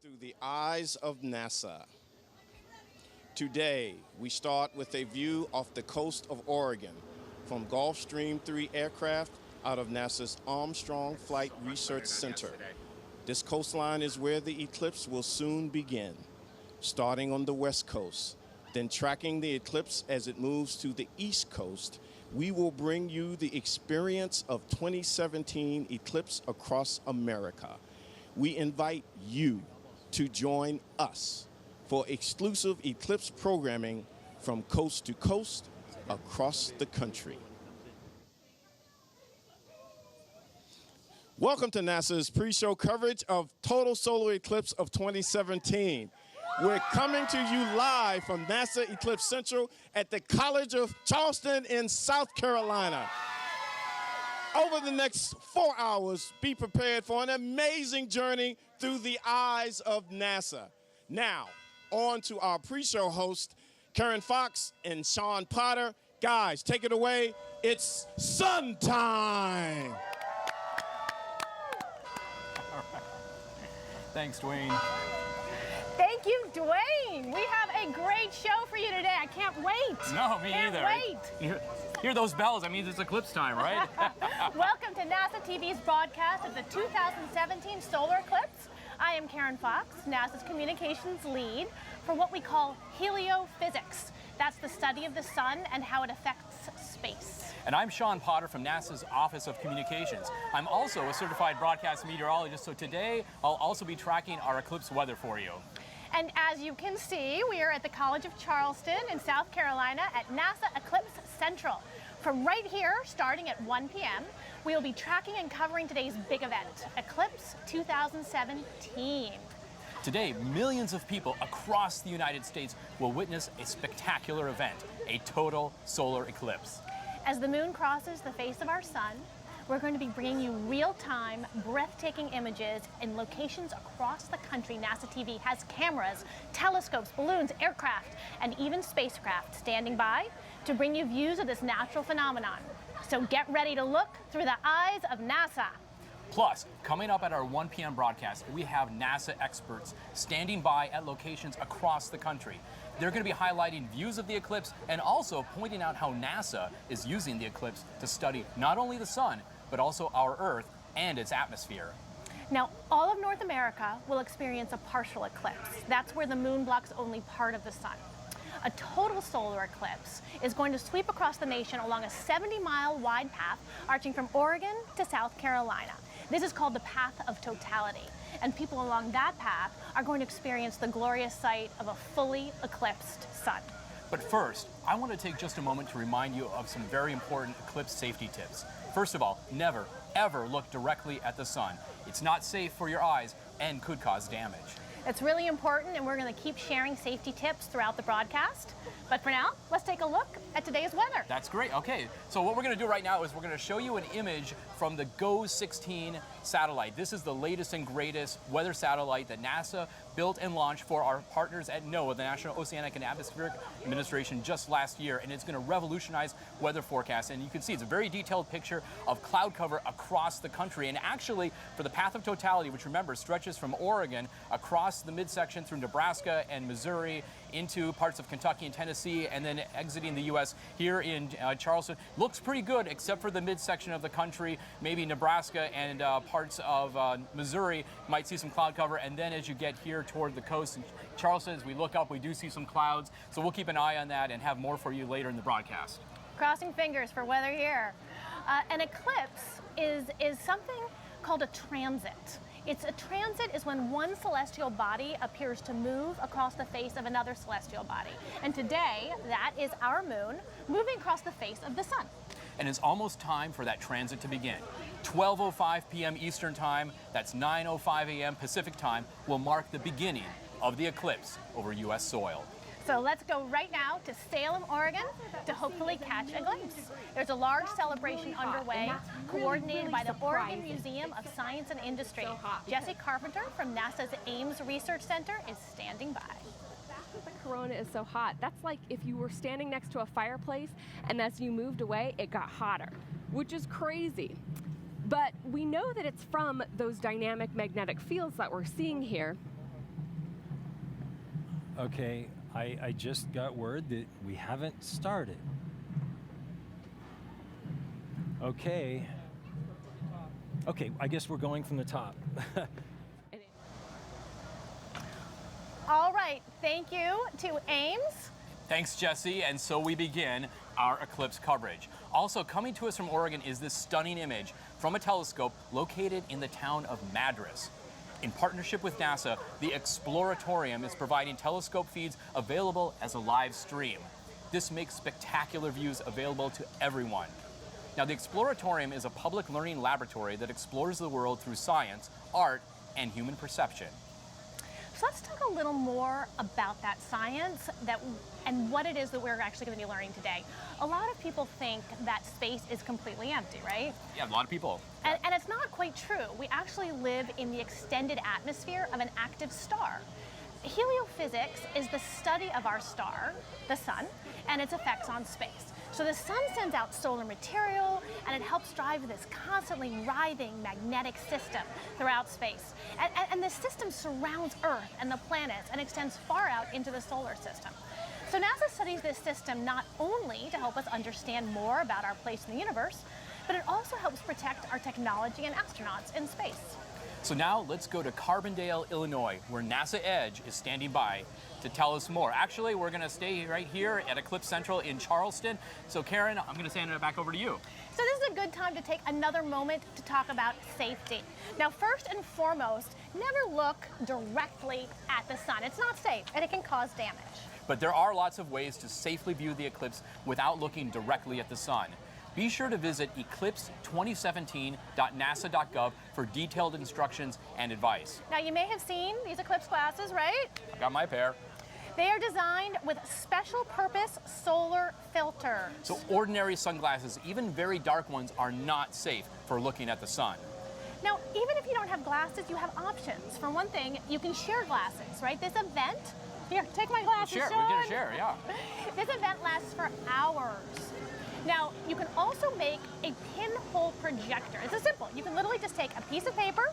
Through the eyes of NASA. Today, we start with a view off the coast of Oregon from Gulfstream 3 aircraft out of NASA's Armstrong Flight Research Center. This coastline is where the eclipse will soon begin, starting on the west coast, then tracking the eclipse as it moves to the east coast. We will bring you the experience of 2017 Eclipse Across America. We invite you to join us for exclusive eclipse programming from coast to coast across the country. Welcome to NASA's pre-show coverage of total solar eclipse of 2017. We're coming to you live from NASA Eclipse Central at the College of Charleston in South Carolina. Over the next 4 hours, be prepared for an amazing journey through the eyes of NASA. Now, on to our pre-show hosts, Karen Fox and Sean Potter. Guys, take it away. It's sun time. Thanks, Dwayne. Thank you, Dwayne. We have a great show for you today. I can't wait. No, me can't either. Wait. Hear those bells? That means it's eclipse time, right? Welcome to NASA TV's broadcast of the 2017 solar eclipse. I am Karen Fox, NASA's communications lead for what we call heliophysics. That's the study of the sun and how it affects space. And I'm Sean Potter from NASA's Office of Communications. I'm also a certified broadcast meteorologist, so today I'll also be tracking our eclipse weather for you. And as you can see, we are at the College of Charleston in South Carolina at NASA Eclipse Central. From right here, starting at 1 p.m., we will be tracking and covering today's big event, Eclipse 2017. Today, millions of people across the United States will witness a spectacular event, a total solar eclipse. As the moon crosses the face of our sun, we're going to be bringing you real-time, breathtaking images in locations across the country. NASA TV has cameras, telescopes, balloons, aircraft, and even spacecraft standing by to bring you views of this natural phenomenon. So get ready to look through the eyes of NASA. Plus, coming up at our 1 p.m. broadcast, we have NASA experts standing by at locations across the country. They're going to be highlighting views of the eclipse and also pointing out how NASA is using the eclipse to study not only the sun, but also our Earth and its atmosphere. Now, all of North America will experience a partial eclipse. That's where the moon blocks only part of the sun. A total solar eclipse is going to sweep across the nation along a 70-mile wide path arching from Oregon to South Carolina. This is called the path of totality, and people along that path are going to experience the glorious sight of a fully eclipsed sun. But first, I want to take just a moment to remind you of some very important eclipse safety tips. First of all, never, ever look directly at the sun. It's not safe for your eyes and could cause damage. It's really important, and we're going to keep sharing safety tips throughout the broadcast. But for now, let's take a look at today's weather. That's great. Okay, so what we're going to do right now is we're going to show you an image from the GO-16 satellite. This is the latest and greatest weather satellite that NASA built and launched for our partners at NOAA, the National Oceanic and Atmospheric Administration, just last year, and it's going to revolutionize weather forecasts. And you can see it's a very detailed picture of cloud cover across the country. And actually, for the path of totality, which remember stretches from Oregon across the midsection through Nebraska and Missouri into parts of Kentucky and Tennessee, and then exiting the U.S. here in Charleston, looks pretty good except for the midsection of the country. Maybe Nebraska and parts of Missouri might see some cloud cover, and then as you get here toward the coast in Charleston, as we look up, we do see some clouds. So we'll keep an eye on that and have more for you later in the broadcast. Crossing fingers for weather here. An eclipse is something called a transit. A transit is when one celestial body appears to move across the face of another celestial body. And today, that is our moon moving across the face of the sun. And it's almost time for that transit to begin. 12:05 p.m. Eastern Time, that's 9:05 a.m. Pacific Time, will mark the beginning of the eclipse over U.S. soil. So let's go right now to Salem, Oregon, to hopefully catch a glimpse. There's a large celebration underway, coordinated by the Oregon Museum of Science and Industry. Jesse Carpenter from NASA's Ames Research Center is standing by. The corona is so hot. That's like if you were standing next to a fireplace and as you moved away, it got hotter, which is crazy. But we know that it's from those dynamic magnetic fields that we're seeing here. Okay, I just got word that we haven't started. Okay. Okay, I guess we're going from the top. All right, thank you to Ames. Thanks, Jesse, and so we begin our eclipse coverage. Also coming to us from Oregon is this stunning image from a telescope located in the town of Madras. In partnership with NASA, the Exploratorium is providing telescope feeds available as a live stream. This makes spectacular views available to everyone. Now, the Exploratorium is a public learning laboratory that explores the world through science, art, and human perception. So let's talk a little more about that science and what it is that we're actually going to be learning today. A lot of people think that space is completely empty, right? Yeah, a lot of people. And it's not quite true. We actually live in the extended atmosphere of an active star. Heliophysics is the study of our star, the sun, and its effects on space. So the sun sends out solar material, and it helps drive this constantly writhing magnetic system throughout space. And this system surrounds Earth and the planets and extends far out into the solar system. So NASA studies this system not only to help us understand more about our place in the universe, but it also helps protect our technology and astronauts in space. So now let's go to Carbondale, Illinois, where NASA Edge is standing by to tell us more. Actually, we're going to stay right here at Eclipse Central in Charleston. So Karen, I'm going to hand it back over to you. So this is a good time to take another moment to talk about safety. Now, first and foremost, never look directly at the sun. It's not safe, and it can cause damage. But there are lots of ways to safely view the eclipse without looking directly at the sun. Be sure to visit eclipse2017.nasa.gov for detailed instructions and advice. Now, you may have seen these eclipse glasses, right? Got my pair. They are designed with special purpose solar filters. So ordinary sunglasses, even very dark ones, are not safe for looking at the sun. Now, even if you don't have glasses, you have options. For one thing, you can share glasses, right? This event, here, take my glasses, We're Sean. going to share, yeah. This event lasts for hours. Now, you can also make a pinhole projector. This is simple. You can literally just take a piece of paper,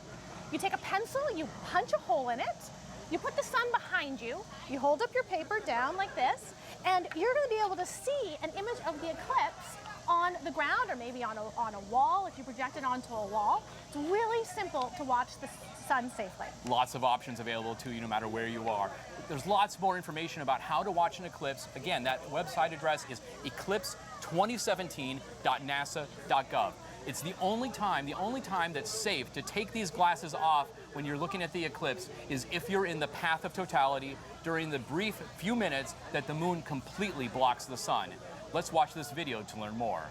you take a pencil, you punch a hole in it, you put the sun behind you, you hold up your paper down like this, and you're going to be able to see an image of the eclipse on the ground or maybe on a wall if you project it onto a wall. It's really simple to watch the sun safely. Lots of options available to you no matter where you are. There's lots more information about how to watch an eclipse. Again, that website address is eclipse2017.nasa.gov. It's the only time that's safe to take these glasses off when you're looking at the eclipse is if you're in the path of totality during the brief few minutes that the moon completely blocks the sun. Let's watch this video to learn more.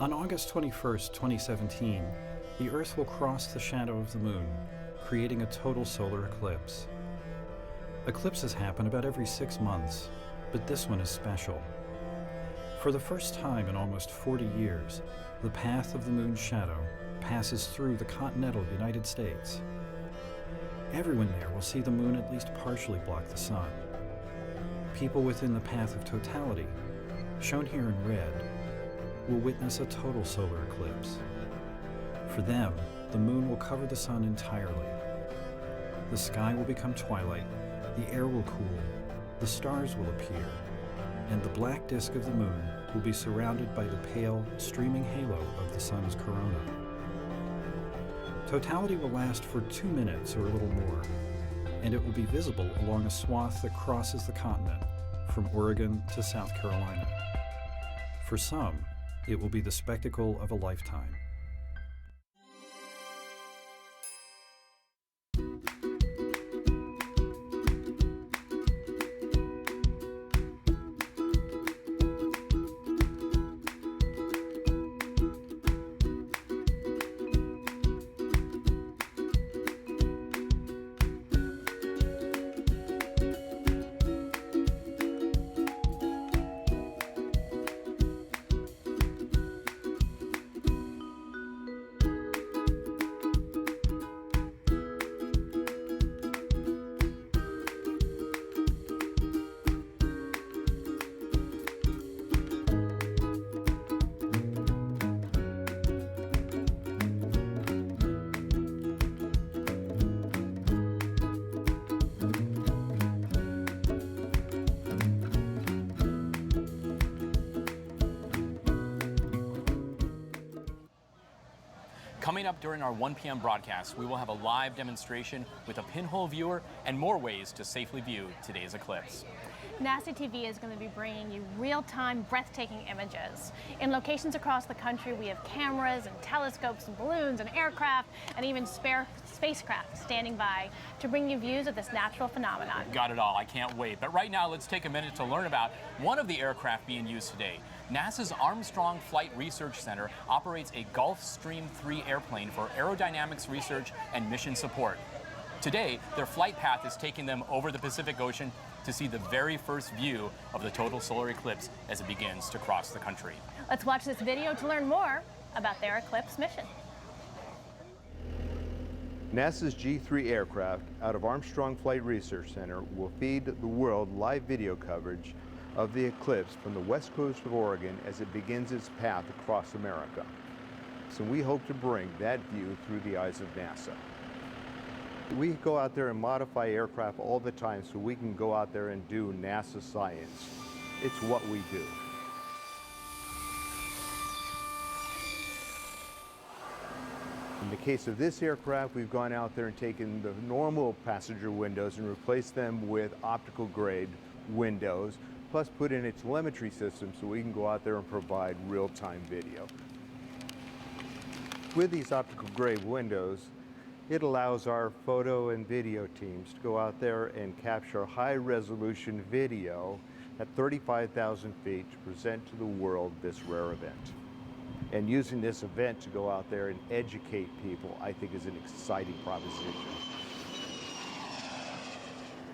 On August 21st, 2017, the Earth will cross the shadow of the Moon, creating a total solar eclipse. Eclipses happen about every 6 months, but this one is special. For the first time in almost 40 years, the path of the Moon's shadow passes through the continental United States. Everyone there will see the Moon at least partially block the Sun. People within the path of totality, shown here in red, will witness a total solar eclipse. For them, the moon will cover the sun entirely. The sky will become twilight, the air will cool, the stars will appear, and the black disk of the moon will be surrounded by the pale, streaming halo of the sun's corona. Totality will last for 2 minutes or a little more, and it will be visible along a swath that crosses the continent, from Oregon to South Carolina. For some, it will be the spectacle of a lifetime. Coming up during our 1 p.m. broadcast, we will have a live demonstration with a pinhole viewer and more ways to safely view today's eclipse. NASA TV is going to be bringing you real-time, breathtaking images. In locations across the country, we have cameras and telescopes and balloons and aircraft and even spare spacecraft standing by to bring you views of this natural phenomenon. Got it all. I can't wait. But right now, let's take a minute to learn about one of the aircraft being used today. NASA's Armstrong Flight Research Center operates a Gulfstream 3 airplane for aerodynamics research and mission support. Today, their flight path is taking them over the Pacific Ocean to see the very first view of the total solar eclipse as it begins to cross the country. Let's watch this video to learn more about their eclipse mission. NASA's G3 aircraft out of Armstrong Flight Research Center will feed the world live video coverage of the eclipse from the west coast of Oregon as it begins its path across America. So we hope to bring that view through the eyes of NASA. We go out there and modify aircraft all the time so we can go out there and do NASA science. It's what we do. In the case of this aircraft, we've gone out there and taken the normal passenger windows and replaced them with optical grade windows, plus put in a telemetry system so we can go out there and provide real-time video. With these optical grade windows, it allows our photo and video teams to go out there and capture high-resolution video at 35,000 feet to present to the world this rare event. And using this event to go out there and educate people, I think is an exciting proposition.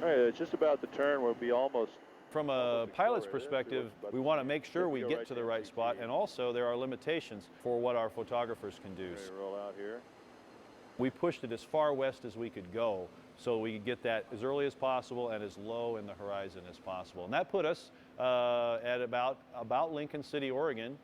All right, it's just about to turn. We'll be almost. From a pilot's perspective, we want to make sure we get to the right spot, and also there are limitations for what our photographers can do. Roll out here. We pushed it as far west as we could go so we could get that as early as possible and as low in the horizon as possible. And that put us at about Lincoln City, Oregon,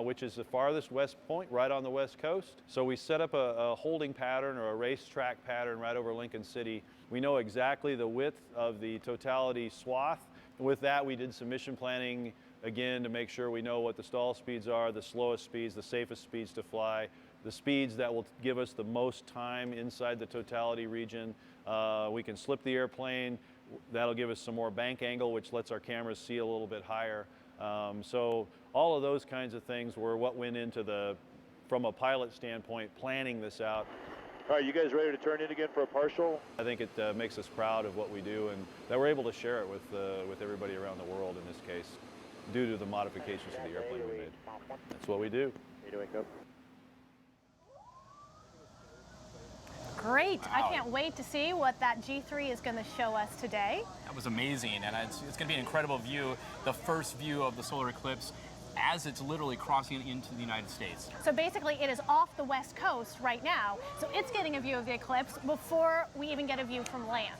which is the farthest west point right on the west coast. So we set up a holding pattern or a racetrack pattern right over Lincoln City. We know exactly the width of the totality swath. With that, we did some mission planning again to make sure we know what the stall speeds are, the slowest speeds, the safest speeds to fly, the speeds that will give us the most time inside the totality region. We can slip the airplane. That'll give us some more bank angle, which lets our cameras see a little bit higher. So all of those kinds of things were what went into from a pilot standpoint, planning this out. All right, you guys ready to turn in again for a partial? I think it makes us proud of what we do and that we're able to share it with everybody around the world in this case, due to the modifications to the airplane we made. That's what we do. How you doing, Coach? Great. Wow. I can't wait to see what that G3 is going to show us today. That was amazing, and it's going to be an incredible view, the first view of the solar eclipse as it's literally crossing into the United States. So basically it is off the west coast right now, so it's getting a view of the eclipse before we even get a view from land.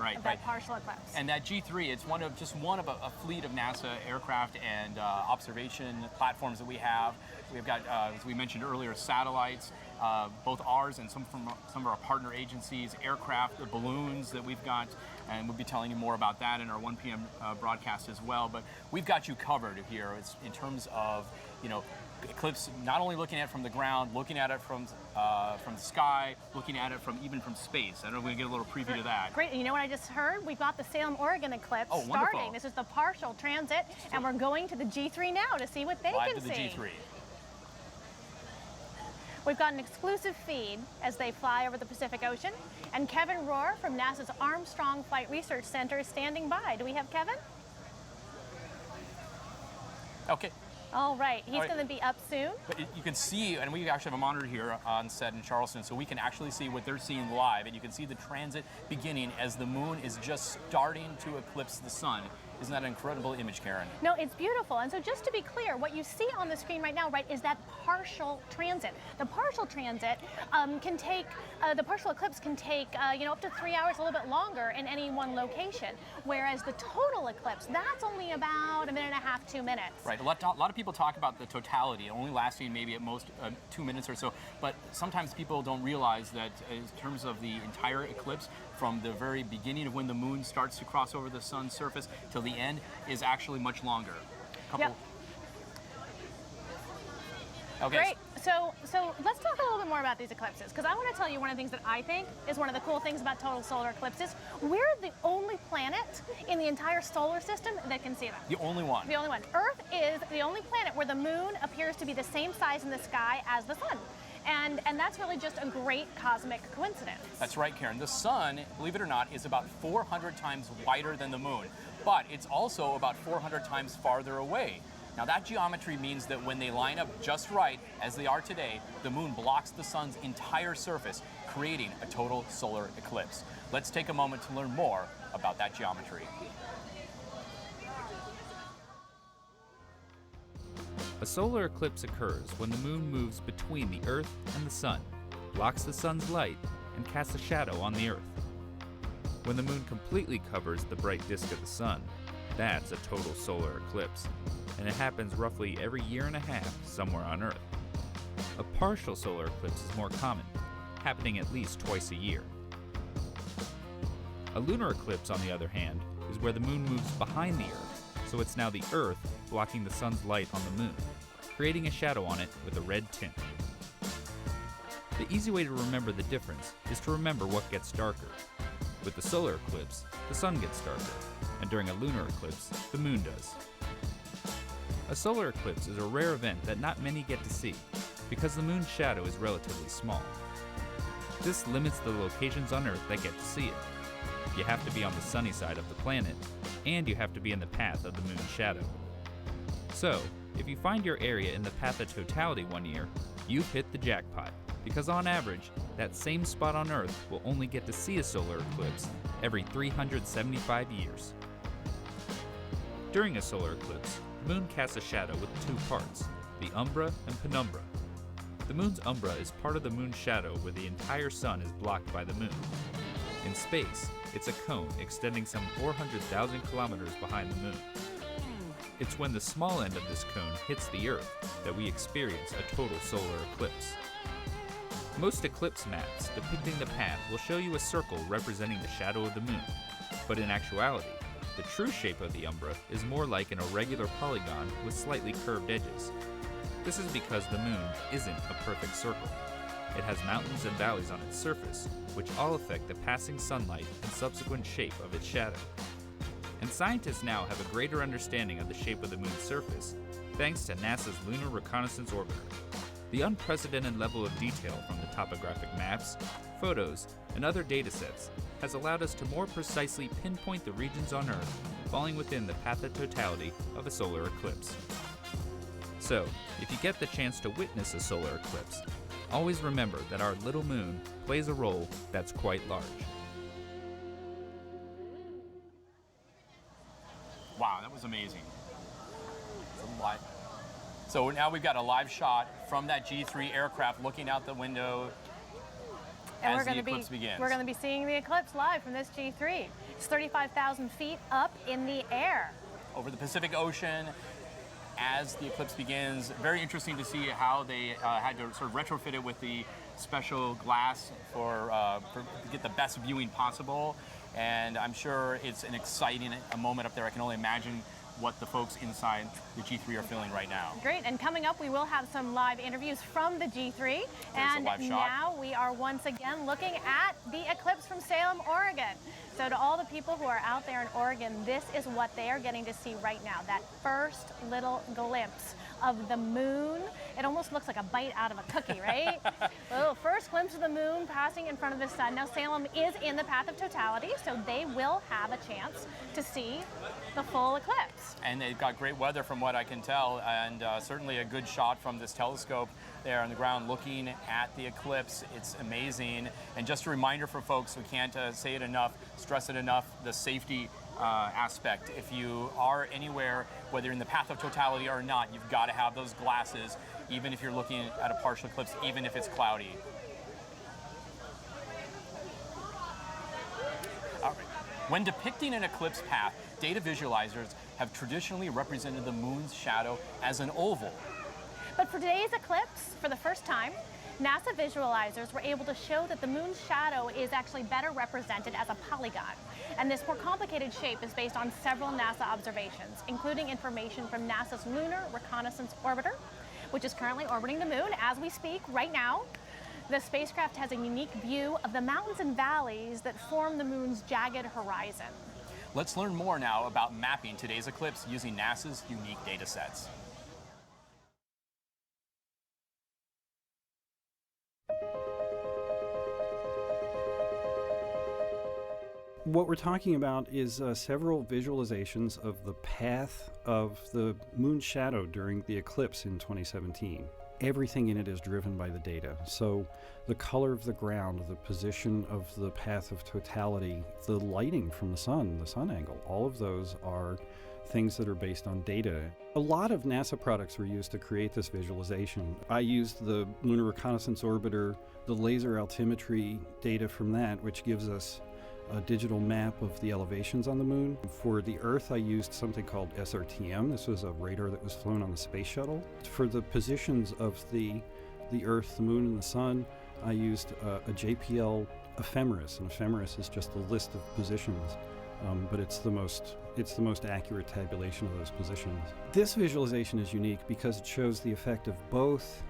of that partial eclipse. And that G3, it's just one of a fleet of NASA aircraft and observation platforms that we have. We've got, as we mentioned earlier, satellites, both ours and some from some of our partner agencies, aircraft, the balloons that we've got, and we'll be telling you more about that in our 1 p.m. Broadcast as well. But we've got you covered here. It's in terms of, eclipse, not only looking at it from the ground, looking at it from the sky, looking at it even from space. I don't know if we can get a little preview to that. Great. And you know what I just heard? We've got the Salem, Oregon eclipse starting. This is the partial transit, and we're going to the G3 now to see what they Live can to the see. G3. We've got an exclusive feed as they fly over the Pacific Ocean, and Kevin Rohr from NASA's Armstrong Flight Research Center is standing by. Do we have Kevin? Okay. All right, he's going to be up soon. But you can see, and we actually have a monitor here on set in Charleston, so we can actually see what they're seeing live, and you can see the transit beginning as the moon is just starting to eclipse the sun. Isn't that an incredible image, Karen? No, it's beautiful. And so just to be clear, what you see on the screen right now, right, is that partial transit. The partial transit can take, the partial eclipse can take, up to 3 hours, a little bit longer in any one location. Whereas the total eclipse, that's only about a minute and a half, 2 minutes. Right. A lot of people talk about the totality, only lasting maybe at most 2 minutes or so. But sometimes people don't realize that in terms of the entire eclipse, from the very beginning of when the moon starts to cross over the sun's surface till the end is actually much longer. Yep. Okay. Great. So let's talk a little bit more about these eclipses, because I want to tell you one of the things that I think is one of the cool things about total solar eclipses. We're the only planet in the entire solar system that can see them. The only one. The only one. Earth is the only planet where the moon appears to be the same size in the sky as the sun. And that's really just a great cosmic coincidence. That's right, Karen. The sun, believe it or not, is about 400 times wider than the moon, but it's also about 400 times farther away. Now that geometry means that when they line up just right, as they are today, the moon blocks the sun's entire surface, creating a total solar eclipse. Let's take a moment to learn more about that geometry. A solar eclipse occurs when the moon moves between the Earth and the sun, blocks the sun's light, and casts a shadow on the Earth. When the moon completely covers the bright disk of the sun, that's a total solar eclipse, and it happens roughly every year and a half somewhere on Earth. A partial solar eclipse is more common, happening at least twice a year. A lunar eclipse, on the other hand, is where the moon moves behind the Earth, so it's now the Earth blocking the sun's light on the moon, creating a shadow on it with a red tint. The easy way to remember the difference is to remember what gets darker. With the solar eclipse, the sun gets darker, and during a lunar eclipse, the moon does. A solar eclipse is a rare event that not many get to see, because the moon's shadow is relatively small. This limits the locations on Earth that get to see it. You have to be on the sunny side of the planet, and you have to be in the path of the moon's shadow. So, if you find your area in the path of totality one year, you've hit the jackpot, because on average, that same spot on Earth will only get to see a solar eclipse every 375 years. During a solar eclipse, the moon casts a shadow with two parts, the umbra and penumbra. The moon's umbra is part of the moon's shadow where the entire sun is blocked by the moon. In space, it's a cone extending some 400,000 kilometers behind the moon. It's when the small end of this cone hits the Earth that we experience a total solar eclipse. Most eclipse maps depicting the path will show you a circle representing the shadow of the moon, but in actuality, the true shape of the umbra is more like an irregular polygon with slightly curved edges. This is because the moon isn't a perfect circle. It has mountains and valleys on its surface, which all affect the passing sunlight and subsequent shape of its shadow. And scientists now have a greater understanding of the shape of the moon's surface, thanks to NASA's Lunar Reconnaissance Orbiter. The unprecedented level of detail from the topographic maps, photos, and other datasets has allowed us to more precisely pinpoint the regions on Earth falling within the path of totality of a solar eclipse. So, if you get the chance to witness a solar eclipse, always remember that our little moon plays a role that's quite large. Wow, that was amazing. So now we've got a live shot from that G3 aircraft looking out the window and as the eclipse begins. We're going to be seeing the eclipse live from this G3. It's 35,000 feet up in the air. Over the Pacific Ocean, as the eclipse begins. Very interesting to see how they had to sort of retrofit it with the special glass to get the best viewing possible. And I'm sure it's an exciting moment up there. I can only imagine what the folks inside the G3 are feeling right now. Great, and coming up we will have some live interviews from the G3. And now we are once again looking at the eclipse from Salem, Oregon. So to all the people who are out there in Oregon, this is what they are getting to see right now, that first little glimpse of the moon. It almost looks like a bite out of a cookie, right? Oh, first glimpse of the moon passing in front of the sun. Now Salem is in the path of totality, so they will have a chance to see the full eclipse. And they've got great weather from what I can tell, and certainly a good shot from this telescope there on the ground looking at the eclipse. It's amazing. And just a reminder for folks, we can't say it enough, stress it enough, the safety aspect. If you are anywhere, whether in the path of totality or not, you've got to have those glasses, even if you're looking at a partial eclipse, even if it's cloudy. All right. When depicting an eclipse path, data visualizers have traditionally represented the moon's shadow as an oval. But for today's eclipse, for the first time, NASA visualizers were able to show that the moon's shadow is actually better represented as a polygon. And this more complicated shape is based on several NASA observations, including information from NASA's Lunar Reconnaissance Orbiter, which is currently orbiting the moon as we speak right now. The spacecraft has a unique view of the mountains and valleys that form the moon's jagged horizon. Let's learn more now about mapping today's eclipse using NASA's unique data sets. What we're talking about is several visualizations of the path of the moon's shadow during the eclipse in 2017. Everything in it is driven by the data. So the color of the ground, the position of the path of totality, the lighting from the sun angle, all of those are things that are based on data. A lot of NASA products were used to create this visualization. I used the Lunar Reconnaissance Orbiter, the laser altimetry data from that, which gives us a digital map of the elevations on the moon. For the Earth, I used something called SRTM. This was a radar that was flown on the space shuttle. For the positions of the Earth, the moon, and the sun, I used a JPL ephemeris. An ephemeris is just a list of positions, but it's the most accurate tabulation of those positions. This visualization is unique because it shows the effect of both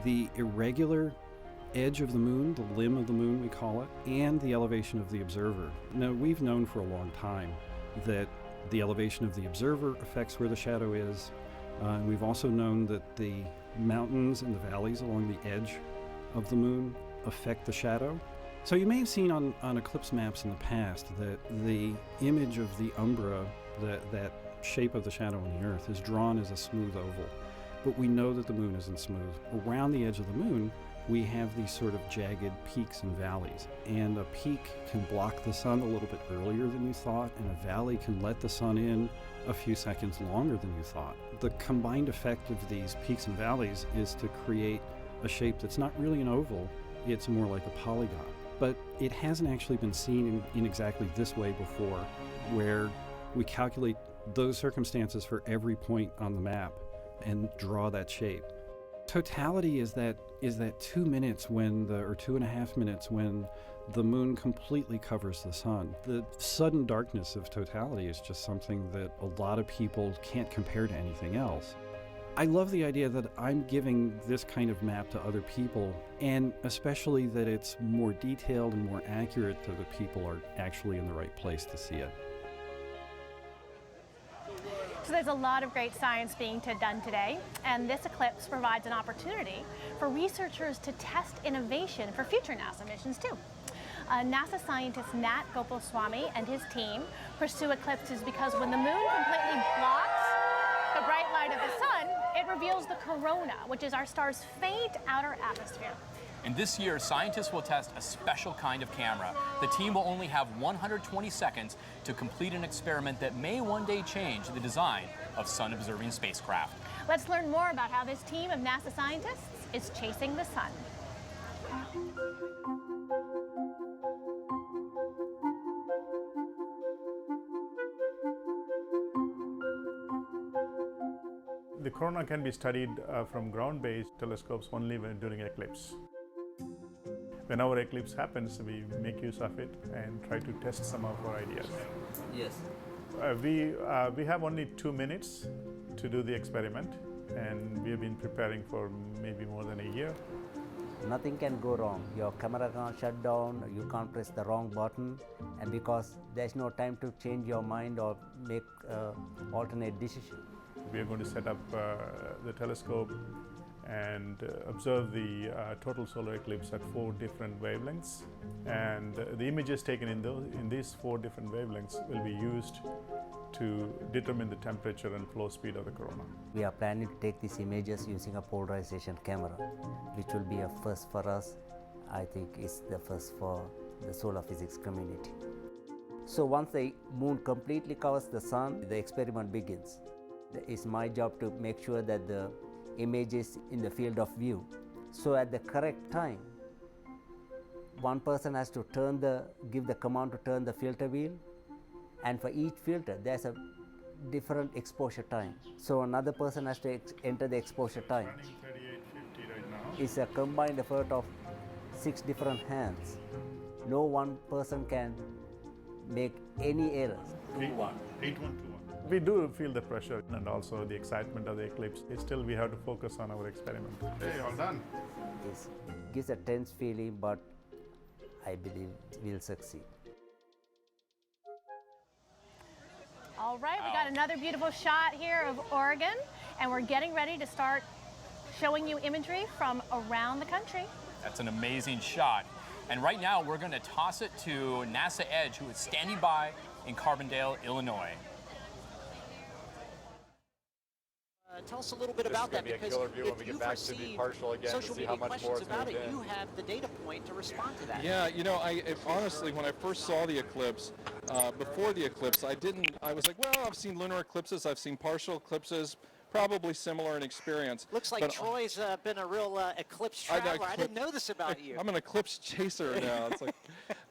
the irregular edge of the moon, the limb of the moon we call it, and the elevation of the observer. Now, we've known for a long time that the elevation of the observer affects where the shadow is. We've also known that the mountains and the valleys along the edge of the moon affect the shadow. So you may have seen on eclipse maps in the past that the image of the umbra, that shape of the shadow on the Earth, is drawn as a smooth oval. But we know that the moon isn't smooth. Around the edge of the moon, we have these sort of jagged peaks and valleys. And a peak can block the sun a little bit earlier than you thought, and a valley can let the sun in a few seconds longer than you thought. The combined effect of these peaks and valleys is to create a shape that's not really an oval, it's more like a polygon. But it hasn't actually been seen in exactly this way before, where we calculate those circumstances for every point on the map and draw that shape. Totality is that 2 minutes when or 2.5 minutes when the moon completely covers the sun. The sudden darkness of totality is just something that a lot of people can't compare to anything else. I love the idea that I'm giving this kind of map to other people, and especially that it's more detailed and more accurate so that people are actually in the right place to see it. So there's a lot of great science being done today, and this eclipse provides an opportunity for researchers to test innovation for future NASA missions too. NASA scientist Nat Gopalswamy and his team pursue eclipses because when the moon completely blocks the bright light of the sun, it reveals the corona, which is our star's faint outer atmosphere. And this year, scientists will test a special kind of camera. The team will only have 120 seconds to complete an experiment that may one day change the design of sun-observing spacecraft. Let's learn more about how this team of NASA scientists is chasing the sun. corona can be studied from ground-based telescopes only when during eclipse. Whenever eclipse happens, we make use of it and try to test some of our ideas. Yes. We have only 2 minutes to do the experiment, and we have been preparing for maybe more than a year. Nothing can go wrong. Your camera can't shut down, you can't press the wrong button, and because there's no time to change your mind or make alternate decision. We are going to set up the telescope and observe the total solar eclipse at 4 different wavelengths, and the images taken in these 4 different wavelengths will be used to determine the temperature and flow speed of the corona. We are planning to take these images using a polarization camera, which will be a first for us. I think it's the first for the solar physics community. So once the moon completely covers the sun, the experiment begins. It's my job to make sure that the image is in the field of view. So at the correct time, one person has to give the command to turn the filter wheel, and for each filter there's a different exposure time. So another person has to enter the exposure time. Running 3850 right now. It's a combined effort of 6 different hands. No one person can make any errors. 8121. We do feel the pressure and also the excitement of the eclipse. Still, we have to focus on our experiment. Hey, all done. It gives a tense feeling, but I believe we'll succeed. All right, we got another beautiful shot here of Oregon, and we're getting ready to start showing you imagery from around the country. That's an amazing shot. And right now, we're going to toss it to NASA Edge, who is standing by in Carbondale, Illinois. Tell us a little bit about that, because if you've received social media questions about it, you have the data point to respond to that. Yeah, you know, honestly, when I first saw the eclipse, before the eclipse, I was like, well, I've seen lunar eclipses, I've seen partial eclipses, probably similar in experience. Looks like Troy's been a real eclipse traveler. I didn't know this about you. I'm an eclipse chaser now. It's like,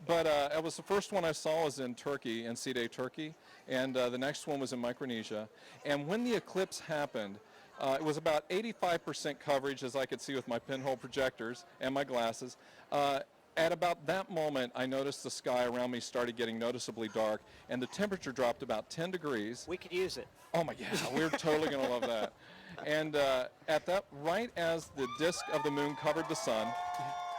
but it was the first one I saw was in Turkey, in Side, Turkey, and the next one was in Micronesia. And when the eclipse happened, it was about 85% coverage, as I could see with my pinhole projectors and my glasses. At about that moment, I noticed the sky around me started getting noticeably dark, and the temperature dropped about 10 degrees. We could use it. Oh my, yeah, we're totally going to love that. And at that, right as the disk of the moon covered the sun,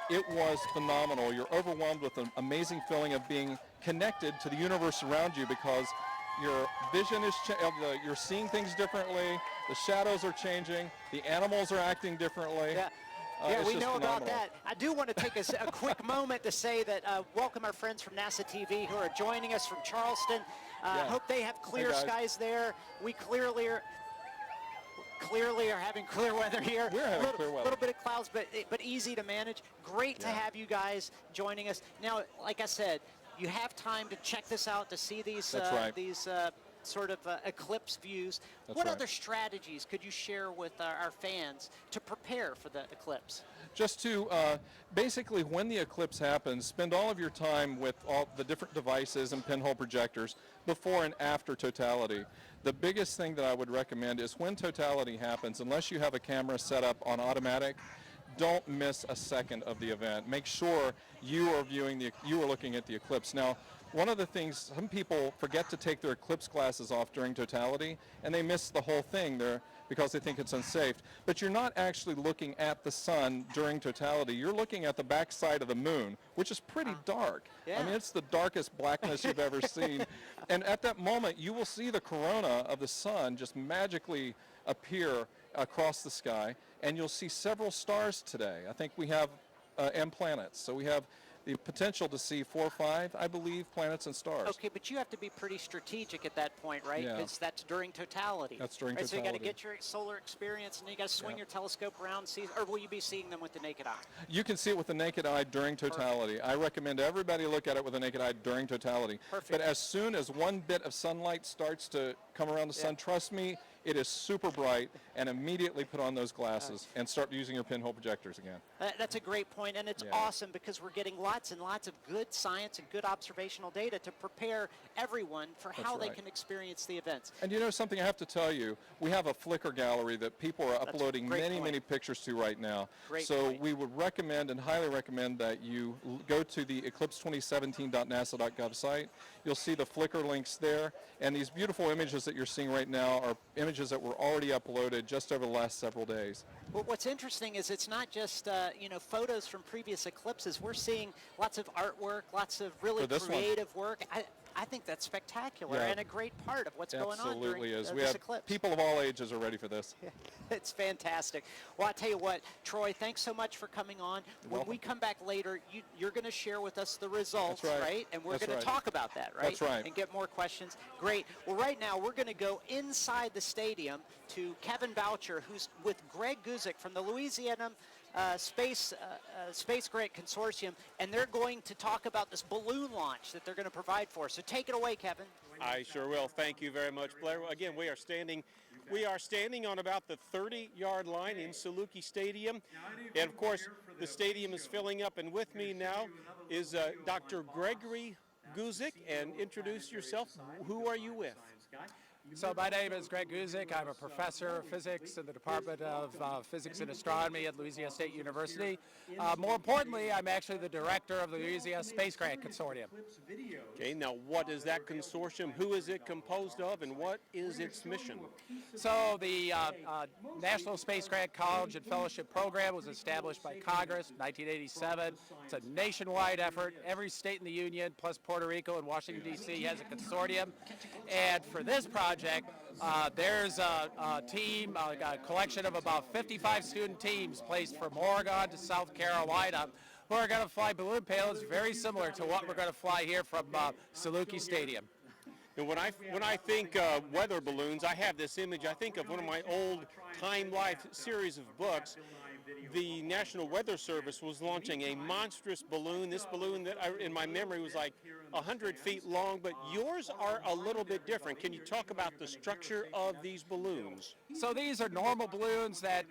it was phenomenal. You're overwhelmed with an amazing feeling of being connected to the universe around you, because your vision is, you're seeing things differently, the shadows are changing, the animals are acting differently. Yeah. Yeah, we know about that. I do want to take a quick moment to say that welcome our friends from NASA TV who are joining us from Charleston. Hope they have clear skies there. We clearly are having clear weather here. We're having clear weather. A little bit of clouds, but easy to manage. Great to have you guys joining us. Now, like I said, you have time to check this out, to see these sort of eclipse views. What other strategies could you share with our fans to prepare for the eclipse? Just to basically, when the eclipse happens, spend all of your time with all the different devices and pinhole projectors before and after totality. The biggest thing that I would recommend is when totality happens, unless you have a camera set up on automatic, don't miss a second of the event. Make sure you are looking at the eclipse. Now, one of the things, some people forget to take their eclipse glasses off during totality, and they miss the whole thing there because they think it's unsafe. But you're not actually looking at the sun during totality. You're looking at the backside of the moon, which is pretty dark. Yeah. I mean, it's the darkest blackness you've ever seen. And at that moment, you will see the corona of the sun just magically appear across the sky, and you'll see several stars today. I think we have and planets. So we have the potential to see 4 or 5, I believe, planets and stars. Okay, but you have to be pretty strategic at that point, right? Because that's during totality. That's during totality. So you got to get your solar experience, and you got to swing your telescope around and see, or will you be seeing them with the naked eye? You can see it with the naked eye during totality. Perfect. I recommend everybody look at it with the naked eye during totality. Perfect. But as soon as one bit of sunlight starts to come around the sun, trust me, it is super bright, and immediately put on those glasses and start using your pinhole projectors again. That's a great point, and it's awesome because we're getting lots and lots of good science and good observational data to prepare everyone for how they can experience the events. And you know something I have to tell you, we have a Flickr gallery that people are uploading many pictures to right now. So we would recommend and highly recommend that you go to the eclipse2017.nasa.gov site. You'll see the Flickr links there, and these beautiful images that you're seeing right now are images that were already uploaded just over the last several days. Well, what's interesting is it's not just photos from previous eclipses. We're seeing lots of artwork, lots of really creative work. I think that's spectacular and a great part of what's going on during is. This eclipse. People of all ages are ready for this. It's fantastic. Well, I'll tell you what, Troy, thanks so much for coming on. When we come back later, you're going to share with us the results, right? And we're going to talk about that, right? That's right. And get more questions. Great. Well, right now, we're going to go inside the stadium to Kevin Boucher, who's with Greg Guzik from the Louisiana Space Grant Consortium, and they're going to talk about this balloon launch that they're going to provide for us. So take it away, Kevin. I sure will. Thank you very much, Blair. Again, we are standing on about the 30-yard line in Saluki Stadium, and of course the stadium is filling up. And with me now is Dr. Gregory Guzik. And introduce yourself. Who are you with? So my name is Greg Guzik. I'm a professor of physics in the Department of Physics and Astronomy at Louisiana State University. More importantly, I'm actually the director of the Louisiana Space Grant Consortium. Okay, now what is that consortium? Who is it composed of, and what is its mission? So the National Space Grant College and Fellowship Program was established by Congress in 1987. It's a nationwide effort. Every state in the Union, plus Puerto Rico and Washington, D.C. has a consortium. And for this project, there's a team, a collection of about 55 student teams placed from Oregon to South Carolina who are going to fly balloon payloads very similar to what we're going to fly here from Saluki Stadium. And when I think weather balloons, I have this image. I think of one of my old Time Life series of books. The National Weather Service was launching a monstrous balloon. This balloon that in my memory was like 100 feet long, but yours are a little bit different. Can you talk about the structure of these balloons? So these are normal balloons that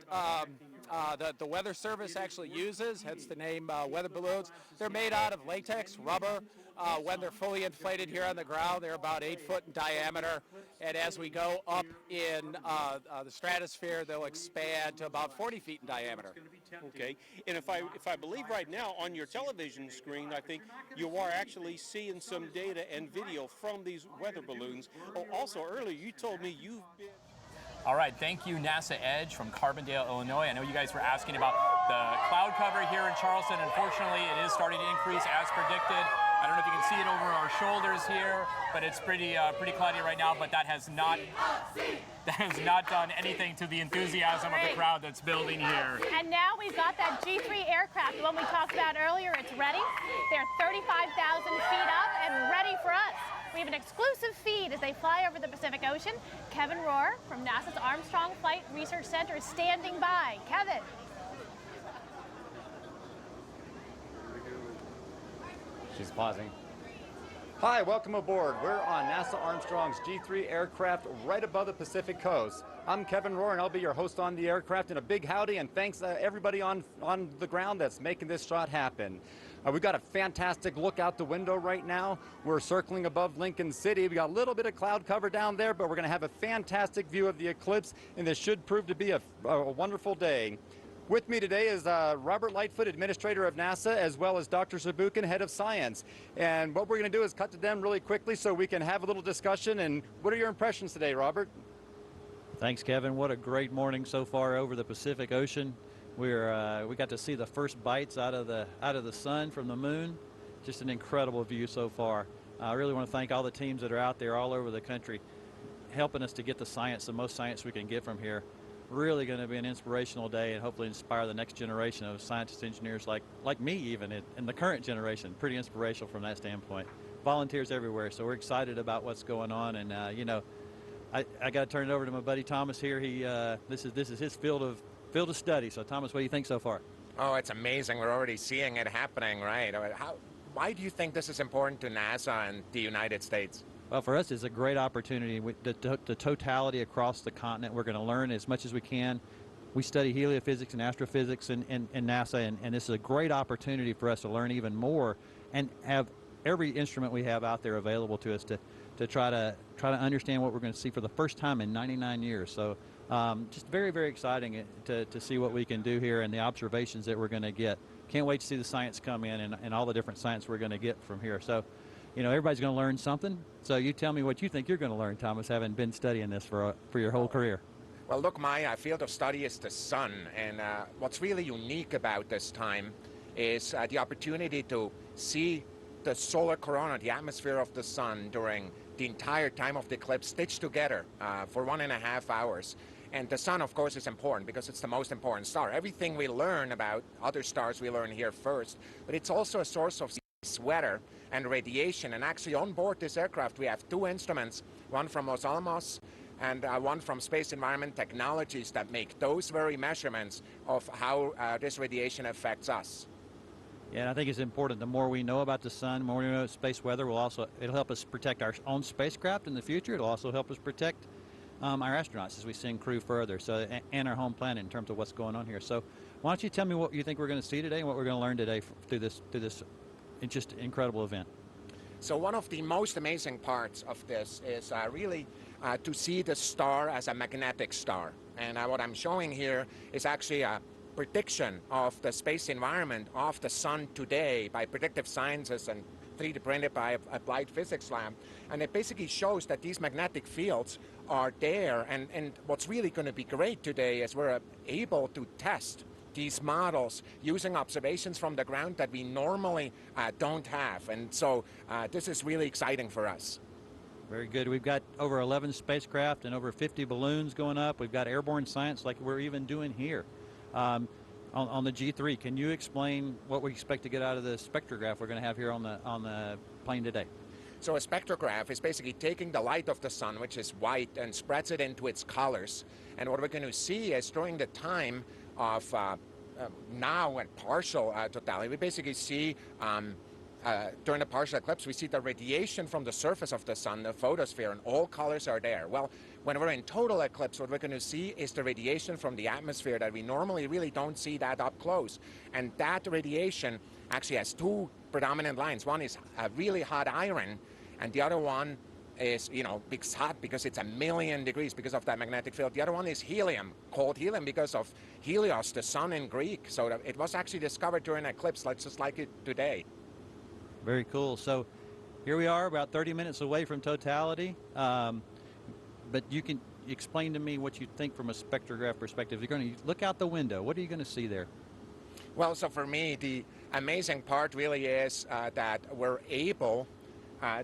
the Weather Service actually uses, hence the name weather balloons. They're made out of latex, rubber. When they're fully inflated here on the ground, they're about 8 foot in diameter. And as we go up in the stratosphere, they'll expand to about 40 feet in diameter. Okay, and if I believe right now on your television screen, I think you are actually seeing some data and video from these weather balloons. Oh, also earlier you told me you've been... All right, thank you, NASA Edge from Carbondale, Illinois. I know you guys were asking about the cloud cover here in Charleston. Unfortunately, it is starting to increase as predicted. I don't know if you can see it over our shoulders here, but it's pretty cloudy right now. But that has not done anything to the enthusiasm of the crowd that's building here. And now we've got that G3 aircraft, the one we talked about earlier. It's ready. They're 35,000 feet up and ready for us. We have an exclusive feed as they fly over the Pacific Ocean. Kevin Rohr from NASA's Armstrong Flight Research Center is standing by. Kevin. She's pausing. Hi, welcome aboard. We're on NASA Armstrong's G3 aircraft right above the Pacific coast. I'm Kevin Rohr, and I'll be your host on the aircraft. And a big howdy, and thanks everybody on the ground that's making this shot happen. We've got a fantastic look out the window right now. We're circling above Lincoln City. We got a little bit of cloud cover down there, but we're going to have a fantastic view of the eclipse, and this should prove to be a wonderful day. With me today is Robert Lightfoot, Administrator of NASA, as well as Dr. Zabukin, Head of Science. And what we're going to do is cut to them really quickly so we can have a little discussion. And what are your impressions today, Robert? Thanks, Kevin. What a great morning so far over the Pacific Ocean. We got to see the first bites out of the sun from the moon. Just an incredible view so far. I really want to thank all the teams that are out there all over the country helping us to get the most science we can get from here. Really going to be an inspirational day and hopefully inspire the next generation of scientists, engineers like me even in the current generation. Pretty inspirational from that standpoint. Volunteers everywhere, so we're excited about what's going on. And I got to turn it over to my buddy Thomas here. This is his field of study. So Thomas, what do you think so far? Oh, it's amazing. We're already seeing it happening, right? Why do you think this is important to NASA and the United States? Well, for us, it's a great opportunity. The totality across the continent, we're going to learn as much as we can. We study heliophysics and astrophysics in NASA, and this is a great opportunity for us to learn even more and have every instrument we have out there available to us to try to understand what we're going to see for the first time in 99 years. So just very, very exciting to see what we can do here and the observations that we're going to get. Can't wait to see the science come in and all the different science we're going to get from here. So, you know, everybody's going to learn something. So you tell me what you think you're going to learn, Thomas, having been studying this for your whole career. Well, look, my field of study is the sun, and what's really unique about this time is the opportunity to see the solar corona, the atmosphere of the sun, during the entire time of the eclipse stitched together for 1.5 hours. And the sun, of course, is important because it's the most important star. Everything we learn about other stars we learn here first, but it's also a source of weather and radiation. And actually on board this aircraft we have 2 instruments, one from Los Alamos and one from Space Environment Technologies, that make those very measurements of how this radiation affects us. Yeah, and I think it's important. The more we know about the sun, the more we know about space weather, it'll help us protect our own spacecraft in the future. It'll also help us protect our astronauts as we send crew further, and our home planet in terms of what's going on here. So why don't you tell me what you think we're going to see today and what we're going to learn today through this just incredible event. So one of the most amazing parts of this is really to see the star as a magnetic star. And what I'm showing here is actually a prediction of the space environment of the sun today by predictive sciences and 3D printed by applied physics lab. And it basically shows that these magnetic fields are there. And what's really going to be great today is we're able to test these models using observations from the ground that we normally don't have. And so this is really exciting for us. Very good. We've got over 11 spacecraft and over 50 balloons going up. We've got airborne science like we're even doing here on the G3. Can you explain what we expect to get out of the spectrograph we're going to have here on the plane today? So a spectrograph is basically taking the light of the sun, which is white, and spreads it into its colors. And what we're going to see is during the time of now and partial totality, we basically see during the partial eclipse, we see the radiation from the surface of the sun, the photosphere, and all colors are there. Well, when we're in total eclipse, what we're going to see is the radiation from the atmosphere that we normally really don't see that up close. And that radiation actually has 2 predominant lines. One is a really hot iron, and the other one is, it's hot because it's 1,000,000 degrees because of that magnetic field. The other one is helium, called helium because of Helios, the sun in Greek. So it was actually discovered during an eclipse, just like it today. Very cool. So here we are about 30 minutes away from totality. But you can explain to me what you think from a spectrograph perspective. You're going to look out the window. What are you going to see there? Well, so for me, the amazing part really is that we're able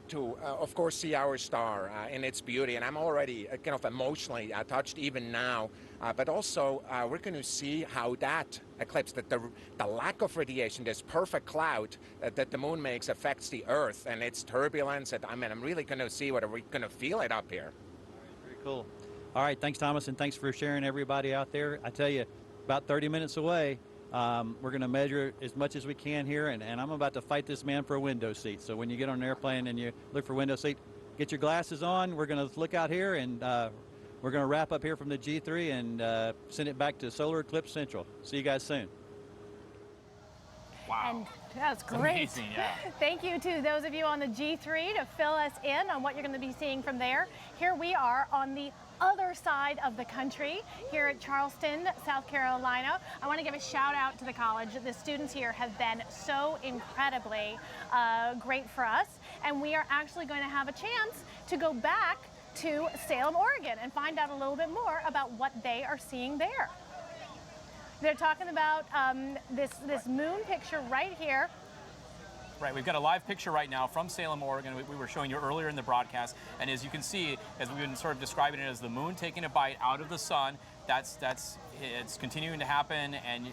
to, of course, see our star in its beauty. And I'm already kind of emotionally touched even now. But also, we're going to see how that eclipse, that the lack of radiation, this perfect cloud that the moon makes, affects the Earth and its turbulence. And, I'm really going to see whether we're going to feel it up here. Very cool. All right, thanks, Thomas, and thanks for sharing everybody out there. I tell you, about 30 minutes away, we're going to measure as much as we can here, and I'm about to fight this man for a window seat. So when you get on an airplane and you look for a window seat, get your glasses on. We're going to look out here, and we're going to wrap up here from the G3 and send it back to Solar Eclipse Central. See you guys soon. Wow. And that's great. Amazing, yeah. Thank you to those of you on the G3 to fill us in on what you're going to be seeing from there. Here we are on the other side of the country, here at Charleston, South Carolina. I want to give a shout out to the college. The students here have been so incredibly great for us, and we are actually going to have a chance to go back to Salem, Oregon, and find out a little bit more about what they are seeing there. They're talking about this moon picture right here. Right, we've got a live picture right now from Salem, Oregon. We were showing you earlier in the broadcast, and as you can see, as we've been sort of describing it as the moon taking a bite out of the sun, it's continuing to happen, and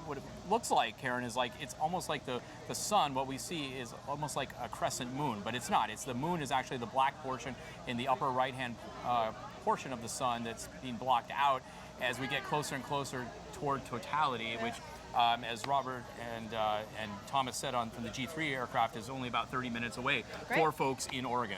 what it looks like, Karen, is like it's almost like the sun. What we see is almost like a crescent moon, but it's not. It's the moon is actually the black portion in the upper right-hand portion of the sun that's being blocked out as we get closer and closer toward totality, which as Robert and Thomas said from the G3 aircraft, is only about 30 minutes away for folks in Oregon.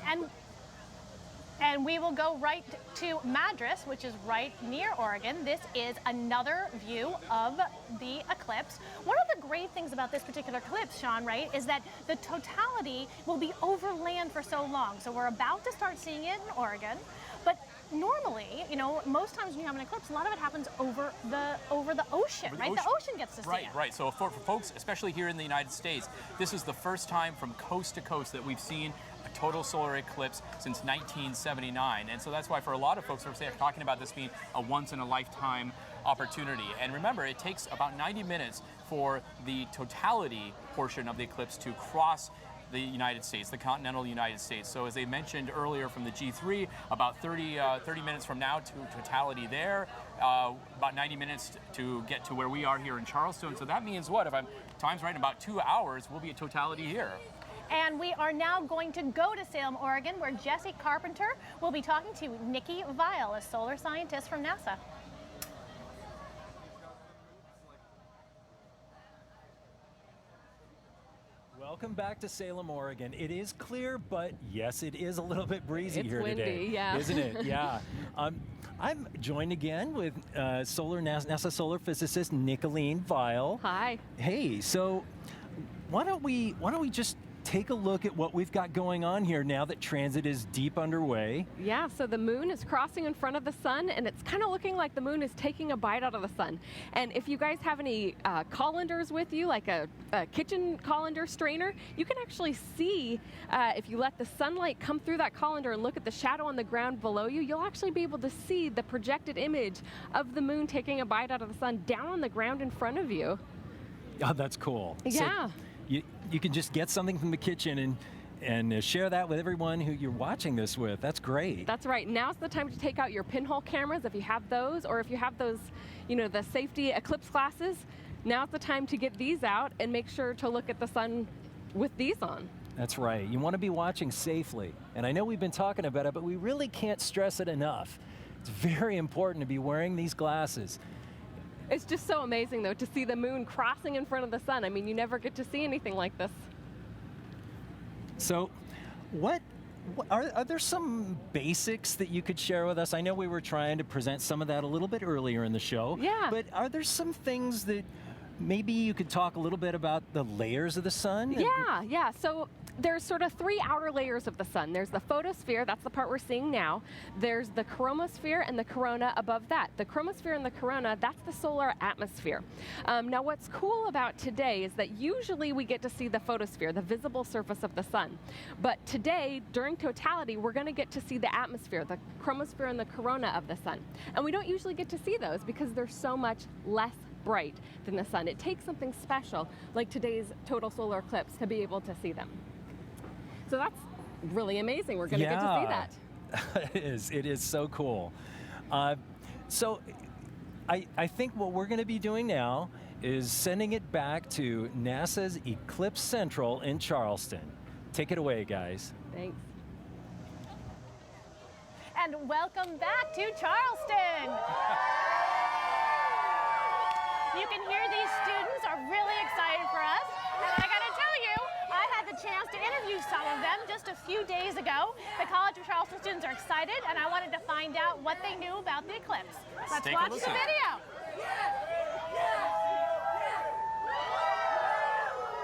And we will go right to Madras, which is right near Oregon. This is another view of the eclipse. One of the great things about this particular eclipse, Sean, right, is that the totality will be over land for so long. So we're about to start seeing it in Oregon, but normally, you know, most times when you have an eclipse, a lot of it happens over the ocean, right? The ocean gets to see it. Right. So for folks, especially here in the United States, this is the first time from coast to coast that we've seen a total solar eclipse since 1979. And so that's why for a lot of folks, we're talking about this being a once-in-a-lifetime opportunity. And remember, it takes about 90 minutes for the totality portion of the eclipse to cross the United States, the continental United States. So as they mentioned earlier from the G3, about 30 minutes from now to totality there, about 90 minutes to get to where we are here in Charleston. So that means what? If I'm time's right, in about 2 hours, we'll be at totality here. And we are now going to go to Salem, Oregon, where Jesse Carpenter will be talking to Nikki Weil, a solar scientist from NASA. Welcome back to Salem, Oregon. It is clear, but yes, it is a little bit breezy It's here windy, today. yeah. Isn't it? Yeah. I'm joined again with NASA solar physicist Nicolene Weil. Hi. Hey, so why don't we just take a look at what we've got going on here now that transit is deep underway. Yeah, so the moon is crossing in front of the sun, and it's kind of looking like the moon is taking a bite out of the sun. And if you guys have any colanders with you, like a kitchen colander strainer, you can actually see, if you let the sunlight come through that colander and look at the shadow on the ground below you, you'll actually be able to see the projected image of the moon taking a bite out of the sun down on the ground in front of you. Oh, that's cool. Yeah. So you can just get something from the kitchen and share that with everyone who you're watching this with. That's great. That's right. Now's the time to take out your pinhole cameras if you have those, or if you have those, you know, the safety eclipse glasses. Now's the time to get these out and make sure to look at the sun with these on. That's right. You want to be watching safely. And I know we've been talking about it, but we really can't stress it enough. It's very important to be wearing these glasses. It's just so amazing, though, to see the moon crossing in front of the sun. I mean, you never get to see anything like this. So, are there some basics that you could share with us? I know we were trying to present some of that a little bit earlier in the show. Yeah. But are there some things that maybe you could talk a little bit about the layers of the sun? Yeah. So there's sort of three outer layers of the sun. There's the photosphere, that's the part we're seeing now. There's the chromosphere and the corona above that. The chromosphere and the corona, that's the solar atmosphere. Now what's cool about today is that usually we get to see the photosphere, the visible surface of the sun. But today, during totality, we're going to get to see the atmosphere, the chromosphere and the corona of the sun. And we don't usually get to see those because they're so much less bright than the sun. It takes something special like today's total solar eclipse to be able to see them. So that's really amazing. We're going to get to see that. It is so cool. So I think what we're going to be doing now is sending it back to NASA's Eclipse Central in Charleston. Take it away, guys. Thanks. And welcome back to Charleston. You can hear these students are really excited for us. And I got to tell you, I had the chance to interview some of them just a few days ago. The College of Charleston students are excited, and I wanted to find out what they knew about the eclipse. Let's watch the video.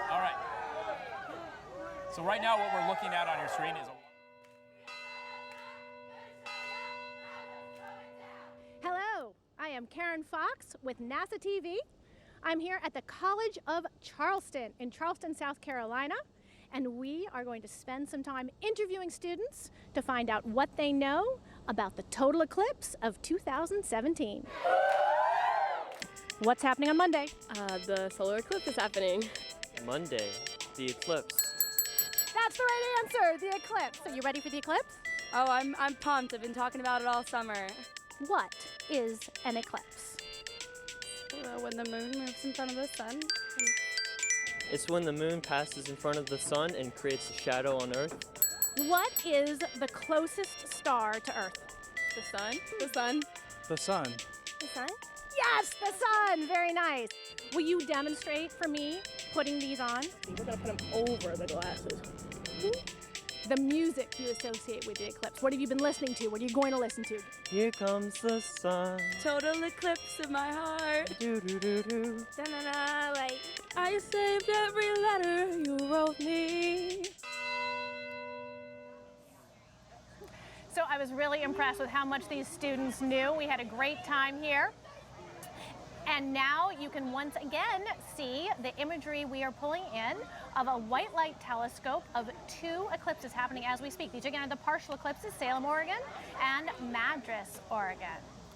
All right. So right now what we're looking at on your screen is Hello, I am Karen Fox with NASA TV. I'm here at the College of Charleston in Charleston, South Carolina, and we are going to spend some time interviewing students to find out what they know about the total eclipse of 2017. What's happening on Monday? The solar eclipse is happening. Monday, the eclipse. That's the right answer, the eclipse. Are you ready for the eclipse? Oh, I'm pumped. I've been talking about it all summer. What is an eclipse? When the moon moves in front of the sun. It's when the moon passes in front of the sun and creates a shadow on Earth. What is the closest star to Earth? The sun? The sun? The sun. The sun? Yes, the sun. Very nice. Will you demonstrate for me putting these on? We're going to put them over the glasses. the music you associate with the eclipse. What have you been listening to? What are you going to listen to? Here comes the sun. Total eclipse in my heart. Do-do-do-do. Da-na-na, like, I saved every letter you wrote me. So I was really impressed with how much these students knew. We had a great time here. And now you can once again see the imagery we are pulling in of a white light telescope of 2 eclipses happening as we speak. These again are the partial eclipses, Salem, Oregon, and Madras, Oregon.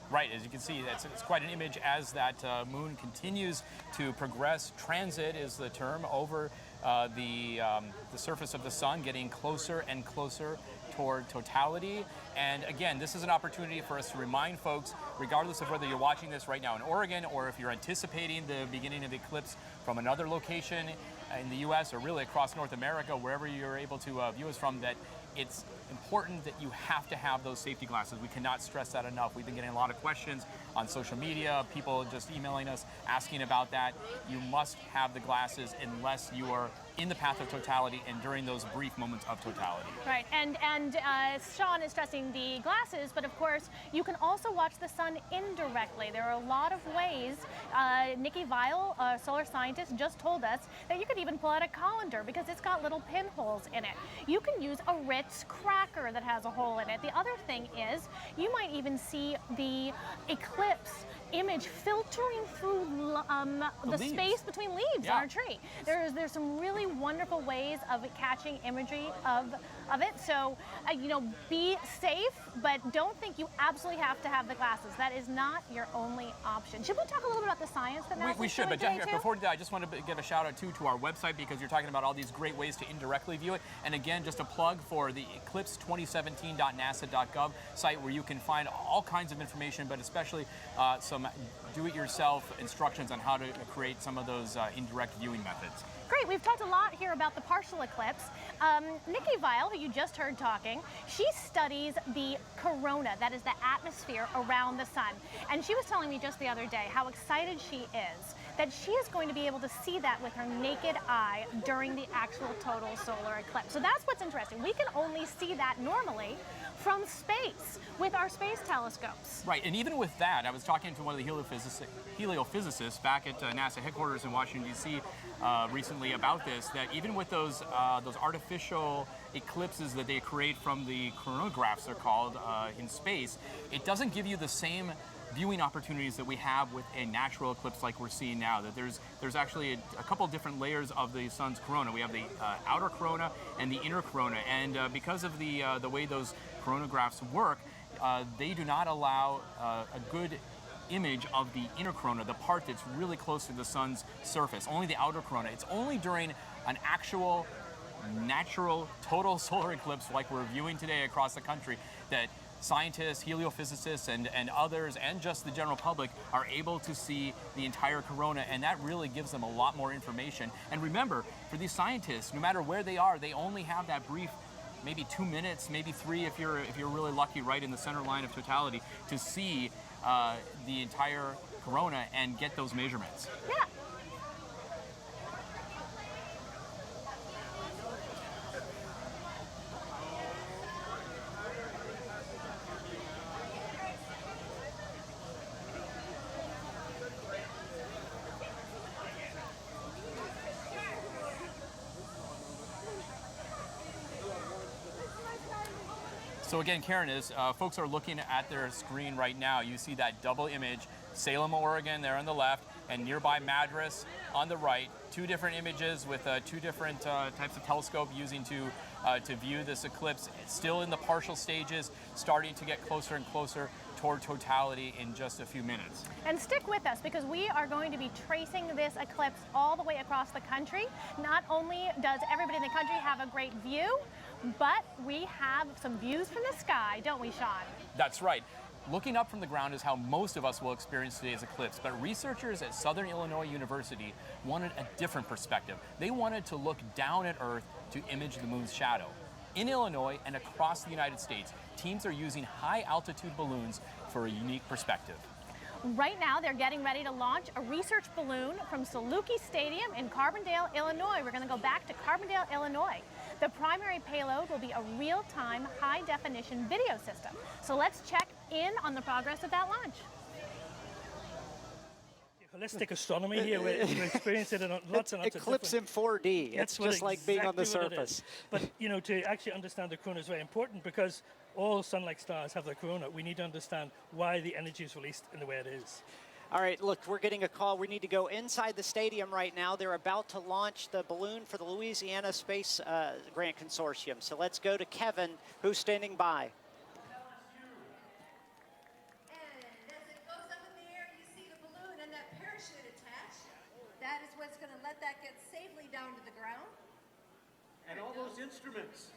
Right, as you can see, it's quite an image as that moon continues to progress. Transit is the term over the surface of the sun, getting closer and closer toward totality. And again, this is an opportunity for us to remind folks, regardless of whether you're watching this right now in Oregon or if you're anticipating the beginning of the eclipse from another location in the US or really across North America, wherever you're able to view us from, that it's important that you have to have those safety glasses. We cannot stress that enough. We've been getting a lot of questions on social media, people just emailing us asking about that. You must have the glasses unless you are in the path of totality and during those brief moments of totality. Right, and Sean is stressing the glasses, but of course you can also watch the sun indirectly. There are a lot of ways. Nikki Weil, a solar scientist, just told us that you could even pull out a colander because it's got little pinholes in it. You can use a Ritz cracker that has a hole in it. The other thing is you might even see the eclipse image filtering through the space between leaves on a tree. There's some really wonderful ways of catching imagery of it. So, you know, be safe, but don't think you absolutely have to have the glasses. That is not your only option. Should we talk a little bit about the science that NASA's We should, but doing today, before we do that, I just want to give a shout out to our website because you're talking about all these great ways to indirectly view it. And again, just a plug for the eclipse2017.nasa.gov site where you can find all kinds of information, but especially some do-it-yourself instructions on how to create some of those indirect viewing methods. Great, we've talked a lot here about the partial eclipse. Nikki Weil, who you just heard talking, she studies the corona, that is the atmosphere around the sun. And she was telling me just the other day how excited she is that she is going to be able to see that with her naked eye during the actual total solar eclipse. So that's what's interesting. We can only see that normally from space with our space telescopes. Right, and even with that, I was talking to one of the heliophysicists back at NASA headquarters in Washington, D.C. Recently about this, that even with those artificial eclipses that they create from the coronagraphs, they're called, in space, it doesn't give you the same viewing opportunities that we have with a natural eclipse like we're seeing now. That there's actually a couple different layers of the sun's corona. We have the outer corona and the inner corona, and because of the way those coronagraphs work, they do not allow a good image of the inner corona, the part that's really close to the sun's surface. Only the outer corona. It's only during an actual natural total solar eclipse like we're viewing today across the country that scientists, heliophysicists, and others, and just the general public are able to see the entire corona, and that really gives them a lot more information. And remember, for these scientists, no matter where they are, they only have that brief, maybe 2 minutes, maybe 3 if you're really lucky, right in the center line of totality, to see the entire corona and get those measurements. Yeah. So again, Karen, as folks are looking at their screen right now, you see that double image, Salem, Oregon there on the left, and nearby Madras on the right. 2 different images with 2 different types of telescope using to view this eclipse. It's still in the partial stages, starting to get closer and closer toward totality in just a few minutes. And stick with us because we are going to be tracing this eclipse all the way across the country. Not only does everybody in the country have a great view, but we have some views from the sky, don't we, Sean? That's right. Looking up from the ground is how most of us will experience today's eclipse, but researchers at Southern Illinois University wanted a different perspective. They wanted to look down at Earth to image the moon's shadow. In Illinois and across the United States, teams are using high-altitude balloons for a unique perspective. Right now, they're getting ready to launch a research balloon from Saluki Stadium in Carbondale, Illinois. We're going to go back to Carbondale, Illinois. The primary payload will be a real-time, high-definition video system. So let's check in on the progress of that launch. Holistic astronomy here. We're experiencing it on lots and lots Eclipse of different... in 4D. It's just like being on the surface. But, you know, to actually understand the corona is very important because all sun-like stars have their corona. We need to understand why the energy is released in the way it is. All right, look, we're getting a call. We need to go inside the stadium right now. They're about to launch the balloon for the Louisiana Space Grant Consortium. So let's go to Kevin, who's standing by. That is what's going to let that get safely down to the ground. And all those instruments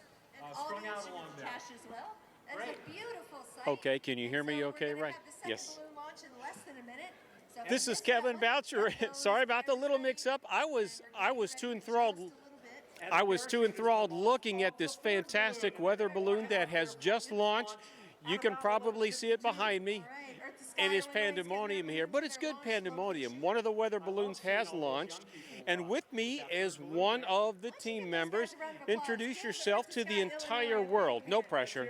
strung out along there. Attached as well. That's a beautiful sight. Okay, can you hear me okay? Right. Yes. Balloon launch in less than a minute. So this is Kevin Boucher. Sorry about the little mix-up. I was too enthralled. I was too enthralled looking at this fantastic weather balloon that has just launched. You can probably see it behind me. It is pandemonium here, but it's good pandemonium. One of the weather balloons has launched, and with me is one of the team members. Introduce yourself to the entire world. No pressure.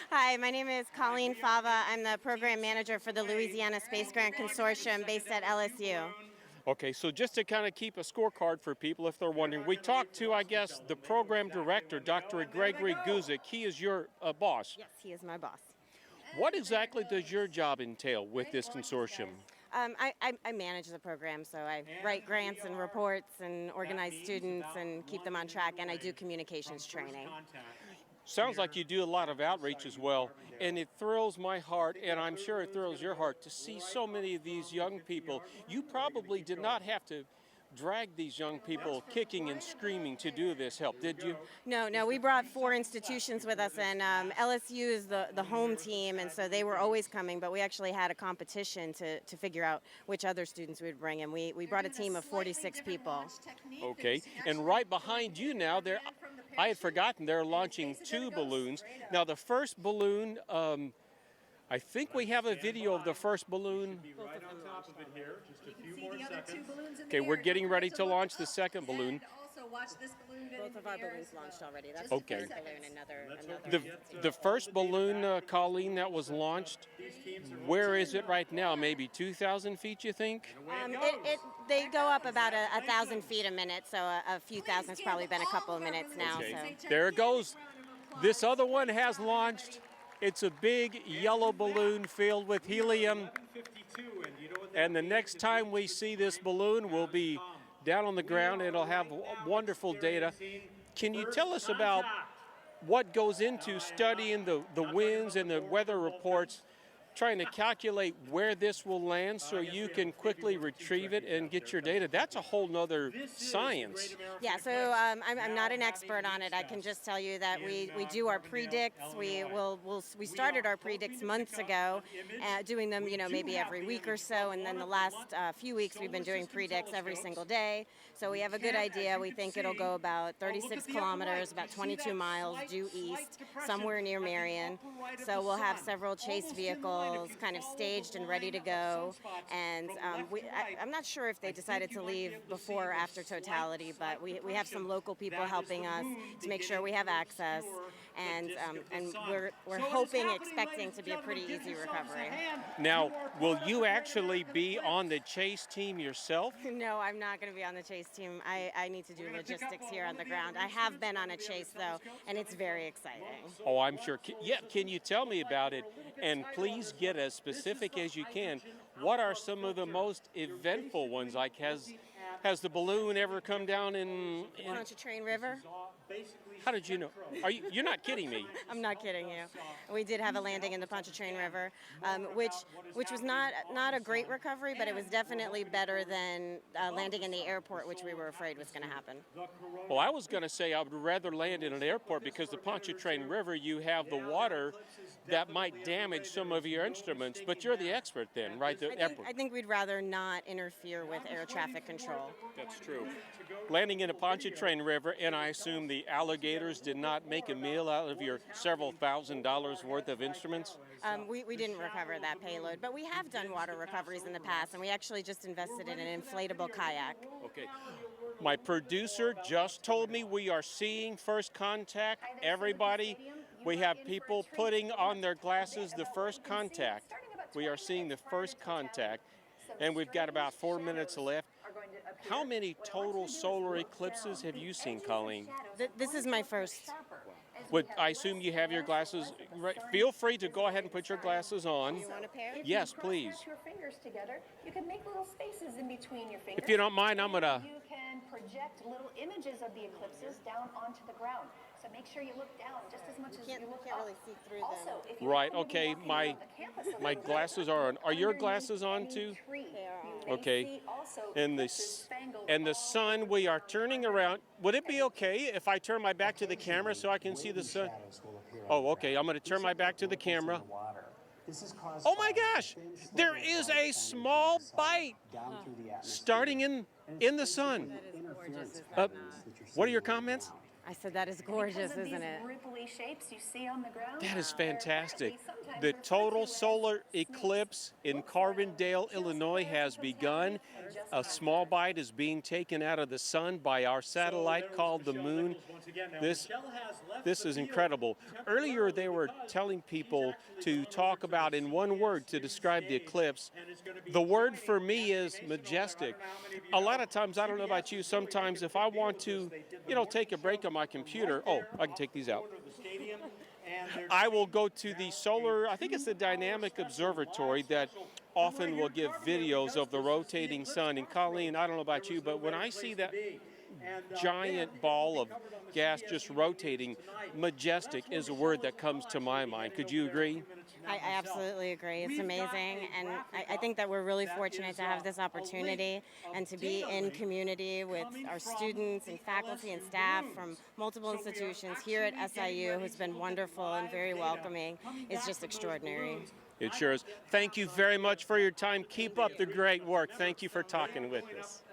Hi, my name is Colleen Fava. I'm the program manager for the Louisiana Space Grant Consortium based at LSU. Okay, so just to kind of keep a scorecard for people if they're wondering, we talked to, I guess, the program director, Dr. Gregory Guzik. He is your boss. Yes, he is my boss. What exactly does your job entail with this consortium? I manage the program, so I write grants and reports and organize students and keep them on track, and I do communications training. Sounds like you do a lot of outreach as well, and it thrills my heart, and I'm sure it thrills your heart to see so many of these young people. You probably did not have to drag these young people kicking and screaming to do this help, did you? No, we brought 4 institutions with us, and LSU is the home team, and so they were always coming, but we actually had a competition to figure out which other students we would bring, and we brought a team of 46 people. Okay, and right behind you now, I had forgotten they're launching 2 balloons. Now the first balloon, I think we have a video of the first balloon. Right on top of it here, just a few more seconds. Okay, we're getting ready to launch the second balloon. Both of our balloons launched already. That's okay. The first balloon, The first balloon, Colleen, that was launched, where is it right now? Maybe 2,000 feet, you think? They go up about 1,000 feet a minute, so a few thousand. It's probably been a couple of minutes now. Okay. So. There it goes. This other one has launched. It's a big yellow balloon filled with helium. And the next time we see this balloon, we'll be down on the ground. It'll have wonderful data. Can you tell us about what goes into studying the winds and the weather reports, trying to calculate where this will land so you can quickly retrieve it and get your data? That's a whole nother science. Yeah, so I'm not an expert on it. I can just tell you that we do our predicts. We started our predicts months ago, doing them maybe every week or so, and then the last few weeks we've been doing predicts every single day. So we have a good idea. We think it'll go about 36 kilometers, about 22 miles due east, somewhere near Marion. So we'll have several chase vehicles kind of staged and ready to go. And I'm not sure if they decided to leave before or after totality, but we have some local people helping us to make sure we have access. And we're hoping, expecting to be a pretty easy recovery. Now, will you actually be on the chase team yourself? No, I'm not going to be on the chase team. I need to do logistics here on the ground. I have been on a chase, though, and it's very exciting. Oh, I'm sure. Yeah, can you tell me about it? And please get as specific as you can. What are some of the most eventful ones? Like, has the balloon ever come down in Pontchartrain River? How did you know? You're not kidding me. I'm not kidding you. We did have a landing in the Pontchartrain River, which was not a great recovery, but it was definitely better than landing in the airport, which we were afraid was going to happen. Well, I was going to say I would rather land in an airport because the Pontchartrain River, you have the water that might damage some of your instruments, but you're the expert then, right? I think we'd rather not interfere with air traffic control. That's true. Landing in a Pontchartrain River, and I assume the alligators did not make a meal out of your several $1,000s worth of instruments? We didn't recover that payload, but we have done water recoveries in the past, and we actually just invested in an inflatable kayak. Okay. My producer just told me we are seeing first contact. Everybody, we have people putting on their glasses the first contact. We are seeing the first contact, and we've got about 4 minutes left. How many total solar eclipses have you seen, Colleen? This is my first. I assume you have your glasses. Right. Feel free to go ahead and put your glasses on. You want a pair? Yes, please. Your fingers together, you can make little spaces in between your fingers. If you don't mind, I'm gonna. You can project little images of the eclipses down onto the ground. So make sure you look down just as much as you look up. Really see through them. Also, if you Right. happen to be Okay. walking My around the campus a my little bit, glasses are on. Are your glasses on too? Okay. And the sun. We are turning around. Would it be okay if I turn my back to the camera so I can see the sun? Oh, okay. I'm going to turn my back to the camera. Oh my gosh! There is a small bite starting in the sun. What are your comments? I said that is gorgeous, because of isn't these it? ripply shapes you see on the ground. That is they're fantastic. actually sometimes The total solar eclipse in Carbondale, Illinois has begun. A small bite is being taken out of the sun by our satellite called the moon. This is incredible. Earlier they were telling people to talk about in one word to describe the eclipse. The word for me is majestic. A lot of times, I don't know about you, sometimes if I want to, take a break on my computer, I can take these out. I will go to the solar, I think it's the Dynamic Observatory that often will give videos of the rotating sun. And Colleen, I don't know about you, but when I see that giant ball of gas just rotating, majestic is a word that comes to my mind. Could you agree? I absolutely agree. It's amazing. And I think that we're really fortunate to have this opportunity and to be in community with our students and faculty and staff from multiple institutions here at SIU, who's been wonderful and very welcoming. It's just extraordinary. It sure is. Thank you very much for your time. Keep up the great work. Thank you for talking with us.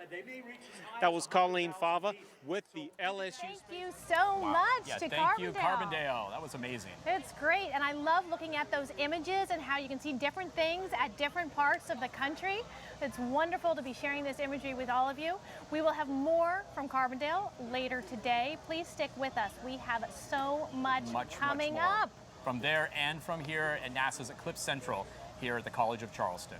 That was Colleen Fava with the LSU. Thank you so much to thank you, Carbondale. Carbondale. That was amazing. It's great, and I love looking at those images and how you can see different things at different parts of the country. It's wonderful to be sharing this imagery with all of you. We will have more from Carbondale later today. Please stick with us. We have so much coming more. up. From there and from here at NASA's Eclipse Central here at the College of Charleston.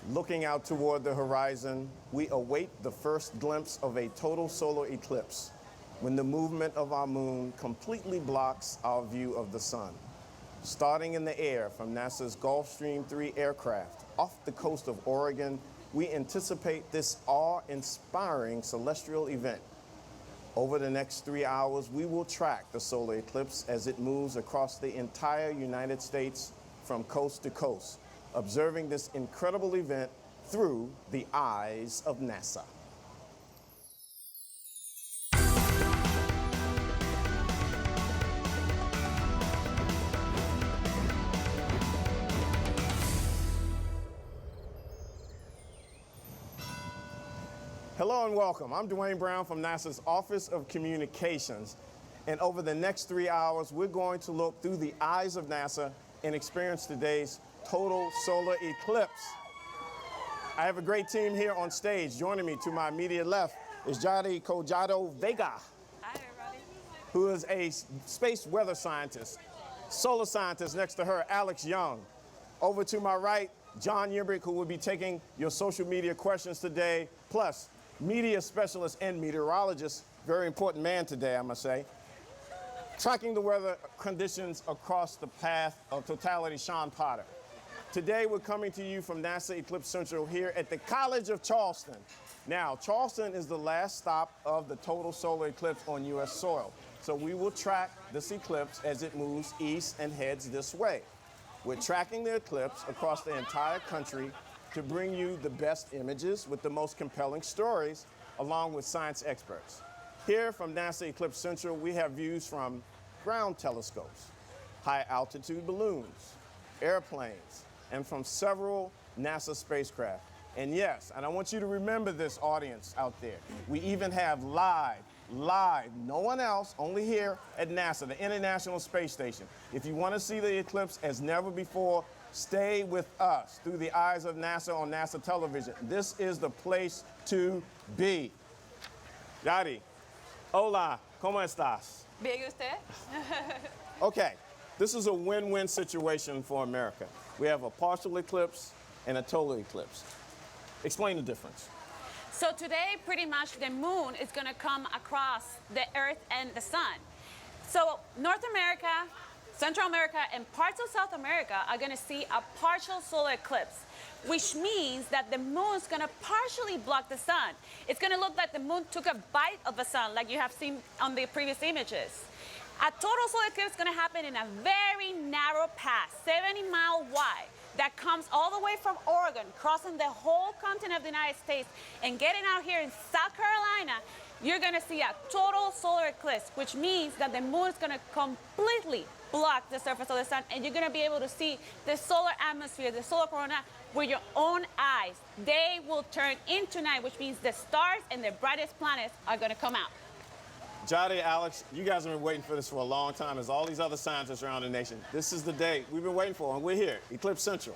Looking out toward the horizon, we await the first glimpse of a total solar eclipse when the movement of our moon completely blocks our view of the sun. Starting in the air from NASA's Gulfstream 3 aircraft off the coast of Oregon, we anticipate this awe-inspiring celestial event. Over the next 3 hours, we will track the solar eclipse as it moves across the entire United States from coast to coast, observing this incredible event through the eyes of NASA. Hello and welcome. I'm Dwayne Brown from NASA's Office of Communications. And over the next 3 hours, we're going to look through the eyes of NASA and experience today's total solar eclipse. I have a great team here on stage. Joining me to my immediate left is Jadi Collado Vega, who is a space weather scientist. Solar scientist next to her, Alex Young. Over to my right, John Yimbrick, who will be taking your social media questions today, plus media specialist and meteorologist, very important man today, I must say. Tracking the weather conditions across the path of totality, Sean Potter. Today, we're coming to you from NASA Eclipse Central here at the College of Charleston. Now, Charleston is the last stop of the total solar eclipse on U.S. soil. So we will track this eclipse as it moves east and heads this way. We're tracking the eclipse across the entire country to bring you the best images with the most compelling stories, along with science experts. Here from NASA Eclipse Central, we have views from ground telescopes, high-altitude balloons, airplanes, and from several NASA spacecraft. And yes, and I want you to remember this, audience out there, we even have live, no one else, only here at NASA, the International Space Station. If you want to see the eclipse as never before, stay with us through the eyes of NASA on NASA television. This is the place to be. Yadi, hola, ¿cómo estás? Bien, ¿y usted? Okay, this is a win-win situation for America. We have a partial eclipse and a total eclipse. Explain the difference. So today, pretty much the moon is going to come across the Earth and the sun. So North America, Central America, and parts of South America are going to see a partial solar eclipse, which means that the moon is going to partially block the sun. It's going to look like the moon took a bite of the sun, like you have seen on the previous images. A total solar eclipse is going to happen in a very narrow path, 70-mile wide, that comes all the way from Oregon, crossing the whole continent of the United States, and getting out here in South Carolina. You're going to see a total solar eclipse, which means that the moon is going to completely block the surface of the sun, and you're going to be able to see the solar atmosphere, the solar corona, with your own eyes. Day will turn into night, which means the stars and the brightest planets are going to come out. Jadi, Alex, you guys have been waiting for this for a long time, as all these other scientists around the nation. This is the day we've been waiting for, and we're here, Eclipse Central.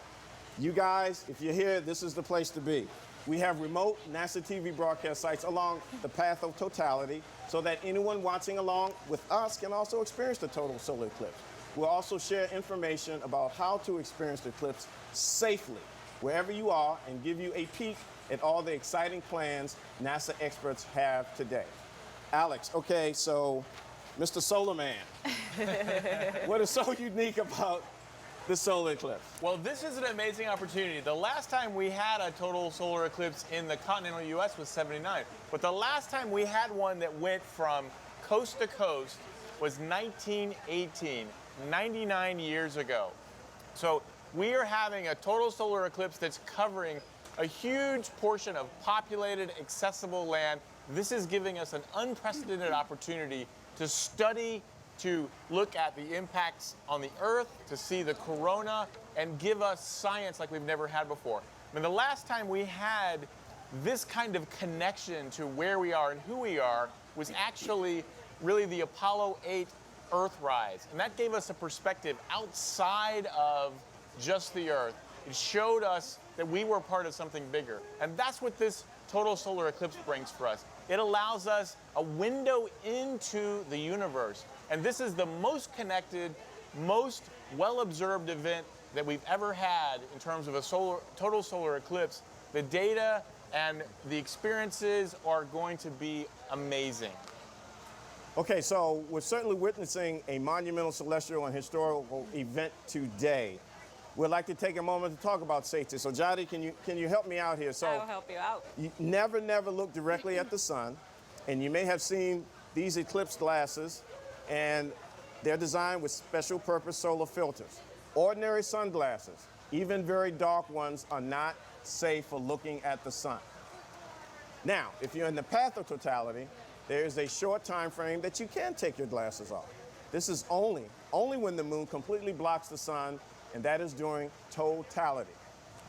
You guys, if you're here, this is the place to be. We have remote NASA TV broadcast sites along the path of totality so that anyone watching along with us can also experience the total solar eclipse. We'll also share information about how to experience the eclipse safely wherever you are and give you a peek at all the exciting plans NASA experts have today. Alex, okay, so Mr. Solar Man, what is so unique about the solar eclipse? Well, this is an amazing opportunity. The last time we had a total solar eclipse in the continental U.S. was '79, but the last time we had one that went from coast to coast was 1918, 99 years ago. So we are having a total solar eclipse that's covering a huge portion of populated, accessible land. This is giving us an unprecedented opportunity to study, to look at the impacts on the Earth, to see the corona, and give us science like we've never had before. I mean, the last time we had this kind of connection to where we are and who we are was actually really the Apollo 8 Earthrise. And that gave us a perspective outside of just the Earth. It showed us that we were part of something bigger. And that's what this total solar eclipse brings for us. It allows us a window into the universe. And this is the most connected, most well-observed event that we've ever had in terms of a total solar eclipse. The data and the experiences are going to be amazing. Okay, so we're certainly witnessing a monumental celestial and historical event today. We'd like to take a moment to talk about safety. So Jody, can you help me out here? So I'll help you out. You never look directly at the sun, and you may have seen these eclipse glasses, and they're designed with special purpose solar filters. Ordinary sunglasses, even very dark ones, are not safe for looking at the sun. Now, if you're in the path of totality, there is a short time frame that you can take your glasses off. This is only when the moon completely blocks the sun, and that is during totality.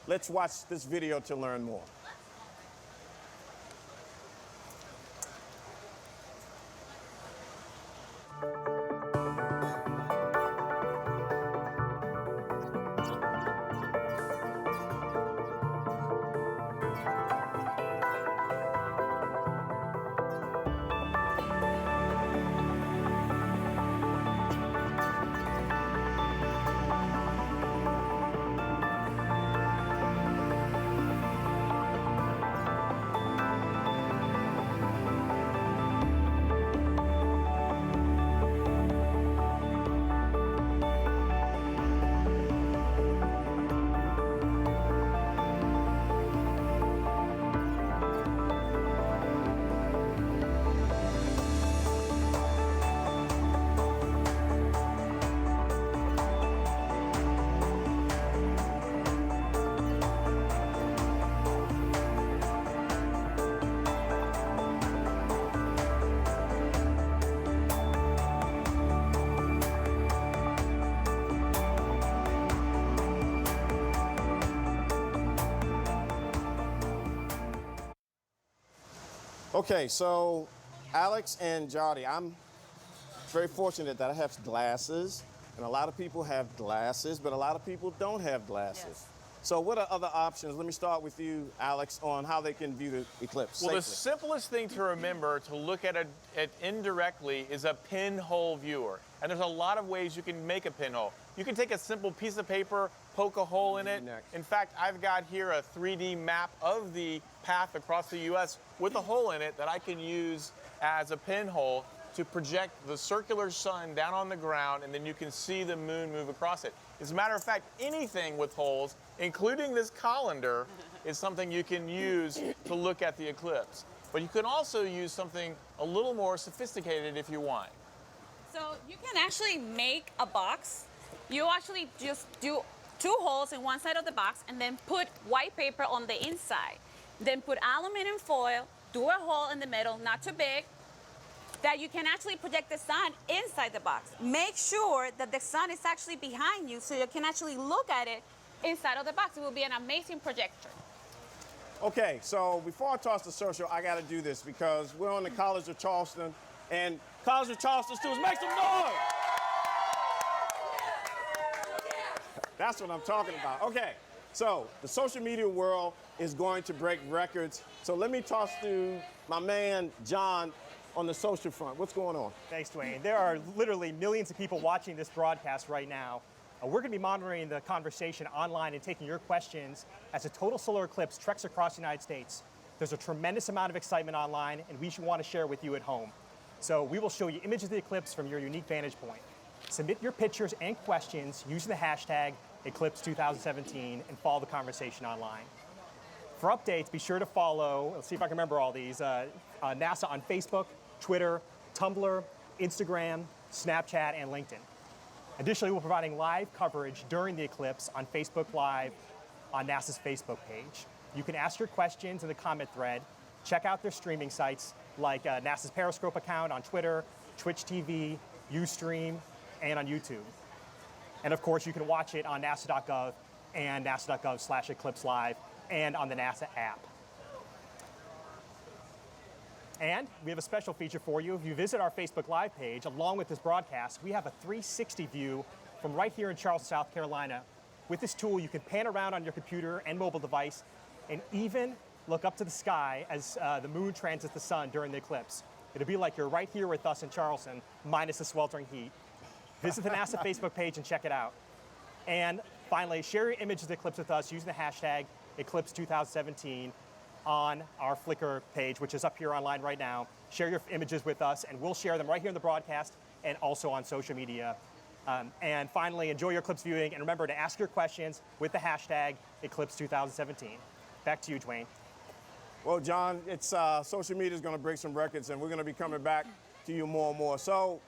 Let's watch this video to learn more. Okay, so Alex and Jody, I'm very fortunate that I have glasses, and a lot of people have glasses, but a lot of people don't have glasses. Yes. So what are other options? Let me start with you, Alex, on how they can view the eclipse Well, safely. the simplest thing to remember to look at it indirectly is a pinhole viewer. And there's a lot of ways you can make a pinhole. You can take a simple piece of paper, poke a hole in it. In fact, I've got here a 3D map of the path across the U.S. with a hole in it that I can use as a pinhole to project the circular sun down on the ground, and then you can see the moon move across it. As a matter of fact, anything with holes, including this colander, is something you can use to look at the eclipse. But you can also use something a little more sophisticated if you want. So you can actually make a box. You actually just do 2 holes in one side of the box and then put white paper on the inside. Then put aluminum foil, do a hole in the middle, not too big, that you can actually project the sun inside the box. Make sure that the sun is actually behind you so you can actually look at it inside of the box. It will be an amazing projector. Okay, so before I toss the social, I got to do this because we're on the College of Charleston, and College of Charleston students, make some noise! That's what I'm talking about. Okay, so the social media world is going to break records. So let me toss to my man, John, on the social front. What's going on? Thanks, Dwayne. There are literally millions of people watching this broadcast right now. We're going to be monitoring the conversation online and taking your questions as a total solar eclipse treks across the United States. There's a tremendous amount of excitement online, and we should want to share with you at home. So we will show you images of the eclipse from your unique vantage point. Submit your pictures and questions using the hashtag Eclipse2017 and follow the conversation online. For updates, be sure to follow, let's see if I can remember all these, NASA on Facebook, Twitter, Tumblr, Instagram, Snapchat, and LinkedIn. Additionally, we're providing live coverage during the eclipse on Facebook Live on NASA's Facebook page. You can ask your questions in the comment thread. Check out their streaming sites like NASA's Periscope account on Twitter, Twitch TV, Ustream, and on YouTube. And of course, you can watch it on nasa.gov and nasa.gov/Eclipse Live and on the NASA app. And we have a special feature for you. If you visit our Facebook Live page, along with this broadcast, we have a 360 view from right here in Charleston, South Carolina. With this tool, you can pan around on your computer and mobile device and even look up to the sky as the moon transits the sun during the eclipse. It'll be like you're right here with us in Charleston, minus the sweltering heat. Visit the NASA Facebook page and check it out. And finally, share your images of the eclipse with us using the hashtag Eclipse2017 on our Flickr page, which is up here online right now. Share your images with us, and we'll share them right here in the broadcast and also on social media. And finally, enjoy your eclipse viewing, and remember to ask your questions with the hashtag Eclipse2017. Back to you, Dwayne. Well, John, it's social media is going to break some records, and we're going to be coming back to you more and more. So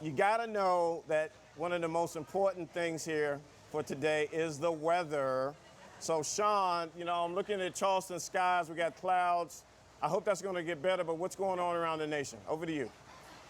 you got to know that one of the most important things here for today is the weather. So, Sean, you know, I'm looking at Charleston skies. We got clouds. I hope that's going to get better, but what's going on around the nation? Over to you.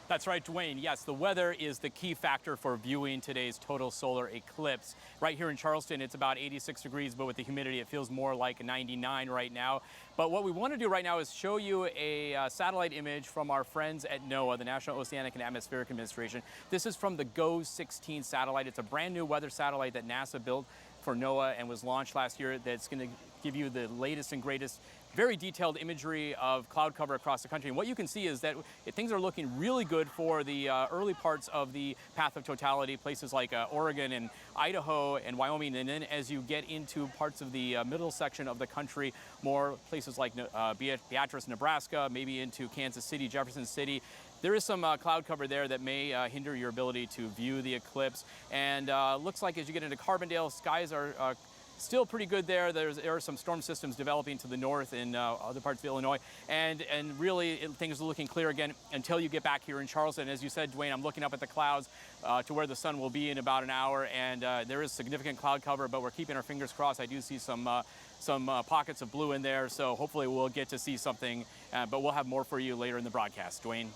That's right, Dwayne. Yes, the weather is the key factor for viewing today's total solar eclipse. Right here in Charleston, it's about 86 degrees, but with the humidity, it feels more like 99 right now. But what we want to do right now is show you a satellite image from our friends at NOAA, the National Oceanic and Atmospheric Administration. This is from the GOES-16 satellite. It's a brand new weather satellite that NASA built for NOAA and was launched last year that's going to give you the latest and greatest, very detailed imagery of cloud cover across the country. And what you can see is that things are looking really good for the early parts of the path of totality, places like Oregon and Idaho and Wyoming. And then as you get into parts of the middle section of the country, more places like Beatrice, Nebraska, maybe into Kansas City, Jefferson City, there is some cloud cover there that may hinder your ability to view the eclipse. And looks like as you get into Carbondale, skies are still pretty good there. There are some storm systems developing to the north in other parts of Illinois. And really, things are looking clear again until you get back here in Charleston. As you said, Dwayne, I'm looking up at the clouds to where the sun will be in about an hour. And there is significant cloud cover, but we're keeping our fingers crossed. I do see some pockets of blue in there. So hopefully we'll get to see something. But we'll have more for you later in the broadcast. Dwayne.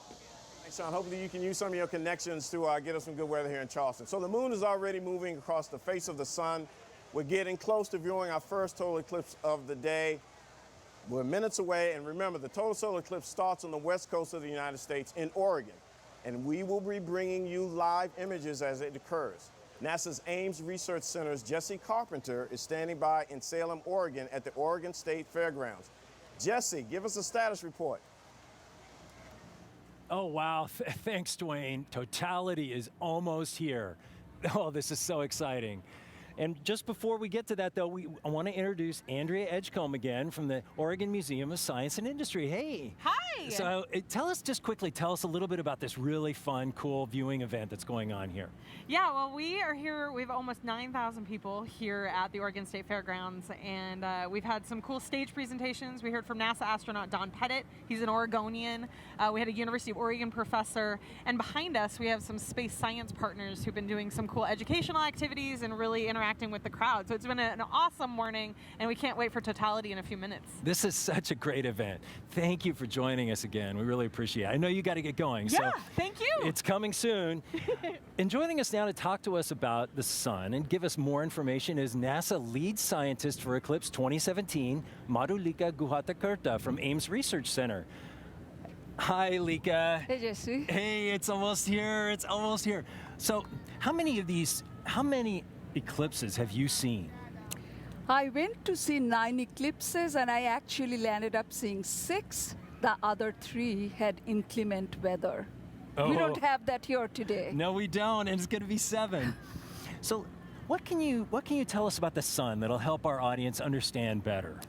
Thanks, Sean. Hopefully you can use some of your connections to get us some good weather here in Charleston. So the moon is already moving across the face of the sun. We're getting close to viewing our first total eclipse of the day. We're minutes away, and remember, the total solar eclipse starts on the west coast of the United States in Oregon, and we will be bringing you live images as it occurs. NASA's Ames Research Center's Jesse Carpenter is standing by in Salem, Oregon at the Oregon State Fairgrounds. Jesse, give us a status report. Oh, wow. Thanks, Dwayne. Totality is almost here. Oh, this is so exciting. And just before we get to that, though, I want to introduce Andrea Edgecombe again from the Oregon Museum of Science and Industry. Hey. Hi. So tell us a little bit about this really fun, cool viewing event that's going on here. Yeah, well, we are here. We have almost 9,000 people here at the Oregon State Fairgrounds, and we've had some cool stage presentations. We heard from NASA astronaut Don Pettit. He's an Oregonian. We had a University of Oregon professor, and behind us we have some space science partners who've been doing some cool educational activities and really interacting with the crowd. So it's been an awesome morning, and we can't wait for totality in a few minutes. This is such a great event. Thank you for joining us again. We really appreciate it. I know you got to get going. Yeah, so thank you. It's coming soon. And joining us now to talk to us about the sun and give us more information is NASA lead scientist for Eclipse 2017, Madhulika Guhatakirta from Ames Research Center. Hi, Lika. Hey, Jesse. Hey, it's almost here. It's almost here. So how many eclipses have you seen? I went to see 9 eclipses, and I actually landed up seeing 6. The other 3 had inclement weather. Oh. We don't have that here today. No, we don't, and it's going to be 7. So what can you tell us about the sun that'll help our audience understand better?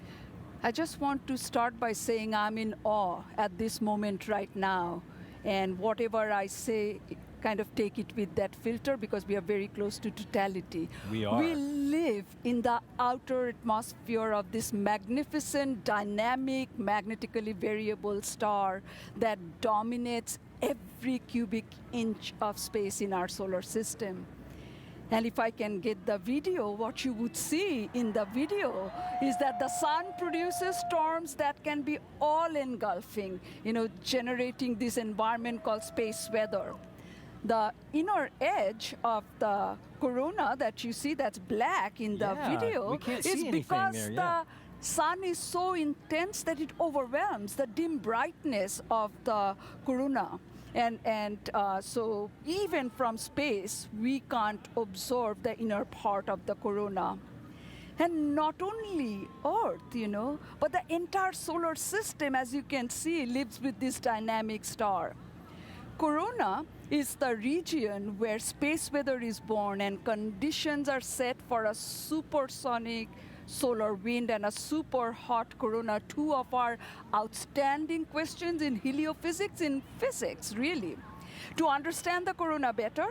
I just want to start by saying I'm in awe at this moment right now. And whatever I say, kind of take it with that filter, because we are very close to totality. We are. We live in the outer atmosphere of this magnificent, dynamic, magnetically variable star that dominates every cubic inch of space in our solar system. And if I can get the video, what you would see in the video is that the sun produces storms that can be all engulfing, generating this environment called space weather. The inner edge of the corona that you see that's black in the video is because the sun is so intense that it overwhelms the dim brightness of the corona. And so even from space, we can't absorb the inner part of the corona. And not only Earth, but the entire solar system, as you can see, lives with this dynamic star. Corona is the region where space weather is born and conditions are set for a supersonic solar wind and a super hot corona, two of our outstanding questions in heliophysics, in physics, really. To understand the corona better,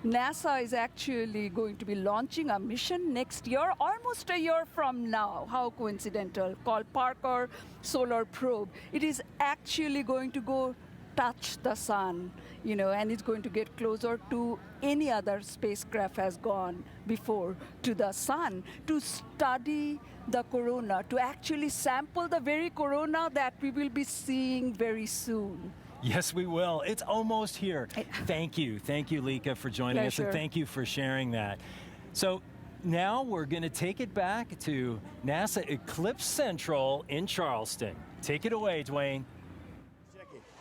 NASA is actually going to be launching a mission next year, almost a year from now, how coincidental, called Parker Solar Probe. It is actually going to go touch the sun, and it's going to get closer to any other spacecraft has gone before to the sun to study the corona, to actually sample the very corona that we will be seeing very soon. Yes, we will. It's almost here. Thank you, Lika, for joining us, and thank you for sharing that. So now we're going to take it back to NASA Eclipse Central in Charleston. Take it away, Dwayne.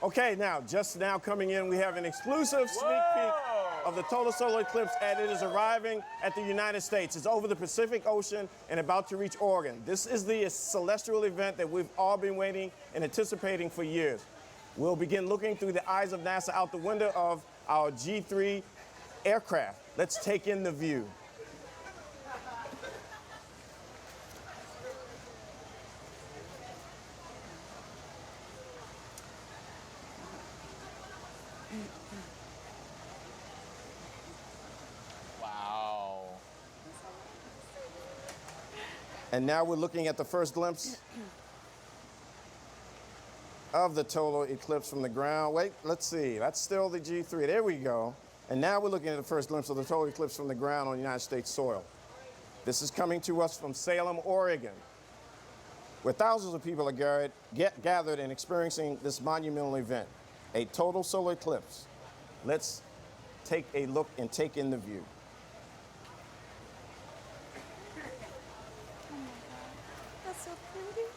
Okay, just now coming in, we have an exclusive sneak peek of the total solar eclipse, and it is arriving at the United States. It's over the Pacific Ocean and about to reach Oregon. This is the celestial event that we've all been waiting and anticipating for years. We'll begin looking through the eyes of NASA out the window of our G3 aircraft. Let's take in the view. Wow. And now we're looking at the first glimpse of the total eclipse from the ground. Wait, let's see. That's still the G3. There we go. And now we're looking at the first glimpse of the total eclipse from the ground on United States soil. This is coming to us from Salem, Oregon, where thousands of people are gathered and experiencing this monumental event, a total solar eclipse. Let's take a look and take in the view. That's so pretty.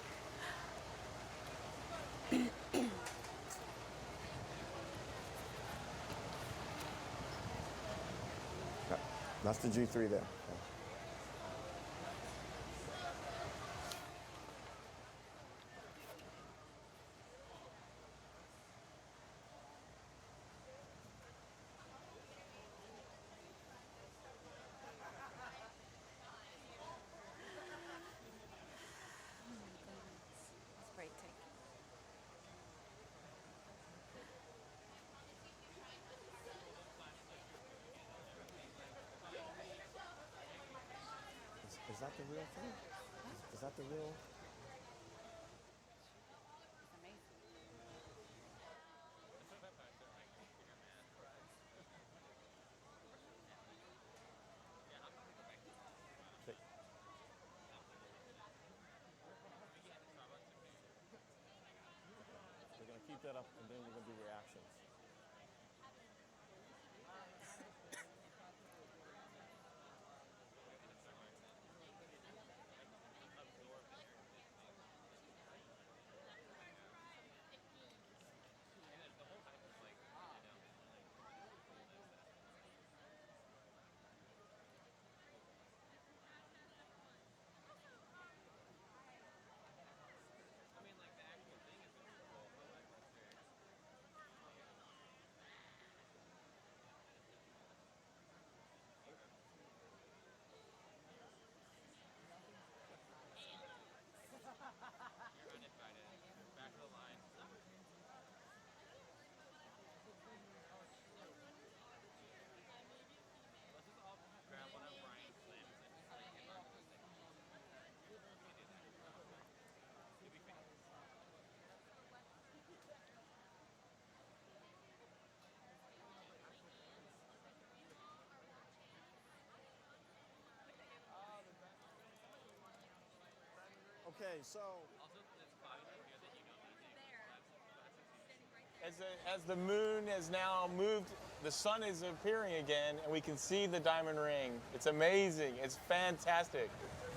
That's the G3 there. It's breathtaking. Is that the real thing? Is that the real? We're going to keep that up, and then we're going to do reactions. Okay, so as the moon has now moved, the sun is appearing again, and we can see the diamond ring. It's amazing. It's fantastic.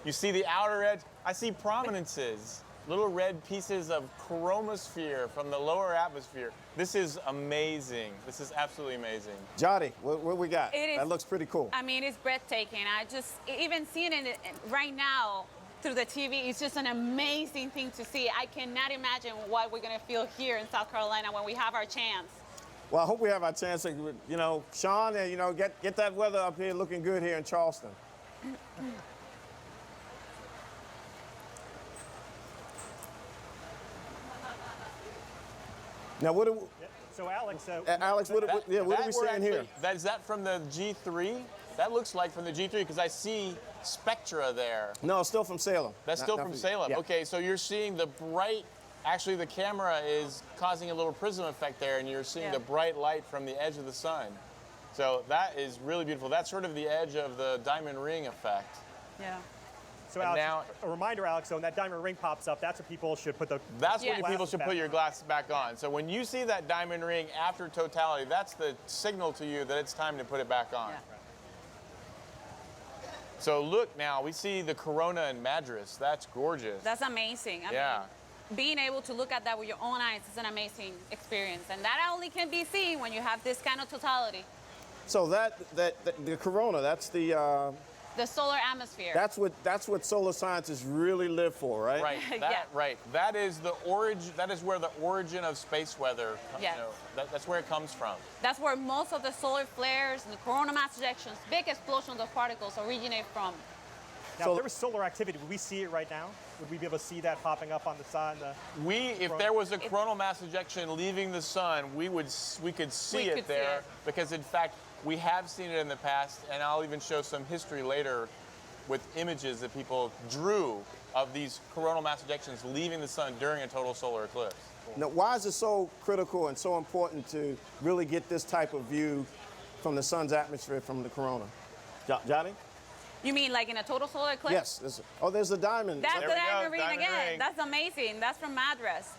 You see the outer edge. I see prominences, little red pieces of chromosphere from the lower atmosphere. This is amazing. This is absolutely amazing. Jody, what we got? That looks pretty cool. I mean, it's breathtaking. I just, even seeing it right now through the TV, it's just an amazing thing to see. I cannot imagine what we're going to feel here in South Carolina when we have our chance. Well, I hope we have our chance to, you know, Sean, and, you know, get that weather up here looking good here in Charleston. Now, what do we, So, Alex, what are we seeing here? Is that from the G3? That looks like from the G3 because I see spectra there. No, it's still from Salem. That's still from Salem. Yeah. Okay, so you're seeing the bright, actually the camera is causing a little prism effect there, and you're seeing the bright light from the edge of the sun. So that is really beautiful. That's sort of the edge of the diamond ring effect. Yeah. So, Alex, a reminder, Alex, so when that diamond ring pops up, that's when people should put the That's when people should put your glasses back on. So when you see that diamond ring after totality, that's the signal to you that it's time to put it back on. Yeah. So look now, we see the Corona and Madras. That's gorgeous. That's amazing. I mean, being able to look at that with your own eyes is an amazing experience. And that only can be seen when you have this kind of totality. So the Corona, that's the solar atmosphere. That's what solar scientists really live for, right? Right. Right. That is the origin. That is where the origin of space weather. Yes. You know, that's where it comes from. That's where most of the solar flares and the corona mass ejections, big explosions of particles, originate from. Now, if there was solar activity, would we see it right now? Would we be able to see that popping up on the sun? If there was a coronal mass ejection leaving the sun, we could see it there because, in fact, we have seen it in the past, and I'll even show some history later with images that people drew of these coronal mass ejections leaving the sun during a total solar eclipse. Now, why is it so critical and so important to really get this type of view from the sun's atmosphere from the corona? Johnny? You mean like in a total solar eclipse? Yes. There's the diamond. That's the diamond ring again. That's amazing. That's from Madras.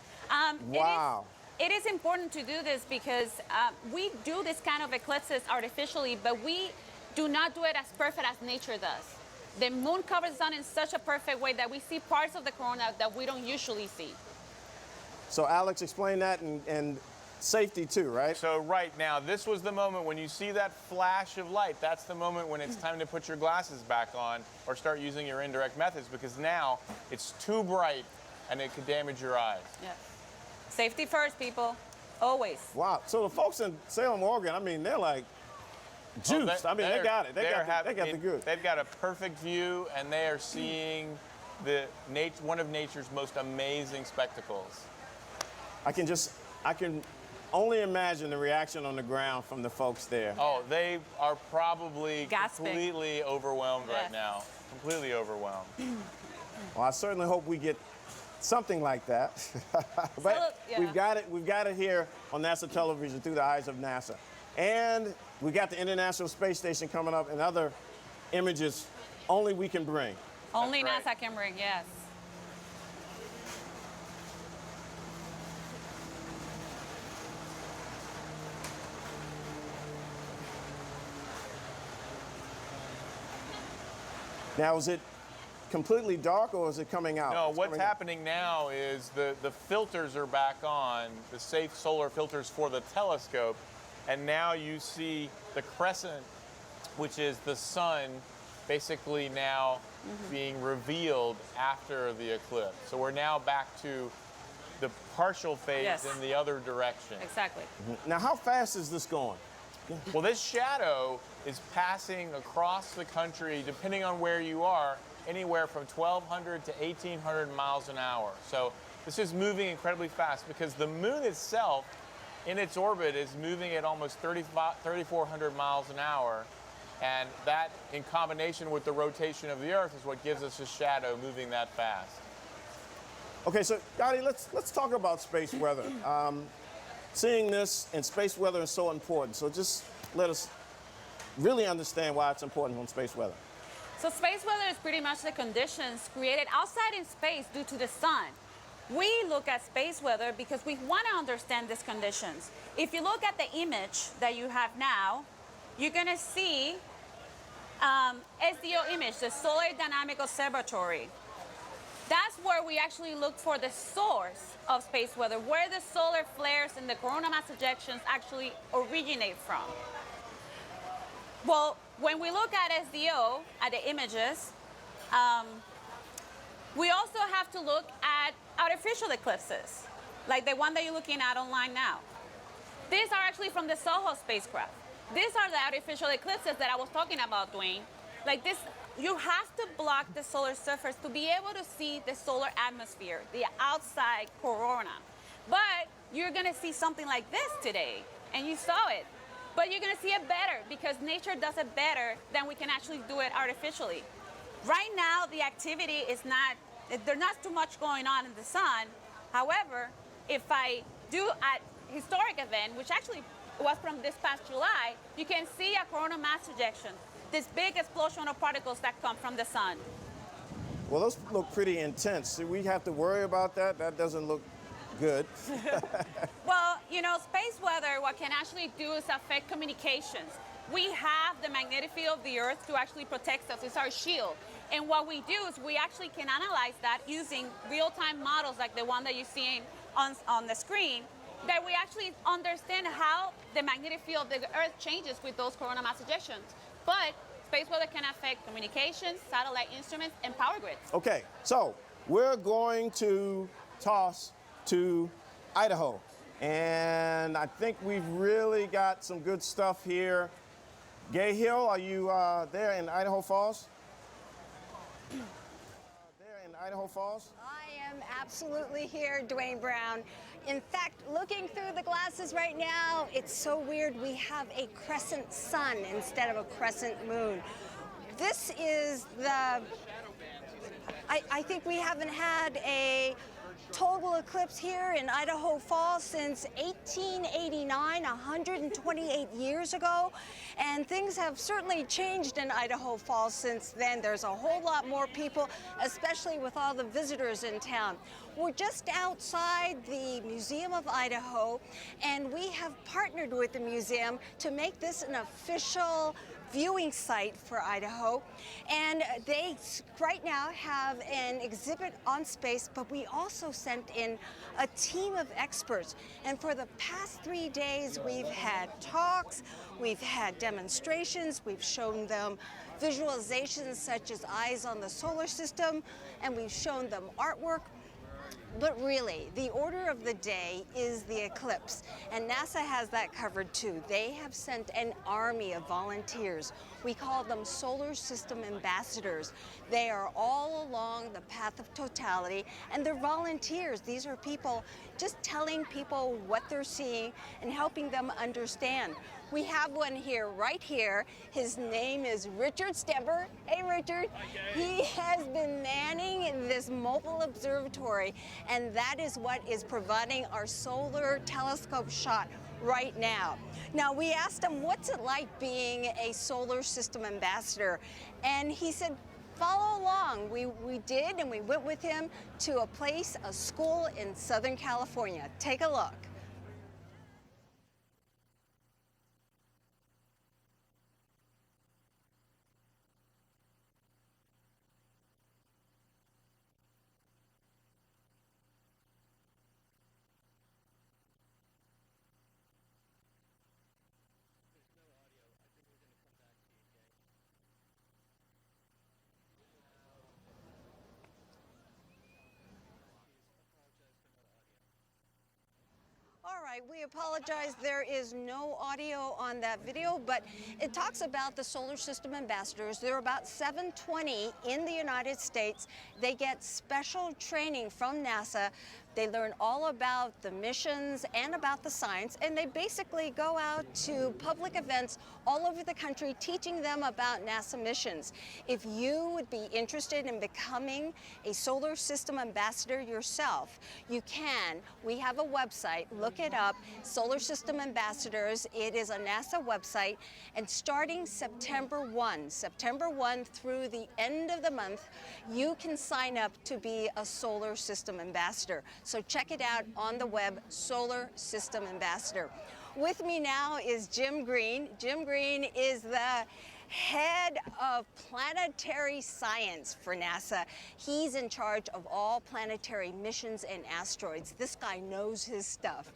Wow. It is important to do this because we do this kind of eclipses artificially, but we do not do it as perfect as nature does. The moon covers the sun in such a perfect way that we see parts of the corona that we don't usually see. So Alex, explain that and safety too, right? So right now, this was the moment when you see that flash of light. That's the moment when it's time to put your glasses back on or start using your indirect methods because now it's too bright and it could damage your eyes. Yeah. Safety first, people. Always. Wow. So the folks in Salem, Oregon, I mean, they're like juiced. I mean, they got it. They got the good. They've got a perfect view, and they are seeing one of nature's most amazing spectacles. I can only imagine the reaction on the ground from the folks there. Oh, they are probably completely overwhelmed right now. Completely overwhelmed. Well, I certainly hope we get something like that. But we've got it here on NASA television through the eyes of NASA. And we got the International Space Station coming up and other images only we can bring. Only NASA can bring, yes. Now, is it completely dark or is it coming out? No, what's happening now is the filters are back on, the safe solar filters for the telescope, and now you see the crescent, which is the sun, basically now being revealed after the eclipse. So we're now back to the partial phase in the other direction. Exactly. Now, how fast is this going? Well, this shadow is passing across the country, depending on where you are, anywhere from 1,200 to 1,800 miles an hour. So this is moving incredibly fast because the moon itself, in its orbit, is moving at almost 3,400 miles an hour. And that, in combination with the rotation of the Earth, is what gives us a shadow moving that fast. Okay, so Gotti, let's talk about space weather. Seeing this and space weather is so important. So just let us really understand why it's important on space weather. So space weather is pretty much the conditions created outside in space due to the sun. We look at space weather because we want to understand these conditions. If you look at the image that you have now, you're going to see SDO image, the Solar Dynamic Observatory. That's where we actually look for the source of space weather, where the solar flares and the coronal mass ejections actually originate from. Well, when we look at SDO, at the images, we also have to look at artificial eclipses, like the one that you're looking at online now. These are actually from the Soho spacecraft. These are the artificial eclipses that I was talking about, Dwayne. Like this, you have to block the solar surface to be able to see the solar atmosphere, the outside corona. But you're gonna see something like this today, and you saw it. But you're gonna see it better because nature does it better than we can actually do it artificially. Right now, the activity is not, there's not too much going on in the sun. However, if I do a historic event, which actually was from this past July, you can see a coronal mass ejection, this big explosion of particles that come from the sun. Well, those look pretty intense. Do we have to worry about that? That doesn't look good. Well, you know, space weather, what can actually do is affect communications. We have the magnetic field of the Earth to actually protect us. It's our shield. And what we do is we actually can analyze that using real-time models like the one that you're seeing on the screen, that we actually understand how the magnetic field of the Earth changes with those coronal mass ejections. But space weather can affect communications, satellite instruments, and power grids. Okay, so we're going to toss to Idaho. And I think we've really got some good stuff here. Gay Hill, are you there in Idaho Falls? I am absolutely here, Dwayne Brown. In fact, looking through the glasses right now, it's so weird. We have a crescent sun instead of a crescent moon. This is the, I think we haven't had a total eclipse here in Idaho Falls since 1889, 128 years ago. And things have certainly changed in Idaho Falls since then. There's a whole lot more people, especially with all the visitors in town. We're just outside the Museum of Idaho, and we have partnered with the museum to make this an official viewing site for Idaho. And they right now have an exhibit on space, but we also sent in a team of experts. And for the past 3 days, we've had talks, we've had demonstrations, we've shown them visualizations such as eyes on the solar system, and we've shown them artwork. But really, the order of the day is the eclipse, and NASA has that covered too. They have sent an army of volunteers. We call them solar system ambassadors. They are all along the path of totality, and they're volunteers. These are people just telling people what they're seeing and helping them understand. We have one here, right here. His name is Richard Stember. Hey, Richard. He has been manning this mobile observatory, and that is what is providing our solar telescope shot right now. Now, we asked him, what's it like being a solar system ambassador? And he said, follow along. We did, and we went with him to a school in Southern California. Take a look. All right, we apologize. There is no audio on that video, but it talks about the solar system ambassadors. There are about 720 in the United States. They get special training from NASA. They learn all about the missions and about the science, and they basically go out to public events all over the country teaching them about NASA missions. If you would be interested in becoming a solar system ambassador yourself, you can. We have a website. Look it up, Solar System Ambassadors. It is a NASA website, and starting September 1 through the end of the month, you can sign up to be a solar system ambassador. So check it out on the web, Solar System Ambassador. With me now is Jim Green. Jim Green is the head of planetary science for NASA. He's in charge of all planetary missions and asteroids. This guy knows his stuff.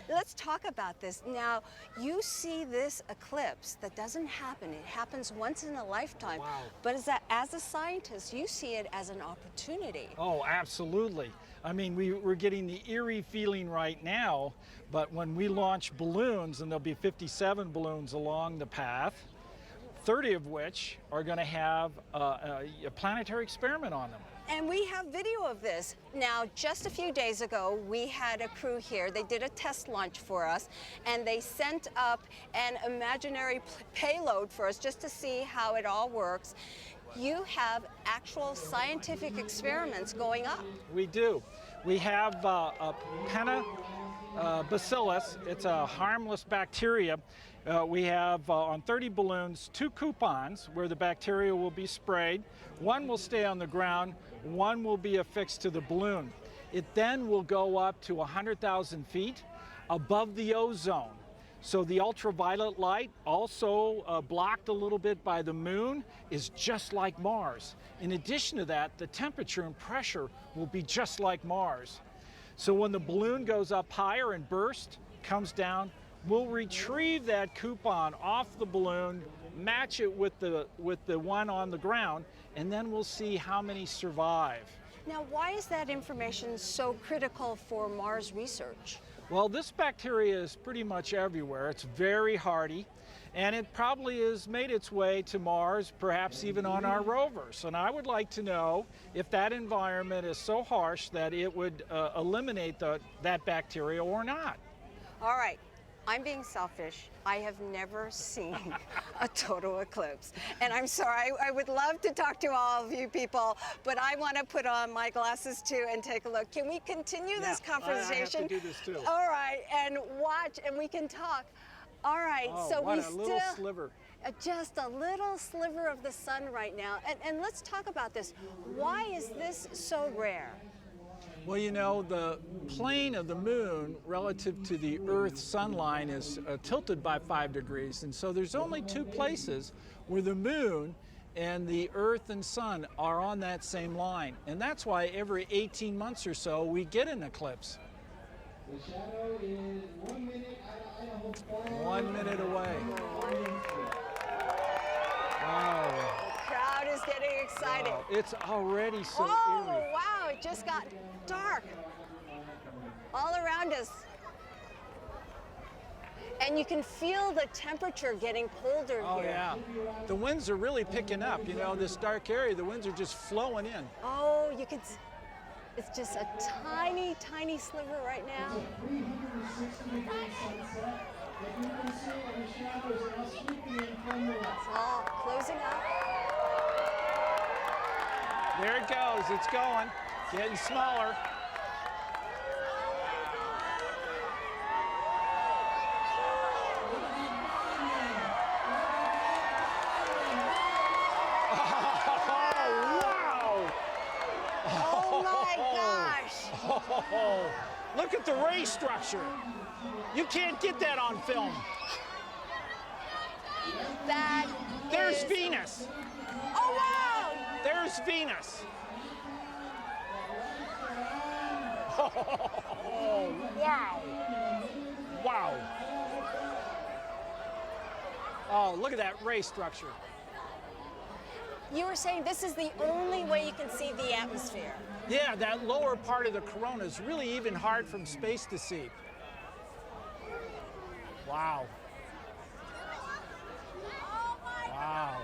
Let's talk about this. Now, you see this eclipse that doesn't happen. It happens once in a lifetime. Wow. But as a scientist, you see it as an opportunity. Oh, absolutely. I mean, we're getting the eerie feeling right now, but when we launch balloons, and there'll be 57 balloons along the path, 30 of which are going to have a planetary experiment on them. And we have video of this. Now, just a few days ago, we had a crew here. They did a test launch for us, and they sent up an imaginary payload for us just to see how it all works. You have actual scientific experiments going up. We do. We have a bacillus. It's a harmless bacteria. We have on 30 balloons 2 coupons where the bacteria will be sprayed. One will stay on the ground, one will be affixed to the balloon. It then will go up to 100,000 feet above the ozone. So the ultraviolet light, also blocked a little bit by the moon, is just like Mars. In addition to that, the temperature and pressure will be just like Mars. So when the balloon goes up higher and bursts, comes down, we'll retrieve that coupon off the balloon, match it with the one on the ground, and then we'll see how many survive. Now, why is that information so critical for Mars research? Well, this bacteria is pretty much everywhere. It's very hardy, and it probably has made its way to Mars, perhaps even on our rovers. And I would like to know if that environment is so harsh that it would eliminate that bacteria or not. All right. I'm being selfish. I have never seen a total eclipse. And I'm sorry, I would love to talk to all of you people, but I want to put on my glasses too and take a look. Can we continue this conversation? I have to do this too. All right, and watch, and we can talk. All right, oh, so what we a little sliver. Just a little sliver of the sun right now. And let's talk about this. Why is this so rare? Well, you know, the plane of the moon relative to the Earth's sun line is tilted by 5 degrees. And so there's only 2 places where the moon and the Earth and sun are on that same line. And that's why every 18 months or so we get an eclipse. The shadow is 1 minute. 1 minute away. Wow. The crowd is getting excited. Wow. It's already so eerie. Oh, wow, it just got dark all around us. And you can feel the temperature getting colder here. Oh, yeah. The winds are really picking up. You know, this dark area, the winds are just flowing in. Oh, you can, it's just a tiny, tiny sliver right now. It's all closing up. There it goes, it's going, getting smaller. Oh my gosh! Oh, look at the ray structure. You can't get that on film. There's Venus. Oh wow! There's Venus. Oh, wow. Wow. Oh, look at that ray structure. You were saying this is the only way you can see the atmosphere. Yeah, that lower part of the corona is really even hard from space to see. Wow. Wow.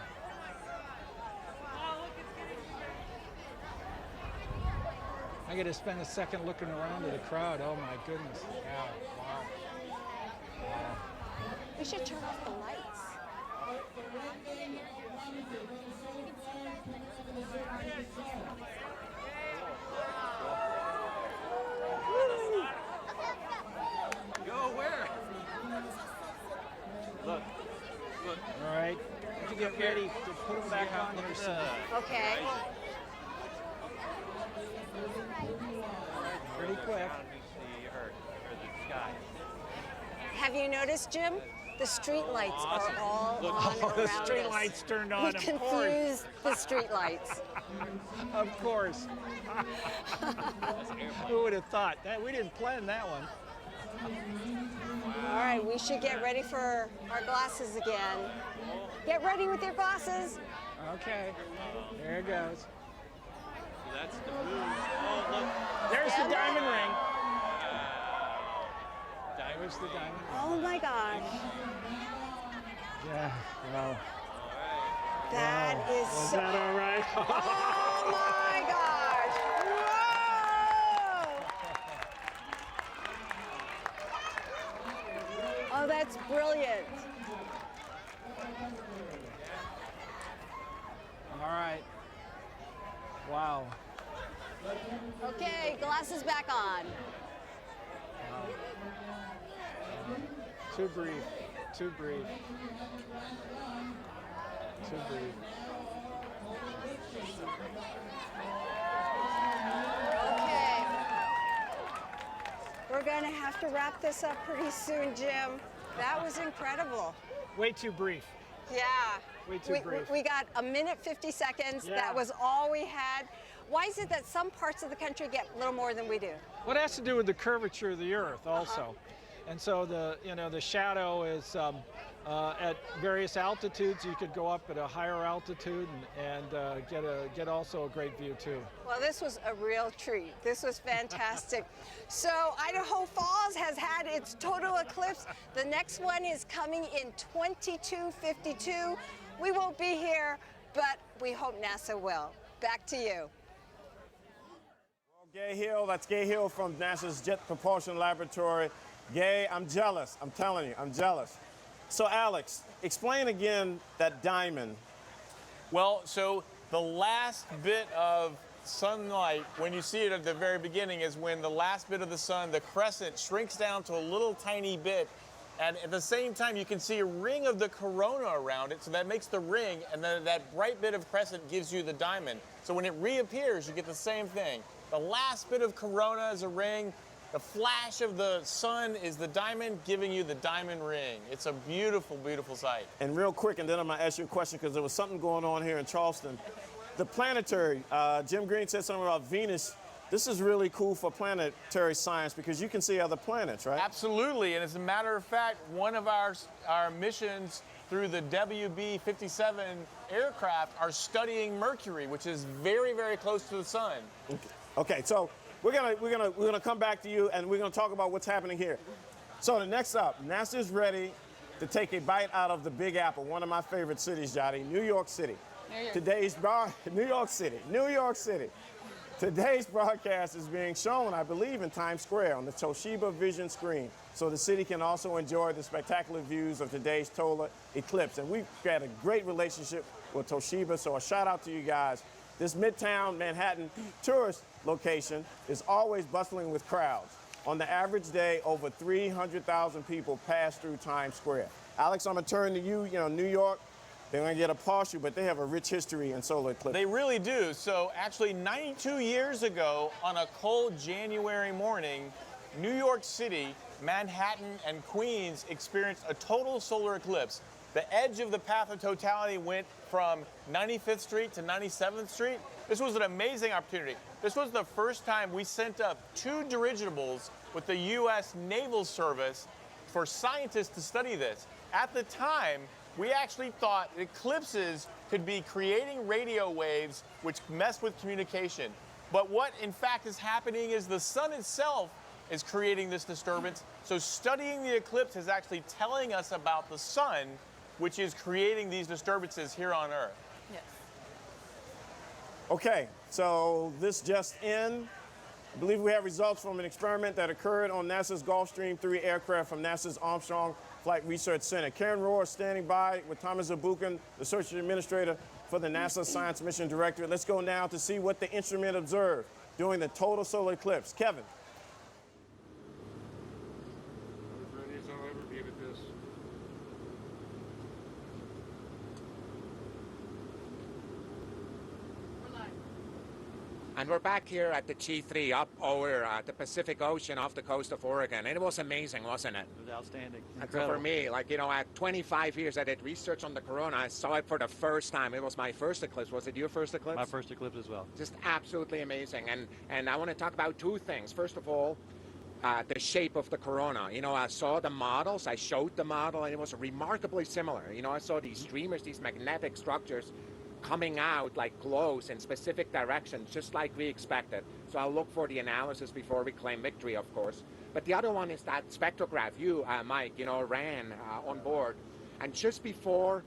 I got to spend a second looking around at the crowd. Oh my goodness. Yeah. Wow. Wow. We should turn off the lights. Go where? Look. All right. You get ready to put them back on your seat. Okay. Pretty quick. The earth or the sky. Have you noticed, Jim? The street lights are all on Oh, the around street us. lights turned on, We of confused course. the street lights. Of course. Who would have thought that? We didn't plan that one. All right, we should get ready for our glasses again. Get ready with your glasses. Okay, there it goes. That's the moon. Oh, look. There's Stand the diamond by. ring. There's the diamond ring. Oh my gosh. Yeah, wow. That Wow. is Was so. that all right? Oh my gosh. Whoa. Oh, that's brilliant. All right. Wow. Okay, glasses back on. Wow. Too brief. Too brief. Too brief. Okay. We're going to have to wrap this up pretty soon, Jim. That was incredible. Way too brief. Yeah. Way too brief. We got a minute 50 seconds. Yeah. That was all we had. Why is it that some parts of the country get a little more than we do? Well, it has to do with the curvature of the Earth also. And so the shadow is at various altitudes. You could go up at a higher altitude and get also a great view too. Well, this was a real treat. This was fantastic. So Idaho Falls has had its total eclipse. The next one is coming in 2252. We won't be here, but we hope NASA will. Back to you. Well, Gay Hill, that's Gay Hill from NASA's Jet Propulsion Laboratory. Gay, I'm jealous. I'm telling you, I'm jealous. So Alex, explain again that diamond. Well, so the last bit of sunlight, when you see it at the very beginning, is when the last bit of the sun, the crescent, shrinks down to a little tiny bit. And at the same time, you can see a ring of the corona around it, so that makes the ring, and then that bright bit of crescent gives you the diamond. So when it reappears, you get the same thing. The last bit of corona is a ring. The flash of the sun is the diamond, giving you the diamond ring. It's a beautiful, beautiful sight. And real quick, and then I'm going to ask you a question because there was something going on here in Charleston. The planetary, Jim Green said something about Venus. This is really cool for planetary science because you can see other planets, right? Absolutely, and as a matter of fact, one of our missions through the WB-57 aircraft are studying Mercury, which is very, very close to the sun. Okay, so we're gonna come back to you and we're gonna talk about what's happening here. So the next up, NASA's ready to take a bite out of the Big Apple, one of my favorite cities, Jody, New York City. New York City. Today's broadcast is being shown, I believe, in Times Square on the Toshiba Vision screen, so the city can also enjoy the spectacular views of today's total eclipse. And we've got a great relationship with Toshiba, so a shout out to you guys. This Midtown Manhattan tourist location is always bustling with crowds. On the average day, over 300,000 people pass through Times Square. Alex, I'm gonna turn to you. You know, New York, they're gonna get a partial, but they have a rich history in solar eclipses. They really do. So actually 92 years ago, on a cold January morning, New York City, Manhattan, and Queens experienced a total solar eclipse. The edge of the path of totality went from 95th Street to 97th Street. This was an amazing opportunity. This was the first time we sent up 2 dirigibles with the U.S. Naval Service for scientists to study this. At the time, we actually thought eclipses could be creating radio waves which mess with communication. But what in fact is happening is the sun itself is creating this disturbance. So studying the eclipse is actually telling us about the sun, which is creating these disturbances here on Earth. Yes. Okay, so this just in. I believe we have results from an experiment that occurred on NASA's Gulfstream 3 aircraft from NASA's Armstrong Flight Research Center. Karen Rohr is standing by with Thomas Zabukin, the research administrator for the NASA Science Mission Directorate. Let's go now to see what the instrument observed during the total solar eclipse. Kevin. As ready as I'll ever be with this. And we're back here at the G3 up over the Pacific Ocean off the coast of Oregon. And it was amazing, wasn't it? It was outstanding. And so for me, like, you know, at 25 years, I did research on the corona. I saw it for the first time. It was my first eclipse. Was it your first eclipse? My first eclipse as well. Just absolutely amazing. And I want to talk about two things. First of all, the shape of the corona. You know, I saw the models, I showed the model, and it was remarkably similar. You know, I saw these streamers, these magnetic structures coming out like glows in specific directions, just like we expected. So I'll look for the analysis before we claim victory, of course. But the other one is that spectrograph you, Mike, you know, ran on board. And just before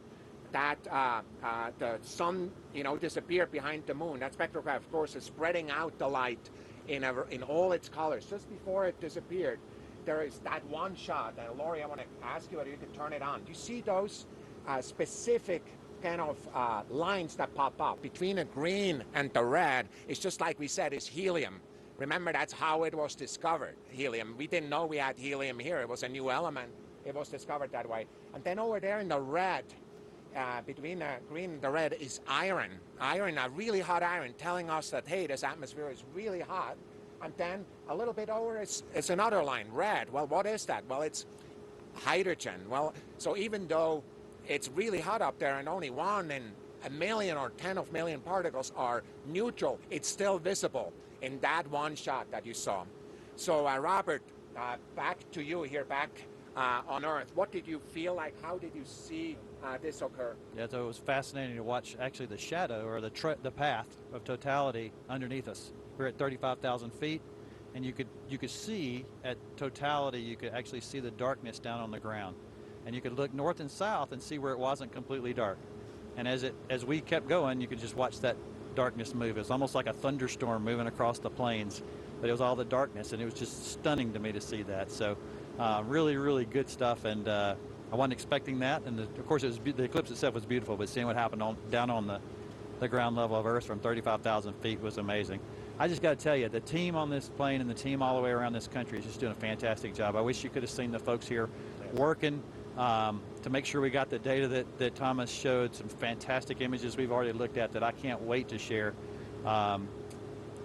that the sun, you know, disappeared behind the moon, that spectrograph, of course, is spreading out the light in all its colors. Just before it disappeared, there is that one shot. And Laurie, I want to ask you whether you can turn it on. Do you see those specific kind of lines that pop up between the green and the red? It's just like we said, it's helium. Remember, that's how it was discovered, helium. We didn't know we had helium here. It was a new element. It was discovered that way. And then over there in the red, between the green and the red, is iron. Iron, a really hot iron, telling us that, hey, this atmosphere is really hot. And then a little bit over, it's another line, red. Well, what is that? Well, it's hydrogen. Well, so even though it's really hot up there and only 1 in a million or 10 of million particles are neutral, it's still visible in that one shot that you saw. So Robert, back to you here, back on Earth. What did you feel like? How did you see this occur? Yeah, so it was fascinating to watch actually the shadow or the path of totality underneath us. We're at 35,000 feet, and you could see at totality, you could actually see the darkness down on the ground. And you could look north and south and see where it wasn't completely dark. And as we kept going, you could just watch that darkness move. It was almost like a thunderstorm moving across the plains, but it was all the darkness, and it was just stunning to me to see that. So really, really good stuff, and I wasn't expecting that. And of course, the eclipse itself was beautiful, but seeing what happened down on the ground level of Earth from 35,000 feet was amazing. I just got to tell you, the team on this plane and the team all the way around this country is just doing a fantastic job. I wish you could have seen the folks here working to make sure we got the data that Thomas showed, some fantastic images we've already looked at that I can't wait to share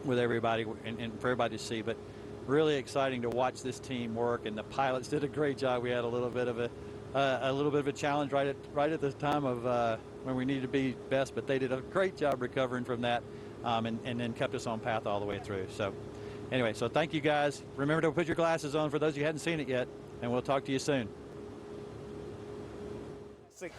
with everybody and for everybody to see. But really exciting to watch this team work, and the pilots did a great job. We had a little bit of a challenge right at the time of when we needed to be best, but they did a great job recovering from that, and then kept us on path all the way through. So anyway, so thank you guys. Remember to put your glasses on for those of you who hadn't seen it yet, and we'll talk to you soon.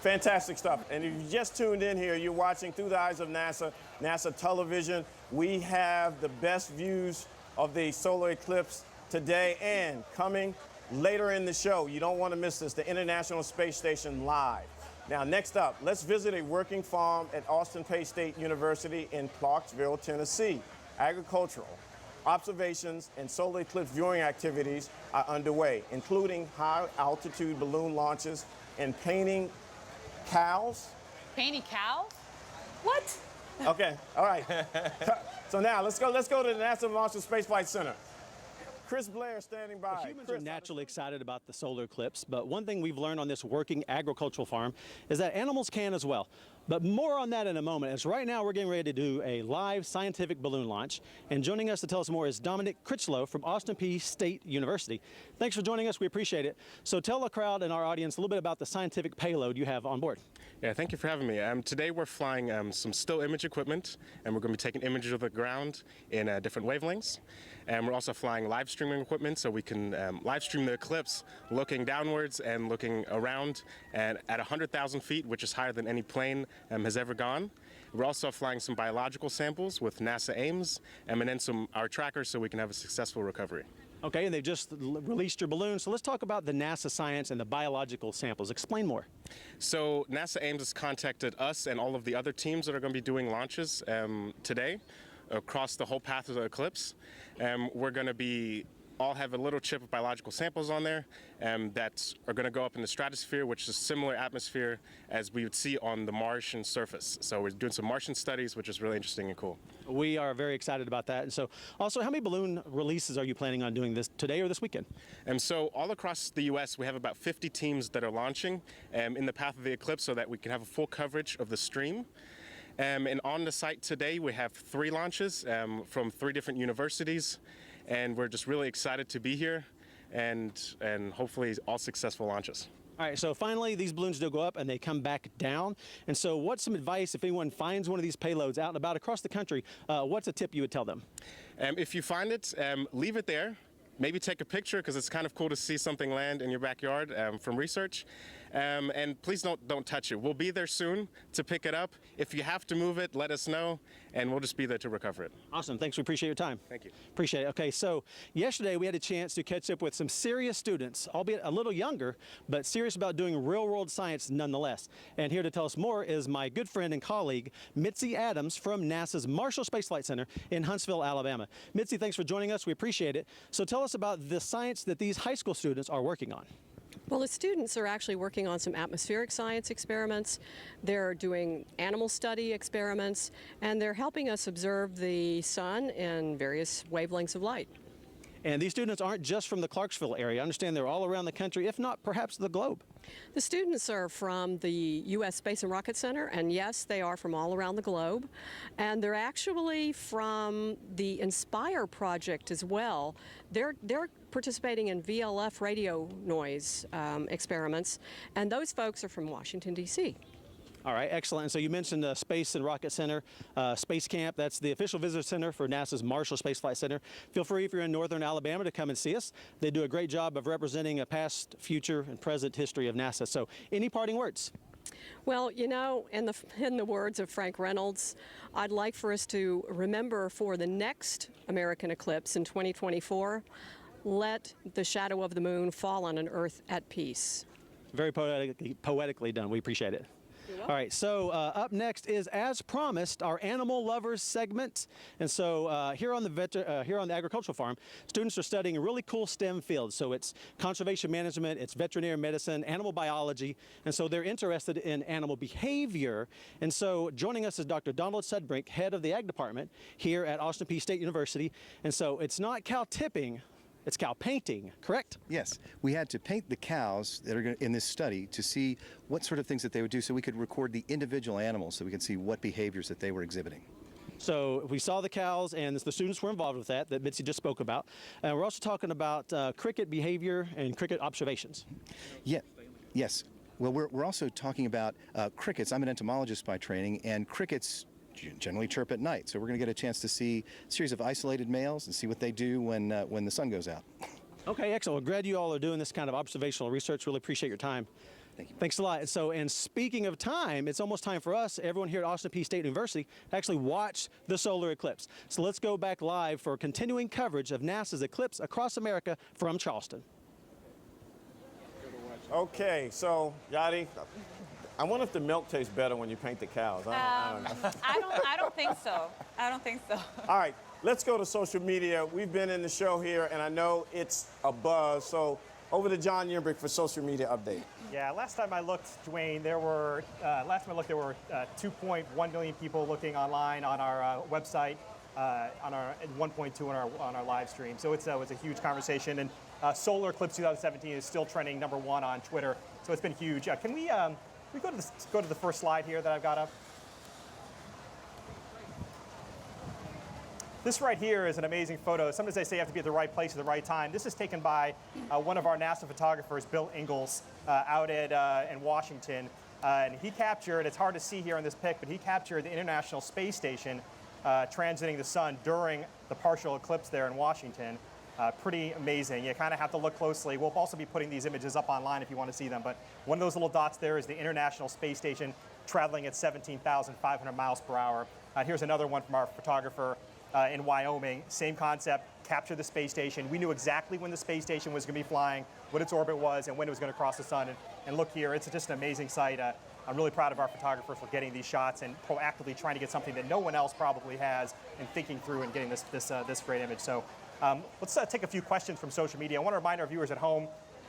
Fantastic stuff. And if you just tuned in here, you're watching Through the Eyes of NASA, NASA television. We have the best views of the solar eclipse today and coming later in the show. You don't want to miss this, the International Space Station live. Now, next up, let's visit a working farm at Austin Peay State University in Clarksville, Tennessee. Agricultural observations and solar eclipse viewing activities are underway, including high-altitude balloon launches and painting cows. Painting cows? What? Okay, all right. So now let's go to the NASA Marshall Space Flight Center. Chris Blair standing by. Well, humans are naturally excited about the solar eclipse, but one thing we've learned on this working agricultural farm is that animals can as well. But more on that in a moment, as right now we're getting ready to do a live scientific balloon launch. And joining us to tell us more is Dominic Critchlow from Austin Peay State University. Thanks for joining us. We appreciate it. So tell the crowd and our audience a little bit about the scientific payload you have on board. Yeah, thank you for having me. Today we're flying some still image equipment, and we're going to be taking images of the ground in different wavelengths. And we're also flying live streaming equipment, so we can live stream the eclipse looking downwards and looking around, and at 100,000 feet, which is higher than any plane has ever gone. We're also flying some biological samples with NASA Ames, and then our trackers so we can have a successful recovery. Okay, and they've just released your balloon, so let's talk about the NASA science and the biological samples. Explain more. So NASA Ames has contacted us and all of the other teams that are going to be doing launches today across the whole path of the eclipse. We're going to all have a little chip of biological samples on there that are going to go up in the stratosphere, which is a similar atmosphere as we would see on the Martian surface. So we're doing some Martian studies, which is really interesting and cool. We are very excited about that. And so also, how many balloon releases are you planning on doing this today or this weekend? So all across the U.S., we have about 50 teams that are launching in the path of the eclipse so that we can have a full coverage of the stream. And on the site today, we have 3 launches from 3 different universities, and we're just really excited to be here, and hopefully all successful launches. All right, so finally, these balloons do go up and they come back down. And so what's some advice if anyone finds one of these payloads out and about across the country? What's a tip you would tell them? If you find it, leave it there. Maybe take a picture, because it's kind of cool to see something land in your backyard from research. And please don't touch it. We'll be there soon to pick it up. If you have to move it, let us know, and we'll just be there to recover it. Awesome. Thanks. We appreciate your time. Thank you. Appreciate it. Okay, so yesterday we had a chance to catch up with some serious students, albeit a little younger, but serious about doing real-world science nonetheless. And here to tell us more is my good friend and colleague, Mitzi Adams from NASA's Marshall Space Flight Center in Huntsville, Alabama. Mitzi, thanks for joining us. We appreciate it. So tell us about the science that these high school students are working on. Well, the students are actually working on some atmospheric science experiments. They're doing animal study experiments, and they're helping us observe the sun in various wavelengths of light. And these students aren't just from the Clarksville area. I understand they're all around the country, if not perhaps the globe. The students are from the U.S. Space and Rocket Center, and yes, they are from all around the globe. And they're actually from the Inspire project as well. They're participating in VLF radio noise experiments, and those folks are from Washington, D.C. All right, excellent. And so you mentioned the Space and Rocket Center, Space Camp. That's the official visitor center for NASA's Marshall Space Flight Center. Feel free, if you're in northern Alabama, to come and see us. They do a great job of representing a past, future, and present history of NASA. So any parting words? Well, you know, in the words of Frank Reynolds, I'd like for us to remember for the next American eclipse in 2024, let the shadow of the moon fall on an Earth at peace. Very poetically done. We appreciate it. All right, so up next is, as promised, our Animal Lovers segment. And so here on the agricultural farm, students are studying really cool STEM fields. So it's conservation management, it's veterinary medicine, animal biology, and so they're interested in animal behavior. And so joining us is Dr. Donald Sudbrink, head of the Ag Department here at Austin Peay State University. And so it's not cow tipping, it's cow painting, correct? Yes. We had to paint the cows that are in this study to see what sort of things that they would do, so we could record the individual animals so we could see what behaviors that they were exhibiting. So we saw the cows, and the students were involved with that Mitzi just spoke about. And we're also talking about cricket behavior and cricket observations. Yeah. Yes. Well, we're also talking about crickets. I'm an entomologist by training, and crickets generally chirp at night. So we're going to get a chance to see a series of isolated males and see what they do when the sun goes out. Okay, excellent. Well, glad you all are doing this kind of observational research. Really appreciate your time. Thank you. Thanks a lot. So, and speaking of time, it's almost time for us, everyone here at Austin Peay State University, to actually watch the solar eclipse. So let's go back live for continuing coverage of NASA's Eclipse Across America from Charleston. Okay, so Yadi, I wonder if the milk tastes better when you paint the cows. I don't know. I don't think so. I don't think so. All right, let's go to social media. We've been in the show here, and I know it's a buzz. So over to John Yembrick for social media update. Yeah, last time I looked, Dwayne, there were 2.1 million people looking online on our website, on our 1.2 on our live stream. So it's a huge conversation, and Solar Eclipse 2017 is still trending #1 on Twitter. So it's been huge. Can we go to the first slide here that I've got up? This right here is an amazing photo. Sometimes they say you have to be at the right place at the right time. This is taken by one of our NASA photographers, Bill Ingalls, out in Washington. And he captured, it's hard to see here in this pic, but he captured the International Space Station transiting the sun during the partial eclipse there in Washington. Pretty amazing. You kind of have to look closely. We'll also be putting these images up online if you want to see them. But one of those little dots there is the International Space Station traveling at 17,500 miles per hour. Here's another one from our photographer in Wyoming. Same concept, capture the space station. We knew exactly when the space station was going to be flying, what its orbit was, and when it was going to cross the sun. And look here, it's just an amazing sight. I'm really proud of our photographer for getting these shots and proactively trying to get something that no one else probably has, and thinking through and getting this great image. So let's take a few questions from social media. I want to remind our viewers at home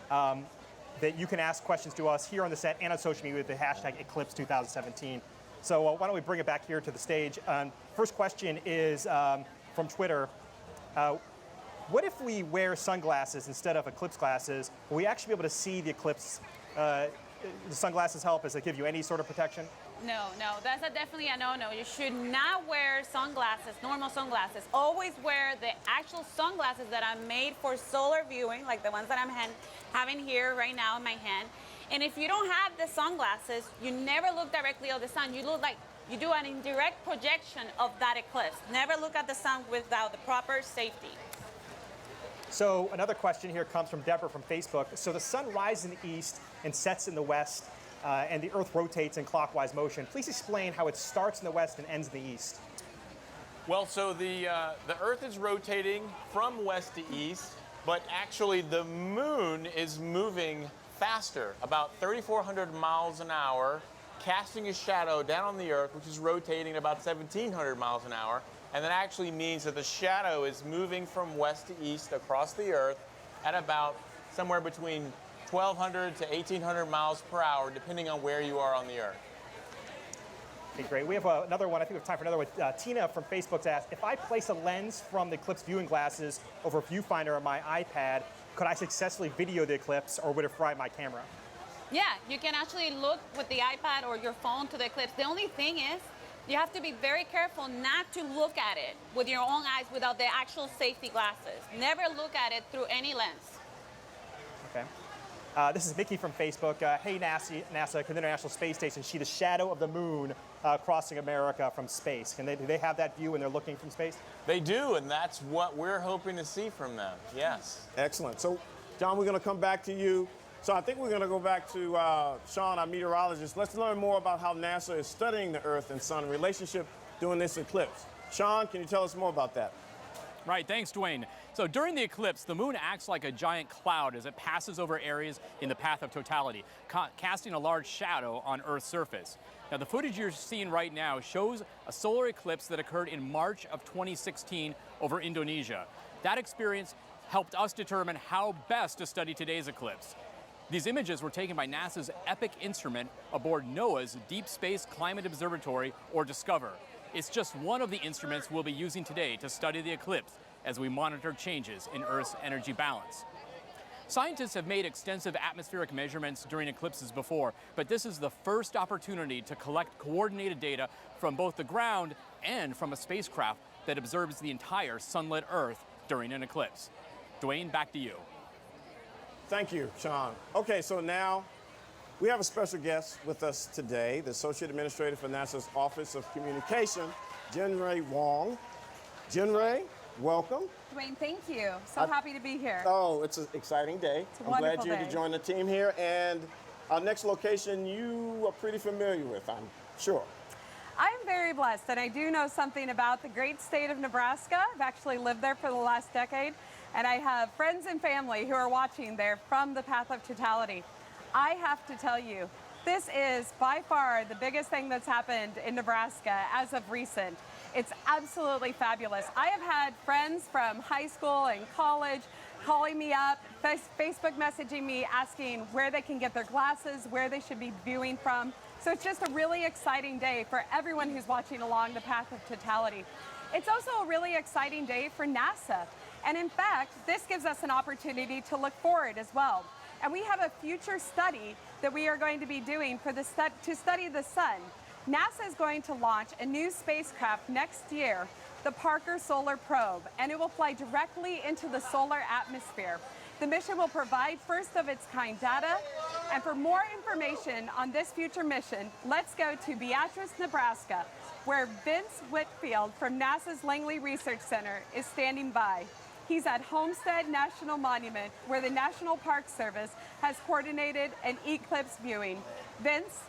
that you can ask questions to us here on the set and on social media with the hashtag Eclipse 2017. So why don't we bring it back here to the stage? First question is from Twitter. What if we wear sunglasses instead of eclipse glasses? Will we actually be able to see the eclipse? Do sunglasses help? Does it give you any sort of protection? No, that's definitely a no-no. You should not wear sunglasses, normal sunglasses. Always wear the actual sunglasses that are made for solar viewing, like the ones that I'm having here right now in my hand. And if you don't have the sunglasses, you never look directly at the sun. You look like you do an indirect projection of that eclipse. Never look at the sun without the proper safety. So another question here comes from Deborah from Facebook. So the sun rises in the east and sets in the west, and the Earth rotates in clockwise motion. Please explain how it starts in the west and ends in the east. Well, so the Earth is rotating from west to east, but actually the moon is moving faster, about 3,400 miles an hour, casting a shadow down on the Earth, which is rotating at about 1,700 miles an hour. And that actually means that the shadow is moving from west to east across the Earth at about somewhere between 1,200 to 1,800 miles per hour, depending on where you are on the Earth. Okay, great. We have another one. I think we have time for another one. Tina from Facebook's asked, if I place a lens from the eclipse viewing glasses over a viewfinder on my iPad, could I successfully video the eclipse, or would it fry my camera? Yeah, you can actually look with the iPad or your phone to the eclipse. The only thing is, you have to be very careful not to look at it with your own eyes without the actual safety glasses. Never look at it through any lens. Okay. This is Mickey from Facebook. Hey, NASA, can the International Space Station see the shadow of the moon crossing America from space? Do they have that view when they're looking from space? They do, and that's what we're hoping to see from them, yes. Excellent. So, John, we're going to come back to you. So I think we're going to go back to Sean, our meteorologist. Let's learn more about how NASA is studying the Earth and Sun relationship during this eclipse. Sean, can you tell us more about that? Right, thanks, Dwayne. So during the eclipse, the moon acts like a giant cloud as it passes over areas in the path of totality, casting a large shadow on Earth's surface. Now, the footage you're seeing right now shows a solar eclipse that occurred in March of 2016 over Indonesia. That experience helped us determine how best to study today's eclipse. These images were taken by NASA's EPIC instrument aboard NOAA's Deep Space Climate Observatory, or DISCOVER. It's just one of the instruments we'll be using today to study the eclipse as we monitor changes in Earth's energy balance. Scientists have made extensive atmospheric measurements during eclipses before, but this is the first opportunity to collect coordinated data from both the ground and from a spacecraft that observes the entire sunlit Earth during an eclipse. Dwayne, back to you. Thank you, Sean. Okay, so now we have a special guest with us today, the Associate Administrator for NASA's Office of Communication, Jinray Wong. Jinray, welcome. Dwayne, thank you. So happy to be here. Oh, it's an exciting day. It's a I'm wonderful glad you day. joined the team here. And our next location you are pretty familiar with, I'm sure. I'm very blessed, and I do know something about the great state of Nebraska. I've actually lived there for the last decade, and I have friends and family who are watching there from the path of totality. I have to tell you, this is by far the biggest thing that's happened in Nebraska as of recent. It's absolutely fabulous. I have had friends from high school and college calling me up, Facebook messaging me, asking where they can get their glasses, where they should be viewing from. So it's just a really exciting day for everyone who's watching along the path of totality. It's also a really exciting day for NASA. And in fact, this gives us an opportunity to look forward as well. And we have a future study that we are going to be doing for to study the sun. NASA is going to launch a new spacecraft next year, the Parker Solar Probe, and it will fly directly into the solar atmosphere. The mission will provide first of its kind data. And for more information on this future mission, let's go to Beatrice, Nebraska, where Vince Whitfield from NASA's Langley Research Center is standing by. He's at Homestead National Monument, where the National Park Service has coordinated an eclipse viewing. Vince?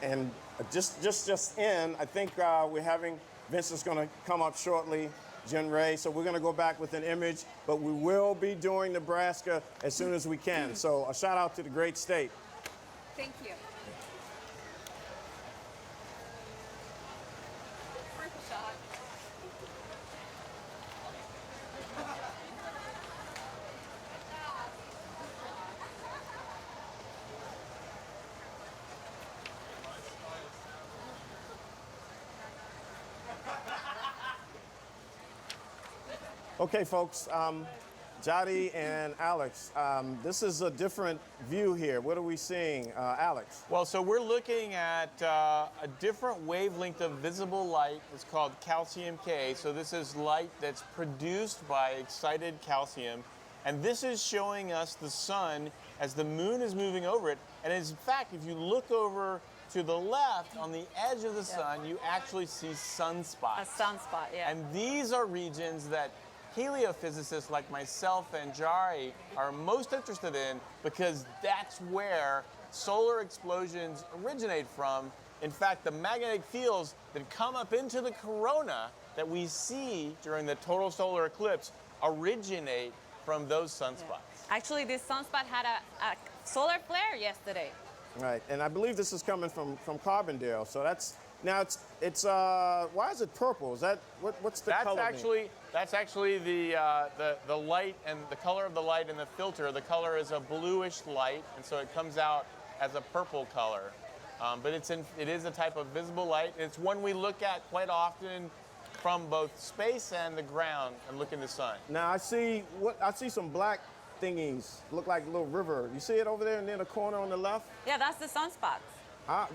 And just in, I think we're having, Vince is going to come up shortly, Jinray, so we're going to go back with an image, but we will be doing Nebraska as soon as we can. So a shout out to the great state. Thank you. Worth a shot. Okay, folks, Jody and Alex, this is a different view here. What are we seeing, Alex? Well, so we're looking at a different wavelength of visible light. It's called calcium K. So this is light that's produced by excited calcium. And this is showing us the sun as the moon is moving over it. And in fact, if you look over to the left on the edge of the sun, you actually see sunspots. A sunspot, yeah. And these are regions that heliophysicists like myself and Jari are most interested in because that's where solar explosions originate from. In fact, the magnetic fields that come up into the corona that we see during the total solar eclipse originate from those sunspots. Actually, this sunspot had a solar flare yesterday. Right, and I believe this is coming from Carbondale. So that's now it's why is it purple? Is that what's the color? That's actually the light and the color of the light in the filter. The color is a bluish light, and so it comes out as a purple color. But it is a type of visible light. It's one we look at quite often from both space and the ground and look in the sun. Now I see some black thingies, look like a little river. You see it over there near the corner on the left? Yeah, that's the sunspots.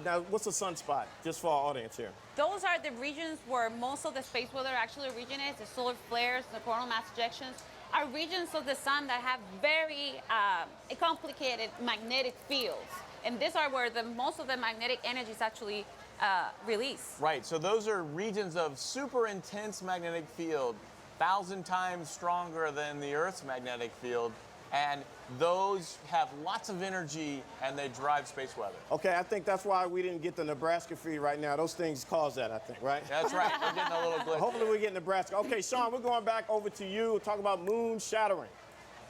Now, what's a sunspot, just for our audience here? Those are the regions where most of the space weather actually originates. The solar flares, the coronal mass ejections are regions of the sun that have very complicated magnetic fields. And these are where most of the magnetic energy is actually released. Right, so those are regions of super intense magnetic field, 1,000 times stronger than the Earth's magnetic field. And those have lots of energy and they drive space weather. Okay, I think that's why we didn't get the Nebraska feed right now. Those things cause that, I think, right? That's right. We're getting a little glitch. Hopefully we get Nebraska. Okay, Sean, we're going back over to you. We'll talk about moon shattering.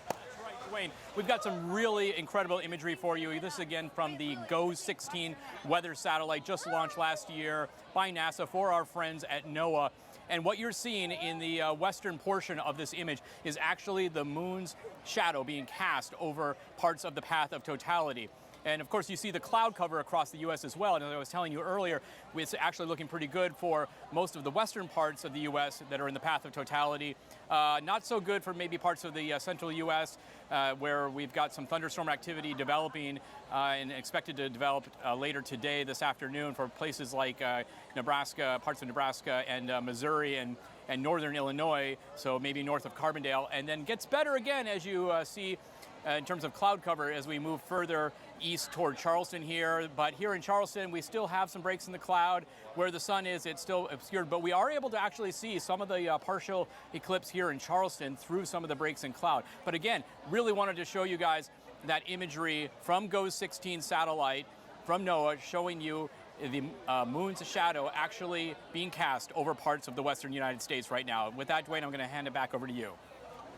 That's right, Dwayne. We've got some really incredible imagery for you. This is again from the GOES-16 weather satellite just launched last year by NASA for our friends at NOAA. And what you're seeing in the western portion of this image is actually the moon's shadow being cast over parts of the path of totality. And of course, you see the cloud cover across the U.S. as well. And as I was telling you earlier, it's actually looking pretty good for most of the western parts of the U.S. that are in the path of totality. Not so good for maybe parts of the central U.S. Where we've got some thunderstorm activity developing and expected to develop later today, this afternoon, for places like Nebraska, parts of Nebraska and Missouri and northern Illinois, so maybe north of Carbondale. And then gets better again as you see in terms of cloud cover as we move further east toward Charleston here. But here in Charleston, we still have some breaks in the cloud. Where the sun is, it's still obscured, but we are able to actually see some of the partial eclipse here in Charleston through some of the breaks in cloud. But again, really wanted to show you guys that imagery from GOES-16 satellite from NOAA showing you the moon's shadow actually being cast over parts of the western United States right now. With that, Dwayne, I'm going to hand it back over to you.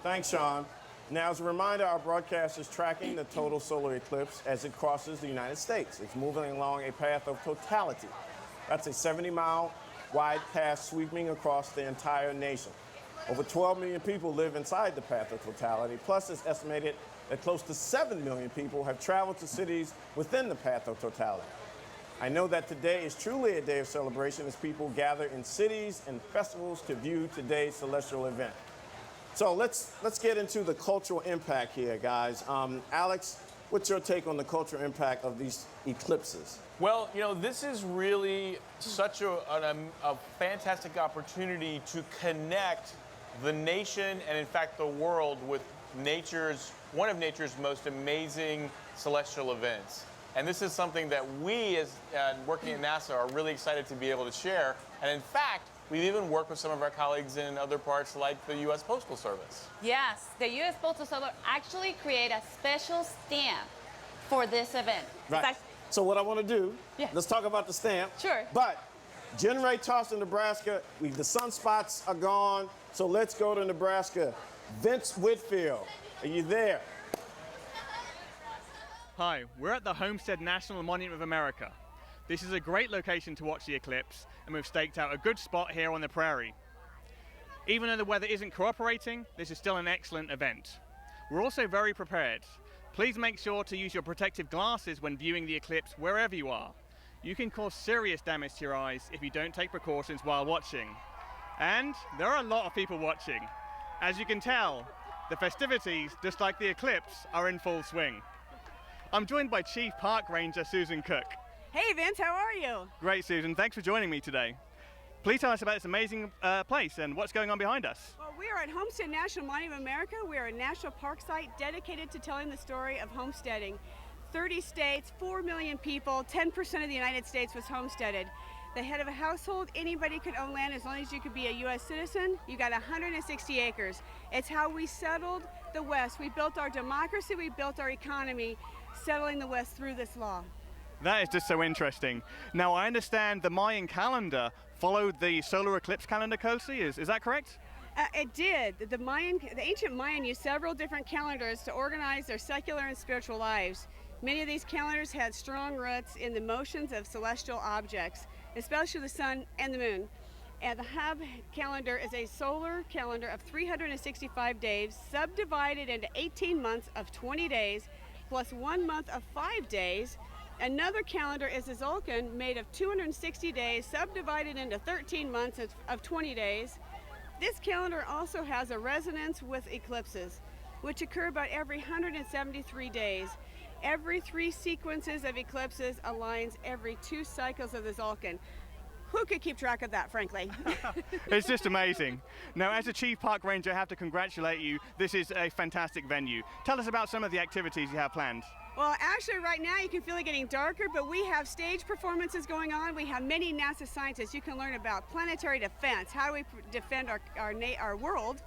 Thanks, Sean. Now, as a reminder, our broadcast is tracking the total solar eclipse as it crosses the United States. It's moving along a path of totality. That's a 70-mile wide path sweeping across the entire nation. Over 12 million people live inside the path of totality, plus it's estimated that close to 7 million people have traveled to cities within the path of totality. I know that today is truly a day of celebration as people gather in cities and festivals to view today's celestial event. So let's get into the cultural impact here, guys. Alex, what's your take on the cultural impact of these eclipses? Well, you know, this is really such a fantastic opportunity to connect the nation and, in fact, the world with one of nature's most amazing celestial events. And this is something that we, as working at NASA, are really excited to be able to share. And in fact, we've even worked with some of our colleagues in other parts like the U.S. Postal Service. Yes, the U.S. Postal Service actually created a special stamp for this event. Right. So what I want to do, let's talk about the stamp. Sure. But Ray Charleston, Nebraska, the sunspots are gone, so let's go to Nebraska. Vince Whitfield, are you there? Hi, we're at the Homestead National Monument of America. This is a great location to watch the eclipse, and we've staked out a good spot here on the prairie. Even though the weather isn't cooperating, this is still an excellent event. We're also very prepared. Please make sure to use your protective glasses when viewing the eclipse wherever you are. You can cause serious damage to your eyes if you don't take precautions while watching. And there are a lot of people watching. As you can tell, The festivities, just like the eclipse, are in full swing. I'm joined by Chief Park Ranger Susan Cook. Hey Vince, how are you? Great, Susan. Thanks for joining me today. Please tell us about this amazing place and what's going on behind us. Well, we are at Homestead National Monument of America. We are a national park site dedicated to telling the story of homesteading. 30 states, 4 million people, 10% of the United States was homesteaded. The head of a household, anybody could own land as long as you could be a U.S. citizen. You got 160 acres. It's how we settled the West. We built our democracy, we built our economy, settling the West through this law. That is just so interesting. Now, I understand the Mayan calendar followed the solar eclipse calendar closely. Is that correct? It did. The ancient Mayan used several different calendars to organize their secular and spiritual lives. Many of these calendars had strong roots in the motions of celestial objects, especially the sun and the moon. And the Hub calendar is a solar calendar of 365 days, subdivided into 18 months of 20 days, plus 1 month of 5 days. Another calendar is a Tzolk'in made of 260 days, subdivided into 13 months of 20 days. This calendar also has a resonance with eclipses, which occur about every 173 days. Every 3 sequences of eclipses aligns every 2 cycles of the Tzolk'in. Who could keep track of that, frankly? It's just amazing. Now, as a Chief Park Ranger, I have to congratulate you. This is a fantastic venue. Tell us about some of the activities you have planned. Well, actually, right now you can feel it getting darker, but we have stage performances going on. We have many NASA scientists. You can learn about planetary defense. How do we defend our world?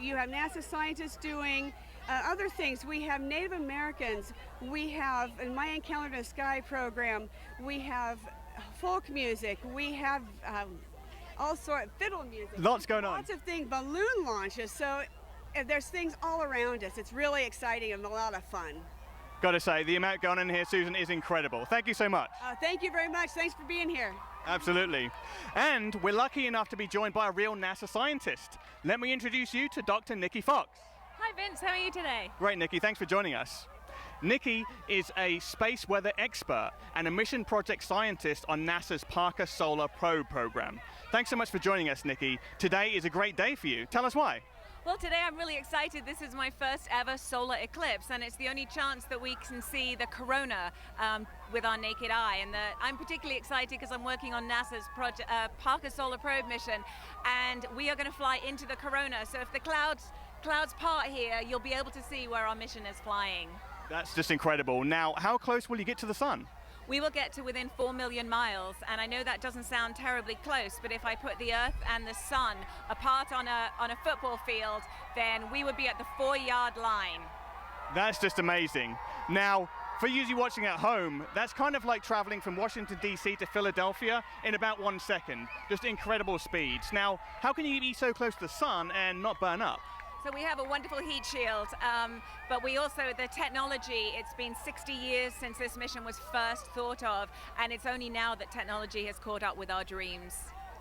You have NASA scientists doing other things. We have Native Americans. We have a Mayan Calendar in the Sky program. We have folk music. We have all sorts of fiddle music. Lots going on. Lots of things, balloon launches. So there's things all around us. It's really exciting and a lot of fun. Got to say, the amount going on here, Susan, is incredible. Thank you so much. Thank you very much. Thanks for being here. Absolutely. And we're lucky enough to be joined by a real NASA scientist. Let me introduce you to Dr. Nikki Fox. Hi Vince, how are you today? Great, Nikki. Thanks for joining us. Nikki is a space weather expert and a mission project scientist on NASA's Parker Solar Probe program. Thanks so much for joining us, Nikki. Today is a great day for you. Tell us why. Well, today I'm really excited. This is my first ever solar eclipse, and it's the only chance that we can see the corona with our naked eye. And I'm particularly excited because I'm working on NASA's Parker Solar Probe mission, and we are going to fly into the corona. So if the clouds part here, you'll be able to see where our mission is flying. That's just incredible. Now, how close will you get to the sun? We will get to within 4 million miles, and I know that doesn't sound terribly close, but if I put the Earth and the sun apart on a football field, then we would be at the 4-yard line. That's just amazing. Now, for you watching at home, that's kind of like traveling from Washington, D.C. to Philadelphia in about 1 second. Just incredible speeds. Now, how can you be so close to the sun and not burn up? So we have a wonderful heat shield, but we also, the technology, it's been 60 years since this mission was first thought of, and it's only now that technology has caught up with our dreams.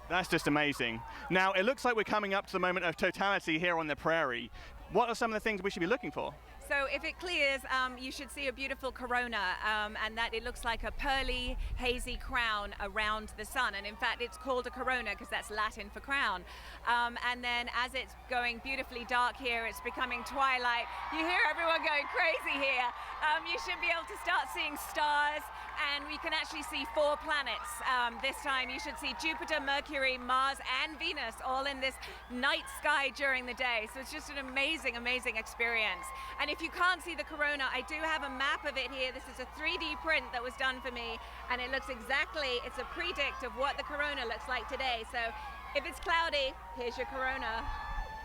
That's just amazing. Now, it looks like we're coming up to the moment of totality here on the prairie. What are some of the things we should be looking for? So if it clears, you should see a beautiful corona, and that it looks like a pearly, hazy crown around the sun. And in fact, it's called a corona because that's Latin for crown. And then as it's going beautifully dark here, it's becoming twilight. You hear everyone going crazy here. You should be able to start seeing stars, and we can actually see 4 planets. This time you should see Jupiter, Mercury, Mars, and Venus all in this night sky during the day. So it's just an amazing, amazing experience. And if you can't see the corona, I do have a map of it here. This is a 3D print that was done for me, and it looks exactly, it's a predict of what the corona looks like today. So if it's cloudy, here's your corona.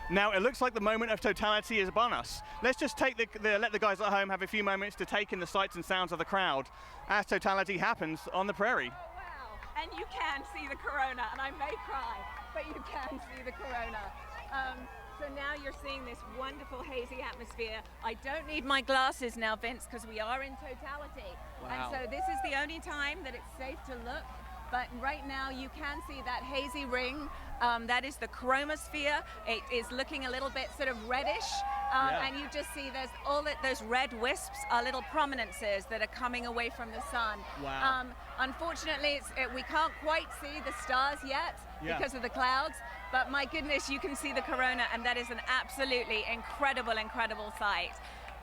Now, it looks like the moment of totality is upon us. Let's just take let the guys at home have a few moments to take in the sights and sounds of the crowd as totality happens on the prairie. Oh, wow. And you can see the corona, and I may cry, but you can see the corona. So now you're seeing this wonderful hazy atmosphere. I don't need my glasses now, Vince, because we are in totality. Wow. And so this is the only time that it's safe to look. But right now you can see that hazy ring. That is the chromosphere. It is looking a little bit sort of reddish. And you just see there's those red wisps are little prominences that are coming away from the sun. Wow. Unfortunately, we can't quite see the stars yet because of the clouds, but my goodness, you can see the corona, and that is an absolutely incredible sight.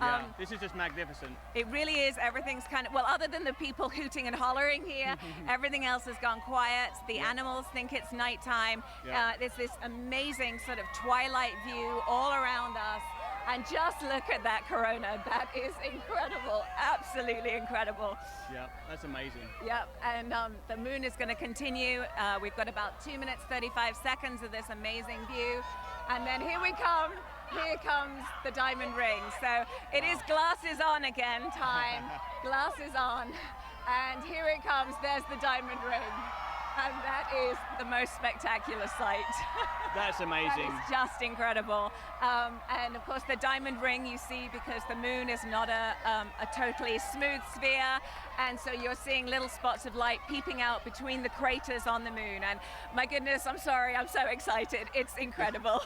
Yeah, this is just magnificent. It really is. Everything's kind of, well, other than the people hooting and hollering here, everything else has gone quiet. The animals think it's nighttime. There's this amazing sort of twilight view all around us. And just look at that corona. That is incredible. Absolutely incredible. Yeah, that's amazing. Yep, and the moon is going to continue. We've got about 2 minutes, 35 seconds of this amazing view. And then here we come. Here comes the diamond ring. So it is glasses on again time. Glasses on. And here it comes. There's the diamond ring. And that is the most spectacular sight. That's amazing. That is just incredible. And of course the diamond ring you see because the moon is not a totally smooth sphere. And so you're seeing little spots of light peeping out between the craters on the moon. And my goodness, I'm sorry, I'm so excited. It's incredible.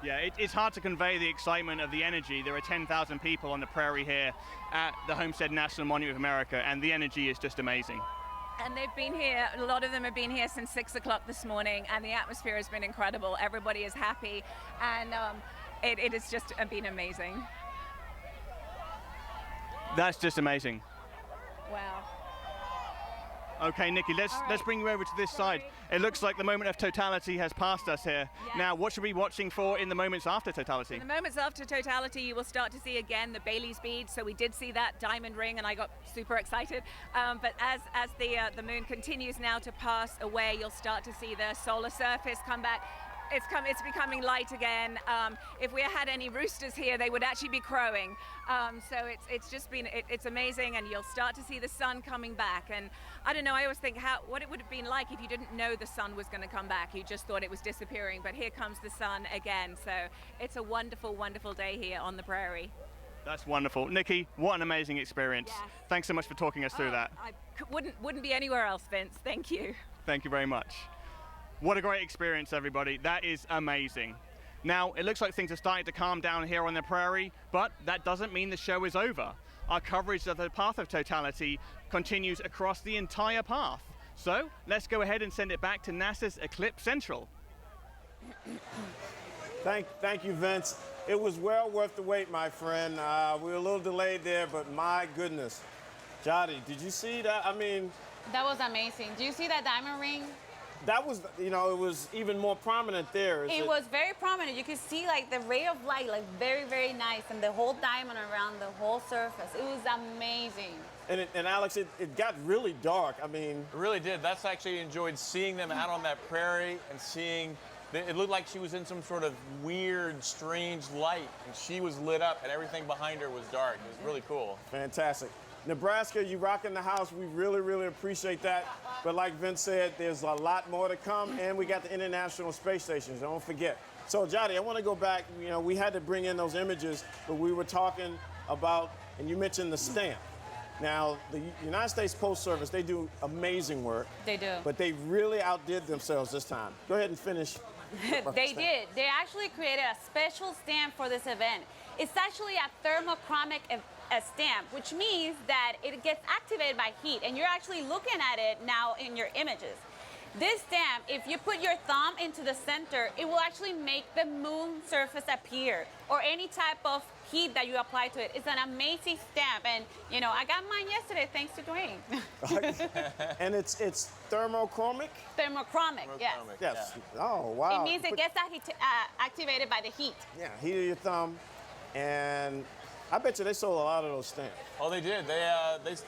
Yeah, it's hard to convey the excitement of the energy. There are 10,000 people on the prairie here at the Homestead National Monument of America, and the energy is just amazing. And they've been here, a lot of them have been here since 6 o'clock this morning, and the atmosphere has been incredible. Everybody is happy, and it has just been amazing. That's just amazing. Wow. Okay, Nikki, let's bring you over to this side. It looks like the moment of totality has passed us here. Yes. Now, what should we be watching for in the moments after totality? In the moments after totality, you will start to see again the Bailey's bead. So we did see that diamond ring, and I got super excited. But as the moon continues now to pass away, you'll start to see the solar surface come back. It's becoming light again. If we had any roosters here, they would actually be crowing. So it's just been it's amazing, and you'll start to see the sun coming back. And I don't know, I always think what it would have been like if you didn't know the sun was going to come back. You just thought it was disappearing, but here comes the sun again. So it's a wonderful, wonderful day here on the prairie. That's wonderful. Nikki, what an amazing experience. Yes. Thanks so much for talking us through that. I wouldn't be anywhere else, Vince. Thank you. Thank you very much. What a great experience, everybody. That is amazing. Now, it looks like things are starting to calm down here on the prairie, but that doesn't mean the show is over. Our coverage of the path of totality continues across the entire path. So let's go ahead and send it back to NASA's Eclipse Central. Thank you, Vince. It was well worth the wait, my friend. We were a little delayed there, but my goodness. Jody, did you see that? I mean... That was amazing. Do you see that diamond ring? That was, you know, it was even more prominent there. It was very prominent. You could see like the ray of light, like very, very nice, and the whole diamond around the whole surface. It was amazing. And Alex, it got really dark. I mean, it really did. That's actually enjoyed seeing them out on that prairie and seeing. It looked like she was in some sort of weird, strange light, and she was lit up, and everything behind her was dark. It was really cool. Fantastic. Nebraska, you rocking the house. We really, really appreciate that. But like Vince said, there's a lot more to come, and we got the International Space Station, don't forget. So, Jody, I want to go back. You know, we had to bring in those images, but we were talking about, and you mentioned the stamp. Now, the United States Postal Service, they do amazing work. They do. But they really outdid themselves this time. Go ahead and finish. They did. They actually created a special stamp for this event. It's actually a thermochromic stamp, which means that it gets activated by heat, and you're actually looking at it now in your images. This stamp, if you put your thumb into the center, it will actually make the moon surface appear, or any type of heat that you apply to it. It's an amazing stamp, and you know, I got mine yesterday thanks to Dwayne. And it's thermochromic? Thermochromic, yes. Yes. Oh, wow. It means it gets activated by the heat. Yeah, heat of your thumb, and I bet you they sold a lot of those stamps. Oh, they did.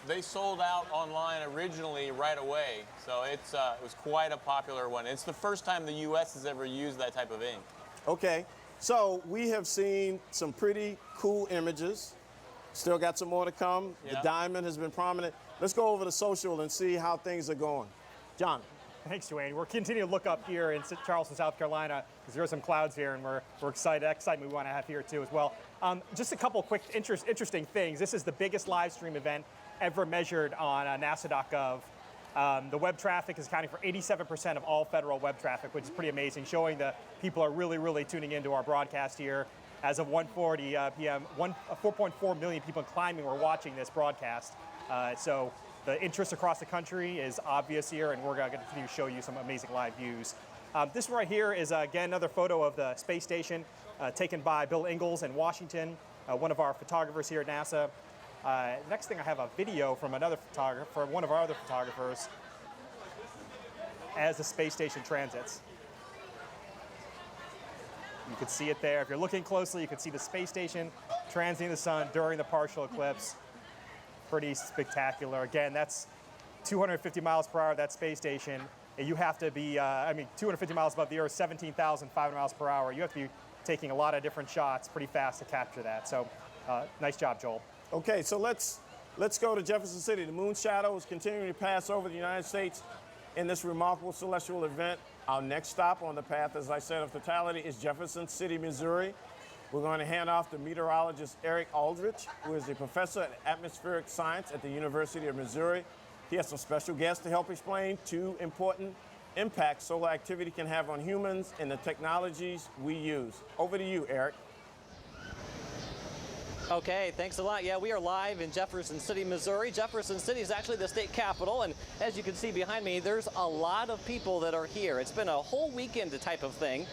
They sold out online originally right away. So it was quite a popular one. It's the first time the U.S. has ever used that type of ink. Okay, so we have seen some pretty cool images. Still got some more to come. Yeah. The diamond has been prominent. Let's go over to social and see how things are going. John. Thanks, Dwayne. We're continuing to look up here in Charleston, South Carolina, because there are some clouds here, and we're excited. Excitement we want to have here too as well. Just a couple of quick interesting things. This is the biggest live stream event ever measured on NASA.gov. The web traffic is accounting for 87% of all federal web traffic, which is pretty amazing, showing that people are really, really tuning into our broadcast here. As of 1:40 p.m., 4.4 million people in climbing were watching this broadcast. So the interest across the country is obvious here, and we're going to continue to show you some amazing live views. This one right here is, again, another photo of the space station taken by Bill Ingalls in Washington, one of our photographers here at NASA. Next thing, I have a video from another photographer, one of our other photographers, as the space station transits. You can see it there. If you're looking closely, you can see the space station transiting the sun during the partial eclipse. Pretty spectacular. Again, that's 250 miles per hour, that space station. And you have to be, 250 miles above the Earth, 17,500 miles per hour. You have to be taking a lot of different shots pretty fast to capture that. So nice job, Joel. Okay, so let's go to Jefferson City. The moon shadow is continuing to pass over the United States in this remarkable celestial event. Our next stop on the path, as I said, of totality is Jefferson City, Missouri. We're going to hand off to meteorologist Eric Aldrich, who is a professor of atmospheric science at the University of Missouri. He has some special guests to help explain 2 important impacts solar activity can have on humans and the technologies we use. Over to you, Eric. Okay, thanks a lot. Yeah, we are live in Jefferson City, Missouri. Jefferson City is actually the state capital, and as you can see behind me, there's a lot of people that are here. It's been a whole weekend type of thing,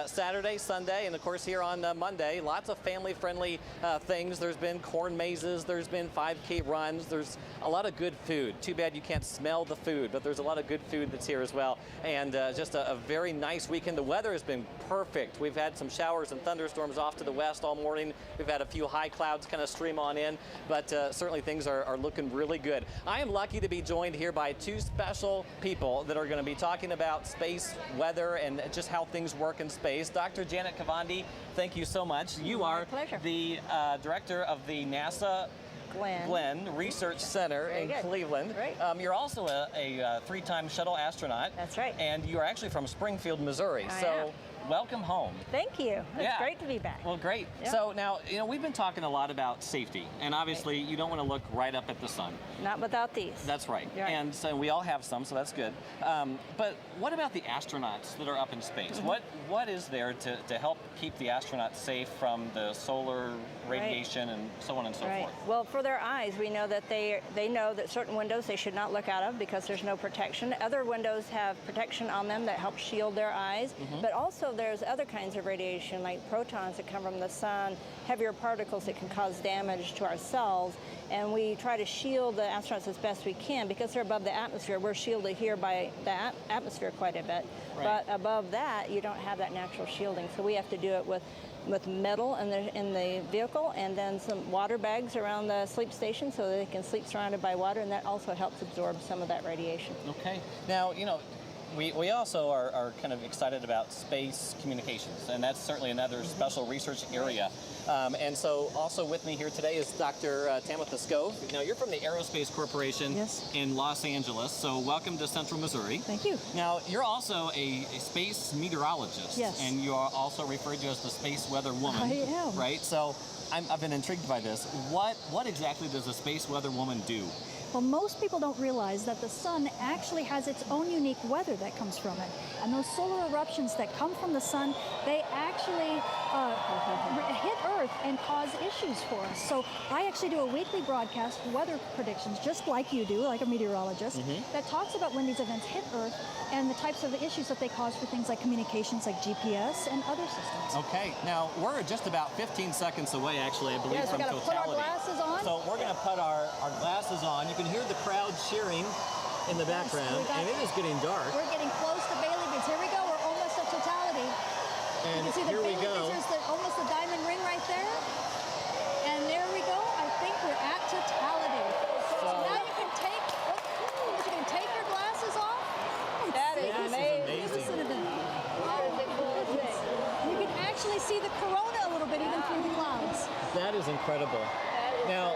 Saturday, Sunday, and of course here on Monday, lots of family-friendly things. There's been corn mazes, there's been 5K runs, there's a lot of good food. Too bad you can't smell the food, but there's a lot of good food that's here as well, and just a very nice weekend. The weather has been perfect. We've had some showers and thunderstorms off to the west all morning. We've had a few high clouds kind of stream on in, but certainly things are looking really good. I am lucky to be joined here by 2 special people that are going to be talking about space, weather, and just how things work in space. Dr. Janet Kavandi, thank you so much. You are the director of the NASA Glenn Research Center in Cleveland. Right. You're also a 3-time shuttle astronaut. That's right. And you are actually from Springfield, Missouri. I am. Welcome home. Thank you. It's great to be back. Well, great. Yeah. So now, we've been talking a lot about safety, and obviously you don't want to look right up at the sun. Not without these. That's right. Right. And so we all have some, so that's good. But what about the astronauts that are up in space? What is there to help keep the astronauts safe from the solar radiation and so on and so forth? Well, for their eyes, we know that they know that certain windows they should not look out of because there's no protection. Other windows have protection on them that help shield their eyes, but also there's other kinds of radiation like protons that come from the sun, heavier particles that can cause damage to our cells, and we try to shield the astronauts as best we can because they're above the atmosphere. We're shielded here by the atmosphere quite a bit, but above that you don't have that natural shielding, so we have to do it with metal in the vehicle and then some water bags around the sleep station so they can sleep surrounded by water, and that also helps absorb some of that radiation. Okay. Now, we also are kind of excited about space communications, and that's certainly another special research area. And so also with me here today is Dr. Tamitha Skov. Now, you're from the Aerospace Corporation in Los Angeles, so welcome to Central Missouri. Thank you. Now, you're also a space meteorologist. Yes. And you are also referred to as the space weather woman. I am. Right? So I've been intrigued by this. What exactly does a space weather woman do? Well, most people don't realize that the sun actually has its own unique weather that comes from it. And those solar eruptions that come from the sun, they actually hit Earth and cause issues for us. So I actually do a weekly broadcast, weather predictions, just like you do, like a meteorologist, that talks about when these events hit Earth and the types of issues that they cause for things like communications, like GPS and other systems. Okay, now we're just about 15 seconds away, actually, I believe, from totality. Put our glasses on. So we're going to put our glasses on. You can hear the crowd cheering in the background, and it is getting dark. We're getting close to Bailey Beads. Here we go. We're almost at totality. And you can see the here we Bailey go. Beads. There's almost the diamond ring right there. And there we go. I think we're at totality. So now you can take your glasses off. That is amazing. Listen to that. You can actually see the corona a little bit even through the clouds. That is incredible. Now,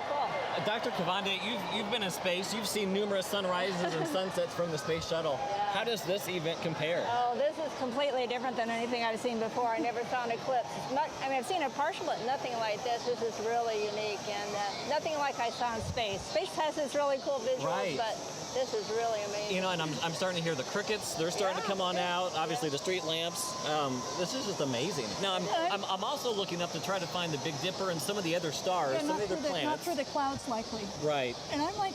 Dr. Kavandi, you've been in space. You've seen numerous sunrises and sunsets from the space shuttle. How does this event compare? Oh, this is completely different than anything I've seen before. I never saw an eclipse. I've seen a partial, but nothing like this. This is really unique and nothing like I saw in space. Space has its really cool visuals, but this is really amazing. And I'm starting to hear the crickets. They're starting to come on out. Obviously, the street lamps. This is just amazing. Now, I'm also looking up to try to find the Big Dipper and some of the other stars, some of the other planets. Not through the clouds, likely. Right. And I'm like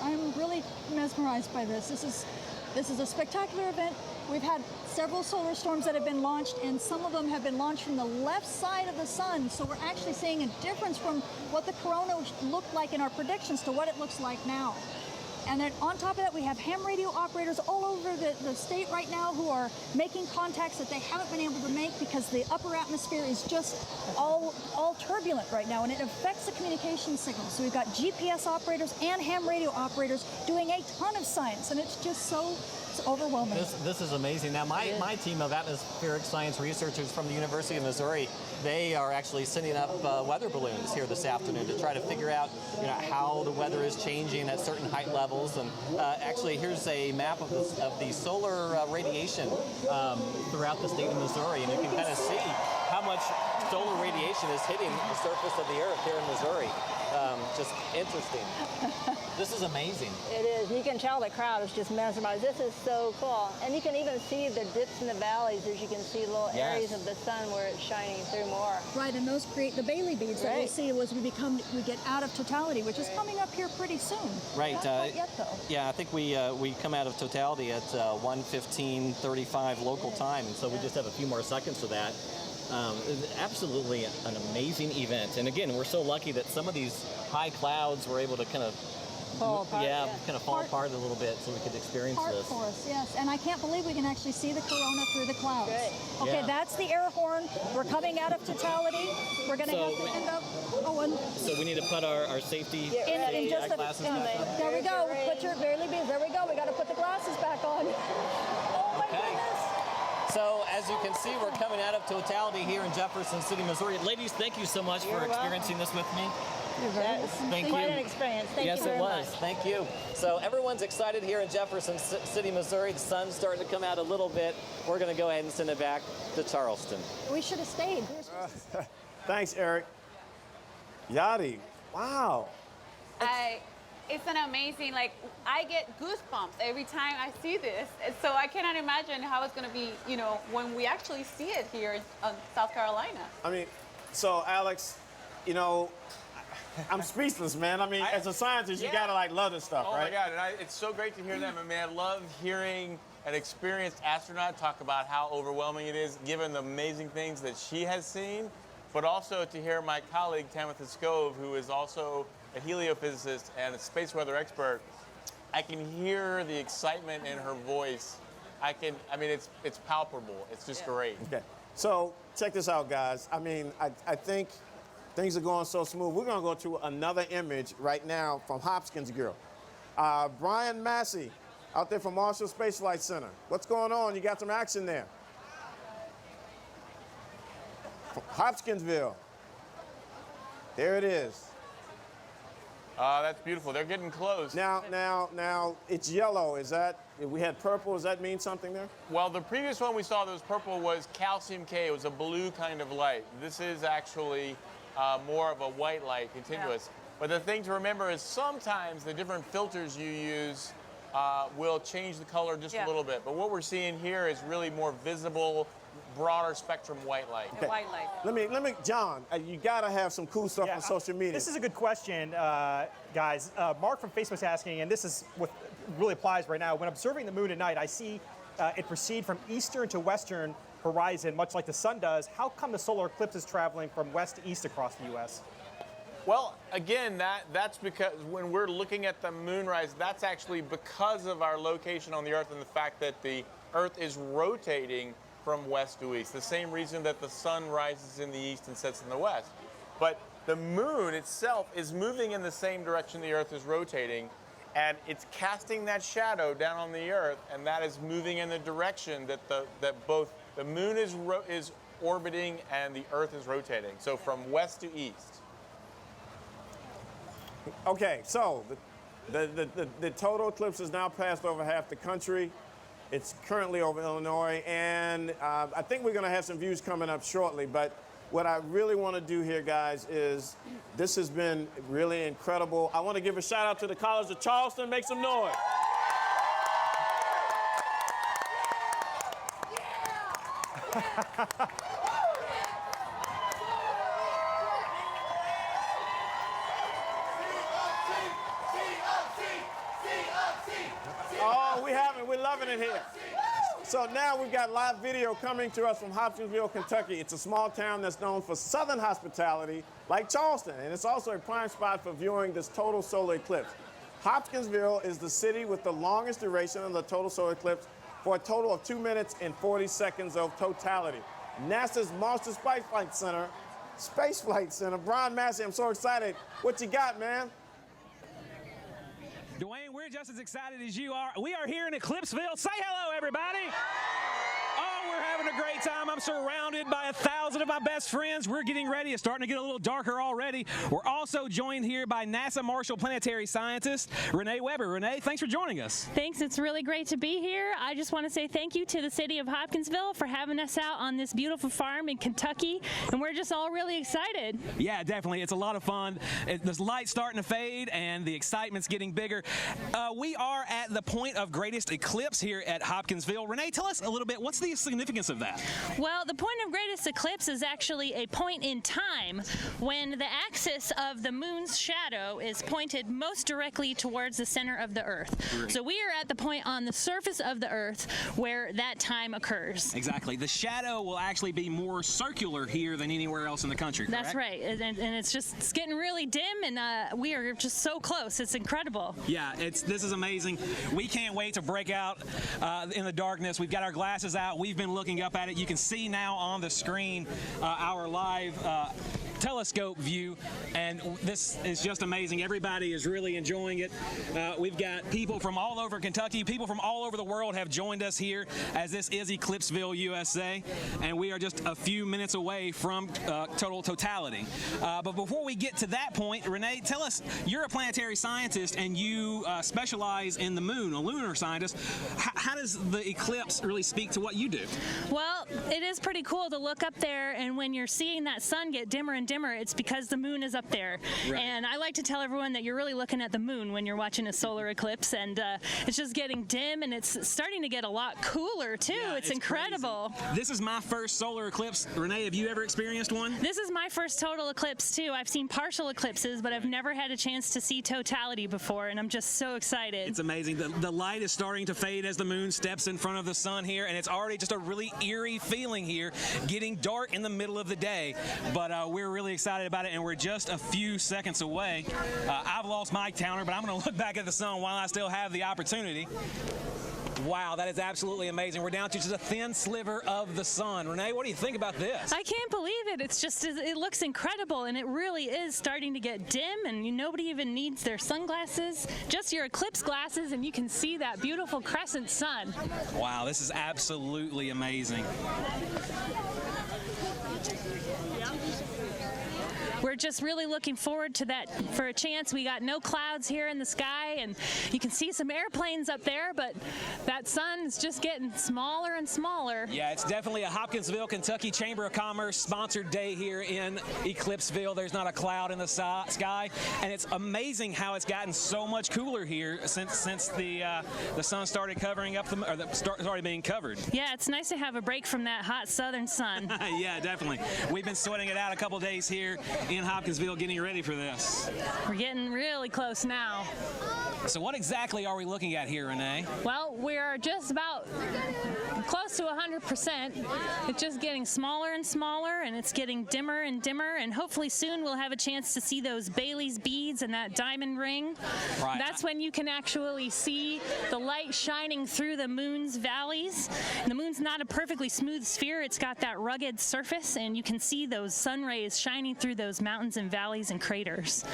I'm really mesmerized by this. This is This is a spectacular event. We've had several solar storms that have been launched, and some of them have been launched from the left side of the sun. So we're actually seeing a difference from what the corona looked like in our predictions to what it looks like now. And then on top of that, we have ham radio operators all over the state right now who are making contacts that they haven't been able to make because the upper atmosphere is just all turbulent right now, and it affects the communication signals. So we've got GPS operators and ham radio operators doing a ton of science, and it's just so overwhelming. This is amazing. Now, my team of atmospheric science researchers from the University of Missouri, they are actually sending up weather balloons here this afternoon to try to figure out, how the weather is changing at certain height levels. And actually, here's a map of the solar radiation throughout the state of Missouri, and you can kind of see how much solar radiation is hitting the surface of the earth here in Missouri. Just interesting. This is amazing. It is. You can tell the crowd is just mesmerized. This is so cool. And you can even see the dips in the valleys as you can see little areas of the sun where it's shining through more. Right, and those create the Bailey beads that we see as we get out of totality, which is coming up here pretty soon. Right. Not quite yet, though. Yeah, I think we come out of totality at 1:15:35 local time, and so we just have a few more seconds of that. Absolutely an amazing event. And again, we're so lucky that some of these high clouds were able to kind of fall apart a little bit so we could experience this. For us, yes. And I can't believe we can actually see the corona through the clouds. Great. Okay, Yeah. that's the air horn. We're coming out of totality. We're going to have to end up. So we need to put our safety in just a glasses back on. There we go. Put your Bailey beads. There we go. We got to put the glasses back on. Oh my goodness. So as you can see, we're coming out of totality here in Jefferson City, Missouri. Ladies, thank you so much for experiencing this with me. Thank you. Quite an experience. Thank you very much. Yes, it was. Thank you. So everyone's excited here in Jefferson City, Missouri. The sun's starting to come out a little bit. We're going to go ahead and send it back to Charleston. We should have stayed. Thanks, Eric. Yadi, wow. It's an amazing, I get goosebumps every time I see this. And so I cannot imagine how it's going to be, when we actually see it here in South Carolina. I mean, so Alex, I'm speechless, man. I mean, as a scientist, you gotta love this stuff, right? Oh my God, and it's so great to hear them. I mean, I love hearing an experienced astronaut talk about how overwhelming it is, given the amazing things that she has seen, but also to hear my colleague, Tamitha Scove, who is also a heliophysicist and a space weather expert. I can hear the excitement in her voice. I mean, it's palpable. It's just great. Okay, so check this out, guys. I mean, I think things are going so smooth. We're gonna go to another image right now from Hopkins Girl. Brian Massey, out there from Marshall Space Flight Center. What's going on? You got some action there. From Hopkinsville. There it is. That's beautiful. They're getting close. Now, it's yellow. Is that, we had purple, does that mean something there? Well, the previous one we saw that was purple was calcium K. It was a blue kind of light. This is actually more of a white light, continuous. Yeah. But the thing to remember is sometimes the different filters you use will change the color just a little bit. But what we're seeing here is really more visible, broader spectrum white light. Okay. White light. Let me, John, you gotta have some cool stuff on social media. This is a good question, guys. Mark from Facebook's asking, and this is what really applies right now. When observing the moon at night, I see it proceed from eastern to western horizon, much like the sun does. How come the solar eclipse is traveling from west to east across the U.S.? Well, again, that's because when we're looking at the moonrise, that's actually because of our location on the Earth and the fact that the Earth is rotating from west to east, the same reason that the sun rises in the east and sets in the west. But the moon itself is moving in the same direction the Earth is rotating, and it's casting that shadow down on the Earth, and that is moving in the direction that both the moon is orbiting and the Earth is rotating. So from west to east. Okay, so the total eclipse has now passed over half the country. It's currently over Illinois, and I think we're going to have some views coming up shortly. But what I really want to do here, guys, is this has been really incredible. I want to give a shout out to the College of Charleston. Make some noise. Oh, we're loving it it here. So now we've got live video coming to us from Hopkinsville, Kentucky. It's a small town that's known for southern hospitality, like Charleston, and it's also a prime spot for viewing this total solar eclipse. Hopkinsville is the city with the longest duration of the total solar eclipse, for a total of 2 minutes and 40 seconds of totality. NASA's Marshall Space Flight Center, Brian Massey, I'm so excited. What you got, man? Dwayne, we're just as excited as you are. We are here in Eclipseville. Say hello, everybody. Oh, we're having a great time. I'm surrounded by 1,000 of my best friends. We're getting ready. It's starting to get a little darker already. We're also joined here by NASA Marshall planetary scientist Renee Weber. Renee, thanks for joining us. Thanks. It's really great to be here. I just want to say thank you to the city of Hopkinsville for having us out on this beautiful farm in Kentucky, and we're just all really excited. Yeah, definitely. It's a lot of fun. The light's starting to fade, and the excitement's getting bigger. We are at the point of greatest eclipse here at Hopkinsville. Renee, tell us a little bit, what's the significance of that? Well, the point of greatest eclipse is actually a point in time when the axis of the moon's shadow is pointed most directly towards the center of the Earth. Great. So we are at the point on the surface of the Earth where that time occurs. Exactly. The shadow will actually be more circular here than anywhere else in the country, correct? That's right. And it's getting really dim, and we are just so close. It's incredible. Yeah, this is amazing. We can't wait to break out in the darkness. We've got our glasses out. We've been looking up at it. You can see now on the screen our live telescope view, and this is just amazing. Everybody is really enjoying it. We've got people from all over Kentucky, people from all over the world have joined us here, as this is Eclipseville, USA, and we are just a few minutes away from totality. But before we get to that point, Renee, tell us, you're a planetary scientist and you specialize in the moon, a lunar scientist. How does the eclipse really speak to what you do? Well, it is pretty cool to look up there, and when you're seeing that sun get dimmer and dimmer, it's because the moon is up there. Right. And I like to tell everyone that you're really looking at the moon when you're watching a solar eclipse, and it's just getting dim, and it's starting to get a lot cooler too. Yeah, it's incredible. Crazy. This is my first solar eclipse. Renee, have you ever experienced one? This is my first total eclipse too. I've seen partial eclipses, but I've never had a chance to see totality before, and I'm just so excited. It's amazing. The light is starting to fade as the moon steps in front of the sun here, and it's already just a really eerie feeling here, getting dark in the middle of the day. But we're really excited about it, and we're just a few seconds away. I've lost my counter, but I'm going to look back at the sun while I still have the opportunity. Wow, that is absolutely amazing. We're down to just a thin sliver of the sun. Renee, what do you think about this? I can't believe it. It looks incredible, and it really is starting to get dim, and nobody even needs their sunglasses, just your eclipse glasses, and you can see that beautiful crescent sun. Wow, this is absolutely amazing. We're just really looking forward to that for a chance. We got no clouds here in the sky, and you can see some airplanes up there, but that sun is just getting smaller and smaller. Yeah, it's definitely a Hopkinsville, Kentucky Chamber of Commerce sponsored day here in Eclipseville. There's not a cloud in the sky, and it's amazing how it's gotten so much cooler here since the sun started covering up started being covered. Yeah, it's nice to have a break from that hot southern sun. Yeah, definitely. We've been sweating it out a couple days here in Hopkinsville getting ready for this. We're getting really close now. So what exactly are we looking at here, Renee? Well, we are just about close to 100%. It's just getting smaller and smaller, and it's getting dimmer and dimmer, and hopefully soon we'll have a chance to see those Bailey's beads and that diamond ring. Right. That's when you can actually see the light shining through the moon's valleys. The moon's not a perfectly smooth sphere. It's got that rugged surface, and you can see those sun rays shining through those mountains and valleys and craters.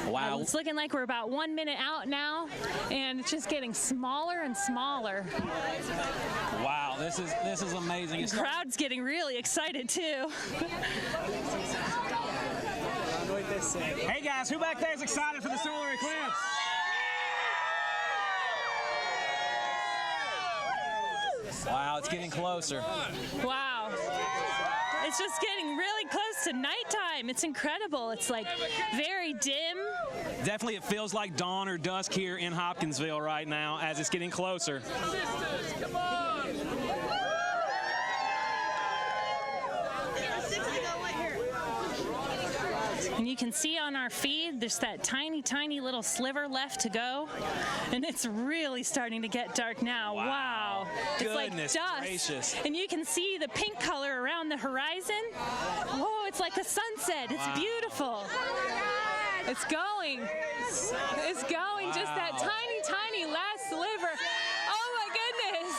Wow. It's looking like we're about 1 minute out now, and it's just getting smaller and smaller. Wow, this is amazing. The crowd's getting really excited too. Hey guys, who back there is excited for the solar eclipse? Wow, it's getting closer. Wow. It's just getting really close to nighttime. It's incredible. It's like very dim. Definitely it feels like dawn or dusk here in Hopkinsville right now as it's getting closer. Sisters, come on! And you can see on our feed, there's that tiny, tiny little sliver left to go. And it's really starting to get dark now. Wow. beautiful. It's like Goodness dust. gracious. And you can see the pink color around the horizon. Oh, it's like a sunset. It's beautiful. It's going. It's going. Just that tiny, tiny last sliver. Oh my goodness.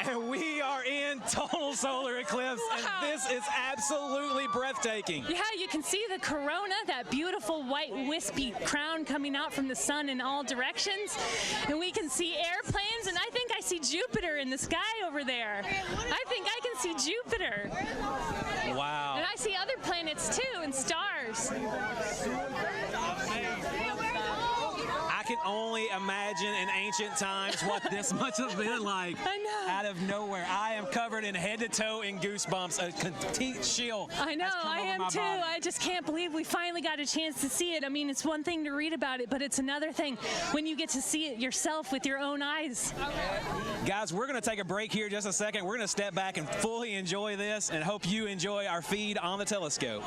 And we are in total solar eclipse, and this is absolutely breathtaking. Yeah, you can see the corona, that beautiful white wispy crown coming out from the sun in all directions. And we can see airplanes, and I think I see Jupiter in the sky over there. I think I can see Jupiter. Wow. And I see other planets too, and stars. I can only imagine in ancient times what this must have been like. I know. Out of nowhere. I am covered in head to toe in goosebumps. A complete chill. I know, has come I over am my too. body. I just can't believe we finally got a chance to see it. I mean, it's one thing to read about it, but it's another thing when you get to see it yourself with your own eyes. Guys, we're going to take a break here just a second. We're going to step back and fully enjoy this and hope you enjoy our feed on the telescope.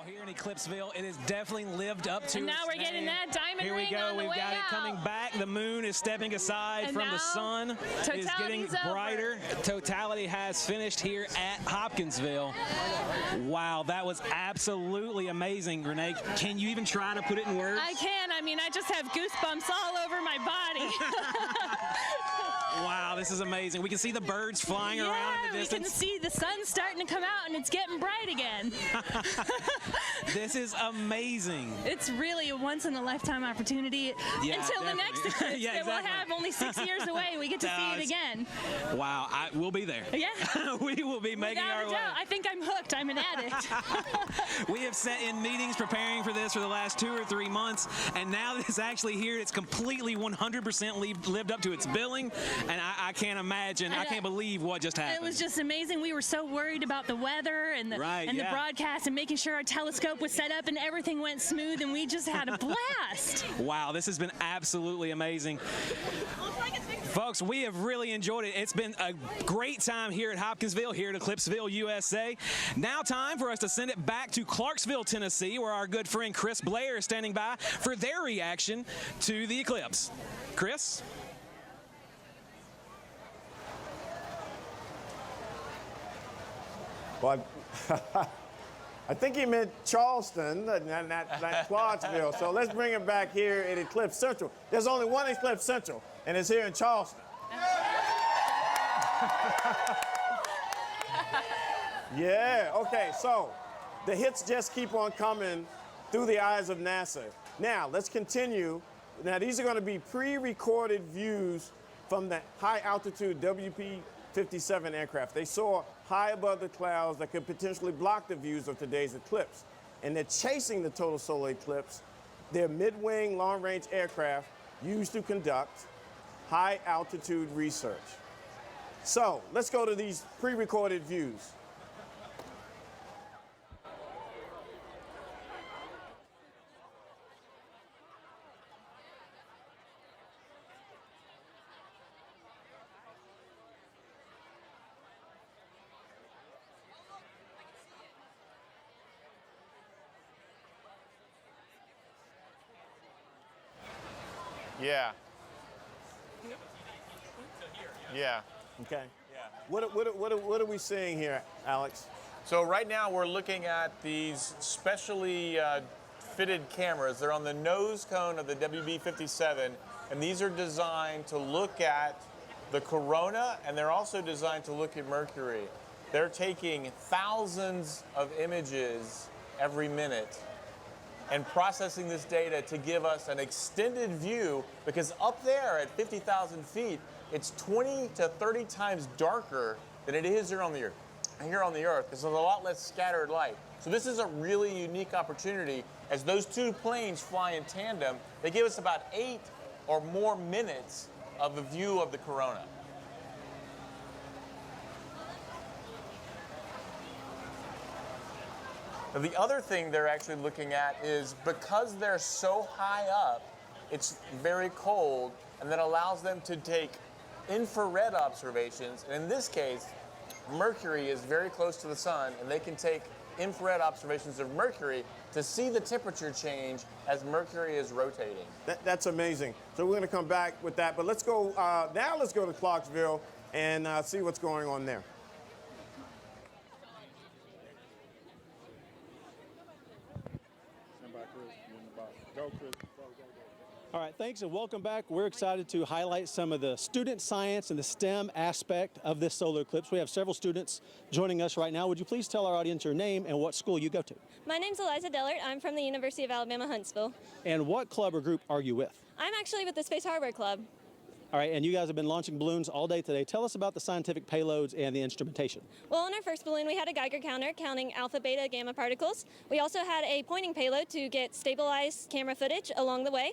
Here in Eclipseville, it has definitely lived up to And now its we're getting name. that diamond Here we ring go. on the We've way got it out. coming back. The moon is stepping aside And from the now, sun. It is getting totality's over. brighter. Totality has finished here at Hopkinsville. Wow, that was absolutely amazing, Renee. Can you even try to put it in words? I can. I mean, I just have goosebumps all over my body. Wow, this is amazing. We can see the birds flying around in the we can distance. see the sun starting to come out, and it's getting bright again. This is amazing. It's really a once-in-a-lifetime opportunity. Yeah, Until the next definitely. eclipse Yeah, that we'll exactly. have only 6 years away. We get to see it again. Wow, we'll be there. Yeah. We will be making Without our a way. doubt. I think I'm hooked. I'm an addict. We have sat in meetings preparing for this for the last 2 or 3 months, and now that it's actually here, it's completely 100% lived up to its billing, and I can't imagine, I can't believe what just happened. It was just amazing. We were so worried about the weather and the yeah. broadcast and making sure our telescope was set up and everything went smooth, and we just had a blast. Wow, this has been absolutely amazing. Folks, we have really enjoyed it. It's been a great time here at Hopkinsville, here at Eclipseville, USA. Now time for us to send it back to Clarksville, Tennessee, where our good friend Chris Blair is standing by for their reaction to the eclipse. Chris? Well, I think he meant Charleston, not Clarksville. So let's bring it back here at Eclipse Central. There's only one Eclipse Central, and it's here in Charleston. Yeah, okay, so the hits just keep on coming through the eyes of NASA. Now, let's continue. Now, these are going to be pre-recorded views from the high-altitude WP-57 aircraft. They soar high above the clouds that could potentially block the views of today's eclipse. and they're chasing the total solar eclipse. They're mid-wing, long-range aircraft used to conduct high-altitude research. So let's go to these pre-recorded views. Yeah. Yeah. Okay. Yeah. What are we seeing here, Alex? So right now we're looking at these specially fitted cameras. They're on the nose cone of the WB-57, and these are designed to look at the corona, and they're also designed to look at Mercury. They're taking thousands of images every minute and processing this data to give us an extended view, because up there at 50,000 feet, it's 20 to 30 times darker than it is here on the Earth, because there's a lot less scattered light. So this is a really unique opportunity. As those two planes fly in tandem, they give us about 8 or more minutes of a view of the corona. Now, the other thing they're actually looking at is, because they're so high up, it's very cold, and that allows them to take infrared observations. And in this case, Mercury is very close to the sun, and they can take infrared observations of Mercury to see the temperature change as Mercury is rotating. That's amazing. So we're going to come back with that, but let's go, now let's go to Clarksville and see what's going on there. All right, thanks and welcome back. We're excited to highlight some of the student science and the STEM aspect of this solar eclipse. We have several students joining us right now. Would you please tell our audience your name and what school you go to? My name's Eliza Dellert. I'm from the University of Alabama, Huntsville. And what club or group are you with? I'm actually with the Space Hardware Club. All right, and you guys have been launching balloons all day today. Tell us about the scientific payloads and the instrumentation. Well, on our first balloon, we had a Geiger counter counting alpha, beta, gamma particles. We also had a pointing payload to get stabilized camera footage along the way.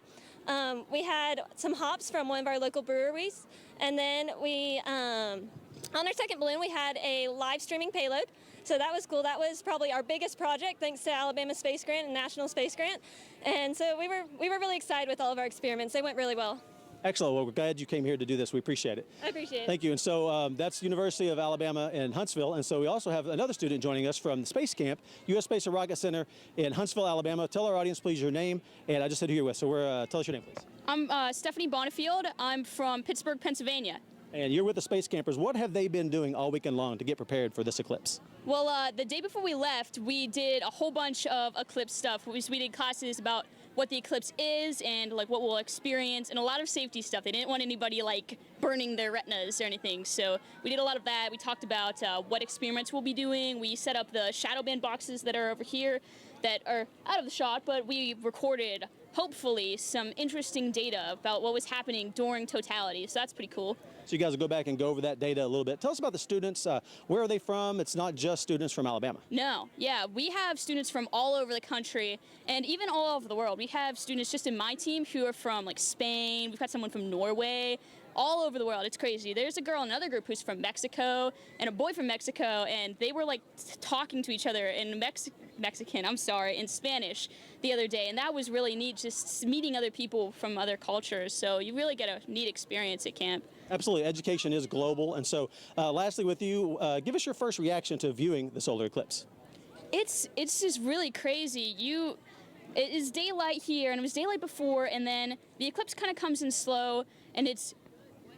We had some hops from one of our local breweries. And then we, on our second balloon, we had a live streaming payload. So that was cool. That was probably our biggest project, thanks to Alabama Space Grant and National Space Grant. And so we were really excited with all of our experiments. They went really well. Excellent. Well, we're glad you came here to do this. We appreciate it. I appreciate it. Thank you. And so that's University of Alabama in Huntsville. And so we also have another student joining us from the Space Camp, U.S. Space and Rocket Center in Huntsville, Alabama. Tell our audience, please, your name. And I just said who you're with. So tell us your name, please. I'm Stephanie Bonifield. I'm from Pittsburgh, Pennsylvania. And you're with the Space Campers. What have they been doing all weekend long to get prepared for this eclipse? Well, the day before we left, we did a whole bunch of eclipse stuff. We did classes about what the eclipse is and like what we'll experience, and a lot of safety stuff. They didn't want anybody like burning their retinas or anything, so we did a lot of that. We talked about what experiments we'll be doing. We set up the shadow band boxes that are over here that are out of the shot, but we recorded, hopefully, some interesting data about what was happening during totality, so that's pretty cool. So you guys will go back and go over that data a little bit. Tell us about the students. Where are they from? It's not just students from Alabama. No, yeah, we have students from all over the country and even all over the world. We have students just in my team who are from like Spain. We've got someone from Norway, all over the world. It's crazy. There's a girl in another group who's from Mexico and a boy from Mexico, and they were like talking to each other in in Spanish the other day, and that was really neat, just meeting other people from other cultures. So you really get a neat experience at camp. Absolutely. Education is global. And so lastly with you, give us your first reaction to viewing the solar eclipse. It's just really crazy. It is daylight here, and it was daylight before, and then the eclipse kind of comes in slow, and it's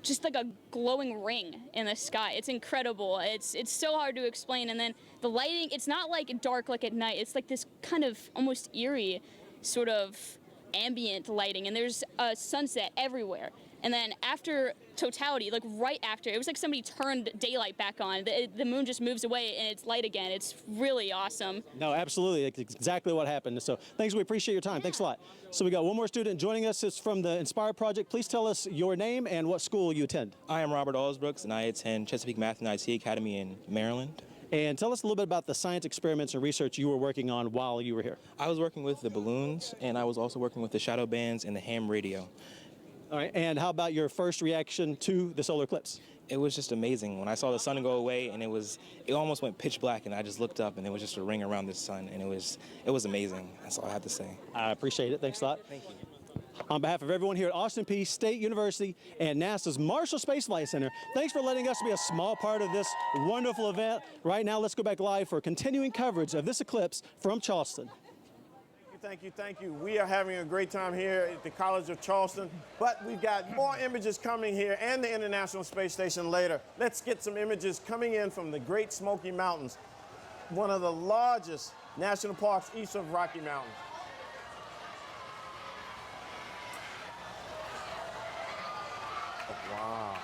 just like a glowing ring in the sky. It's incredible. It's so hard to explain. And then the lighting, it's not like dark like at night. It's like this kind of almost eerie sort of ambient lighting, and there's a sunset everywhere. And then after totality, like right after, it was like somebody turned daylight back on. The moon just moves away and it's light again. It's really awesome. No, absolutely. It's exactly what happened. So thanks. We appreciate your time. Thanks a lot. So we got one more student joining us. It's from the Inspire Project. Please tell us your name and what school you attend. I am Robert Allsbrooks, and I attend Chesapeake Math and IT Academy in Maryland. And tell us a little bit about the science experiments and research you were working on while you were here. I was working with the balloons, and I was also working with the shadow bands and the ham radio. All right, and how about your first reaction to the solar eclipse? It was just amazing. When I saw the sun go away, and it almost went pitch black, and I just looked up, and it was just a ring around the sun, and it was amazing. That's all I have to say. I appreciate it. Thanks a lot. Thank you. On behalf of everyone here at Austin Peay State University and NASA's Marshall Space Flight Center, thanks for letting us be a small part of this wonderful event. Right now, let's go back live for continuing coverage of this eclipse from Charleston. Thank you, thank you. We are having a great time here at the College of Charleston, but we've got more images coming here and the International Space Station later. Let's get some images coming in from the Great Smoky Mountains, one of the largest national parks east of Rocky Mountains. Wow.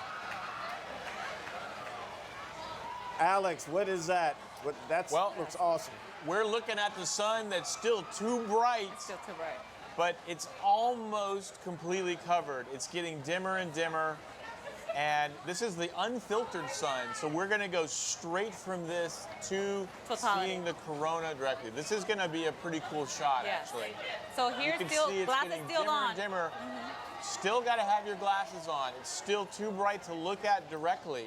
Alex, what is that? Looks awesome. We're looking at the sun that's still too bright. It's still too bright. But it's almost completely covered. It's getting dimmer and dimmer. And this is the unfiltered sun. So we're going to go straight from this to Totality. seeing the corona directly. This is going to be a pretty cool shot, actually. So here's you can still, see it's glasses getting still dimmer on. and dimmer. Still got to have your glasses on. It's still too bright to look at directly.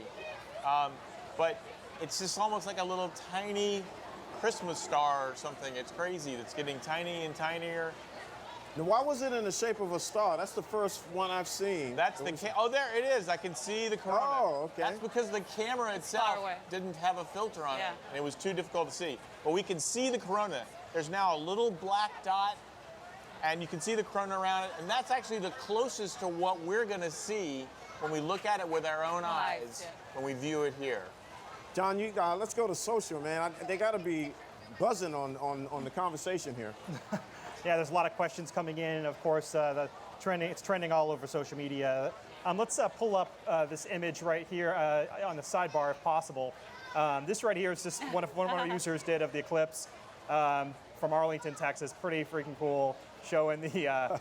But it's just almost like a little tiny Christmas star or something. It's crazy. It's getting tiny and tinier. Now, why was it in the shape of a star? That's the first one I've seen. That's oh, there it is. I can see the corona. Oh, okay. That's because the camera itself didn't have a filter on it, and it was too difficult to see. But we can see the corona. There's now a little black dot, and you can see the corona around it, and that's actually the closest to what we're going to see when we look at it with our own eyes, when we view it here. John, let's go to social, man. They got to be buzzing on the conversation here. Yeah, there's a lot of questions coming in. Of course, it's trending all over social media. Let's pull up this image right here on the sidebar, if possible. This right here is just one of our users did of the eclipse from Arlington, Texas. Pretty freaking cool, showing the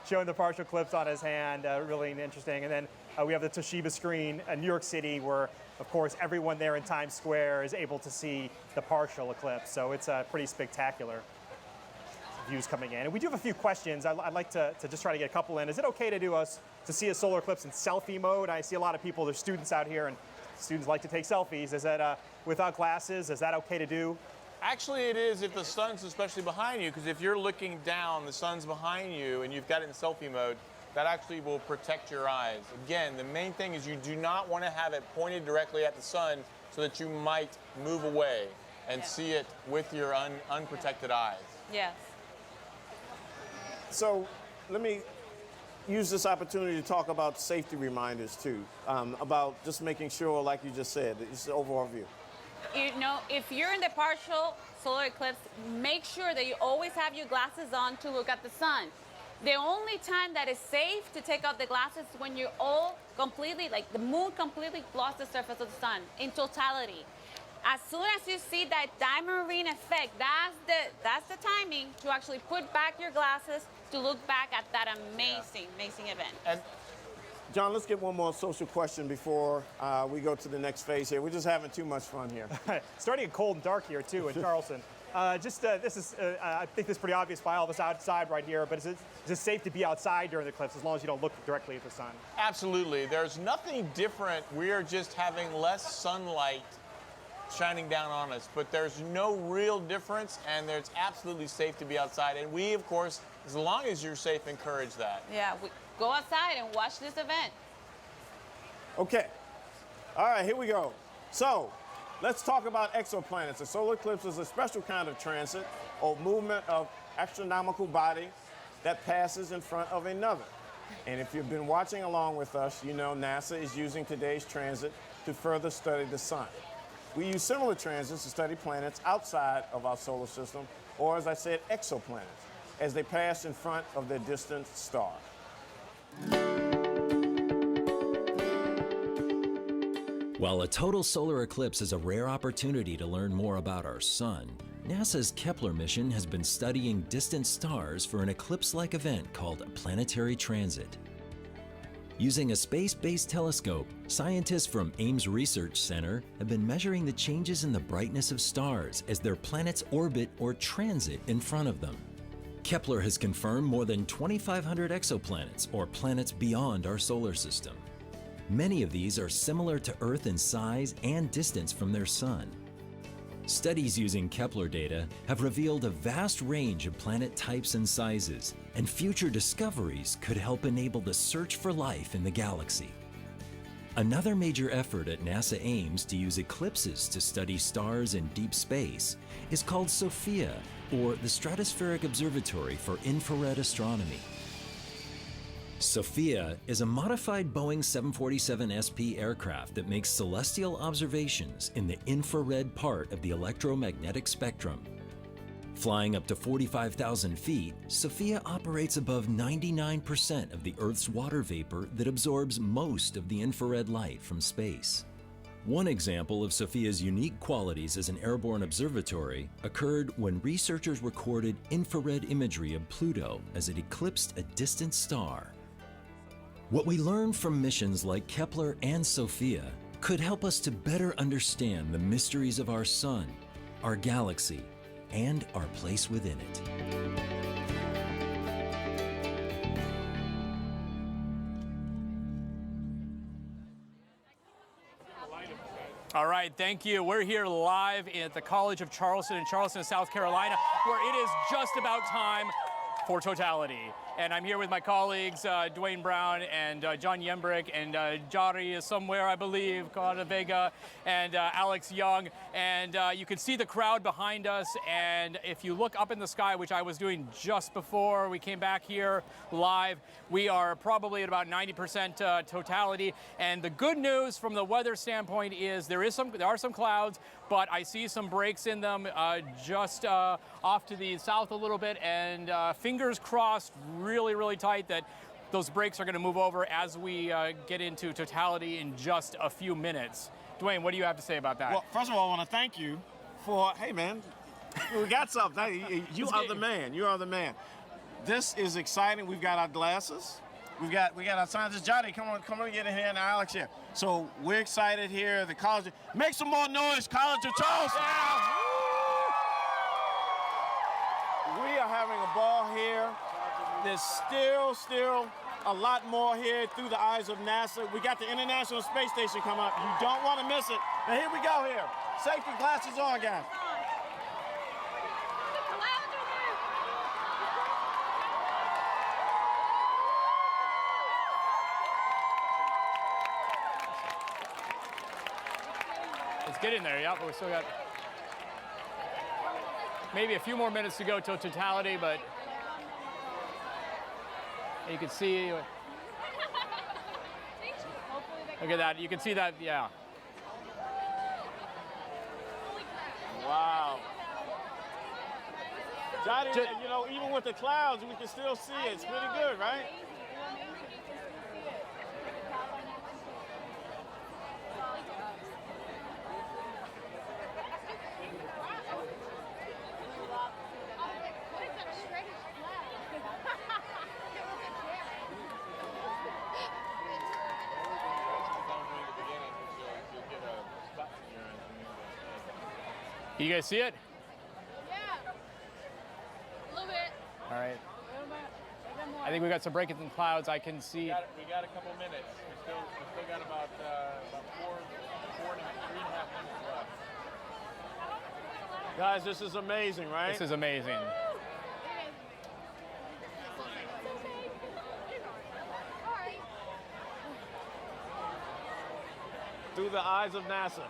showing the partial eclipse on his hand. Really interesting. And then we have the Toshiba screen in New York City, where, of course, everyone there in Times Square is able to see the partial eclipse. So it's pretty spectacular. Views coming in. And we do have a few questions. I'd like to just try to get a couple in. Is it okay to see a solar eclipse in selfie mode? I see a lot of people, there's students out here, and students like to take selfies. Is that without glasses? Is that okay to do? Actually, it is if the sun's especially behind you, because if you're looking down, the sun's behind you, and you've got it in selfie mode, that actually will protect your eyes. Again, the main thing is you do not want to have it pointed directly at the sun so that you might move away and see it with your unprotected eyes. Yes. So let me use this opportunity to talk about safety reminders too, about just making sure, like you just said, it's the overall view. You know, if you're in the partial solar eclipse, make sure that you always have your glasses on to look at the sun. The only time that is safe to take off the glasses is when you're all completely, like the moon completely lost the surface of the sun in totality. As soon as you see that diamond ring effect, that's the timing to actually put back your glasses to look back at that amazing event. And John, let's get one more social question before we go to the next phase here. We're just having too much fun here. Starting to get cold and dark here too in Charleston. This is, I think this is pretty obvious by all of us outside right here, but is it safe to be outside during the eclipse as long as you don't look directly at the sun? Absolutely. There's nothing different. We are just having less sunlight shining down on us, but there's no real difference, and it's absolutely safe to be outside. And we, of course, as long as you're safe, encourage that. Yeah, go outside and watch this event. Okay. All right, here we go. So let's talk about exoplanets. A solar eclipse is a special kind of transit or movement of astronomical body that passes in front of another. And if you've been watching along with us, you know NASA is using today's transit to further study the sun. We use similar transits to study planets outside of our solar system, or as I said, exoplanets, as they pass in front of their distant star. While a total solar eclipse is a rare opportunity to learn more about our sun, NASA's Kepler mission has been studying distant stars for an eclipse-like event called a planetary transit. Using a space-based telescope, scientists from Ames Research Center have been measuring the changes in the brightness of stars as their planets orbit or transit in front of them. Kepler has confirmed more than 2,500 exoplanets, or planets beyond our solar system. Many of these are similar to Earth in size and distance from their sun. Studies using Kepler data have revealed a vast range of planet types and sizes, and future discoveries could help enable the search for life in the galaxy. Another major effort at NASA Ames to use eclipses to study stars in deep space is called SOFIA, or the Stratospheric Observatory for Infrared Astronomy. SOFIA is a modified Boeing 747 SP aircraft that makes celestial observations in the infrared part of the electromagnetic spectrum. Flying up to 45,000 feet, SOFIA operates above 99% of the Earth's water vapor that absorbs most of the infrared light from space. One example of SOFIA's unique qualities as an airborne observatory occurred when researchers recorded infrared imagery of Pluto as it eclipsed a distant star. What we learn from missions like Kepler and SOFIA could help us to better understand the mysteries of our sun, our galaxy, and our place within it. All right, thank you. We're here live at the College of Charleston in Charleston, South Carolina, where it is just about time for totality. And I'm here with my colleagues, Dwayne Brown and John Yembrick, and Jari is somewhere, I believe, Carla Vega, and Alex Young. And you can see the crowd behind us. And if you look up in the sky, which I was doing just before we came back here live, we are probably at about 90% totality. And the good news from the weather standpoint is there are some clouds, but I see some breaks in them just off to the south a little bit, and fingers crossed, really tight that those breaks are going to move over as we get into totality in just a few minutes. Dwayne, what do you have to say about that? Well, first of all, I want to thank you for, hey man, we got something. You are the man. You are the man. This is exciting. We've got our glasses. We got our scientists. Johnny, come on, get in here, and Alex here. So we're excited here. The college, make some more noise, College of Charleston. Yeah. We are having a ball here. There's still a lot more here through the eyes of NASA. We got the International Space Station coming up. You don't want to miss it. And here we go here. Safety glasses on, guys. Let's get in there, yeah, but we still got maybe a few more minutes to go till totality, but you can see, look at that, you can see that, yeah. Wow. Johnny, you know, even with the clouds, we can still see it. It's pretty good, right? You guys see it? Yeah. A little bit. All right. I think we got some break in the clouds. I can see. We got a couple minutes. We still got about 3.5 minutes left. Guys, this is amazing, right? This is amazing. Through the eyes of NASA.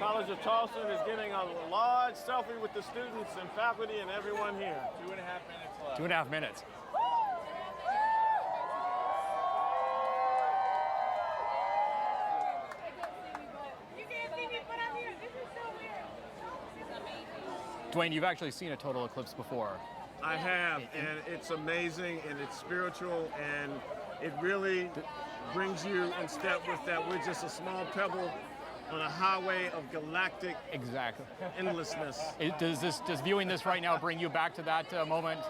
College of Charleston is getting a large selfie with the students and faculty and everyone here. 2.5 minutes left. 2.5 minutes. Dwayne, you've actually seen a total eclipse before. I have, and it's amazing, and it's spiritual, and it really brings you in step with that. We're just a small pebble on a highway of galactic endlessness. Does viewing this right now bring you back to that moment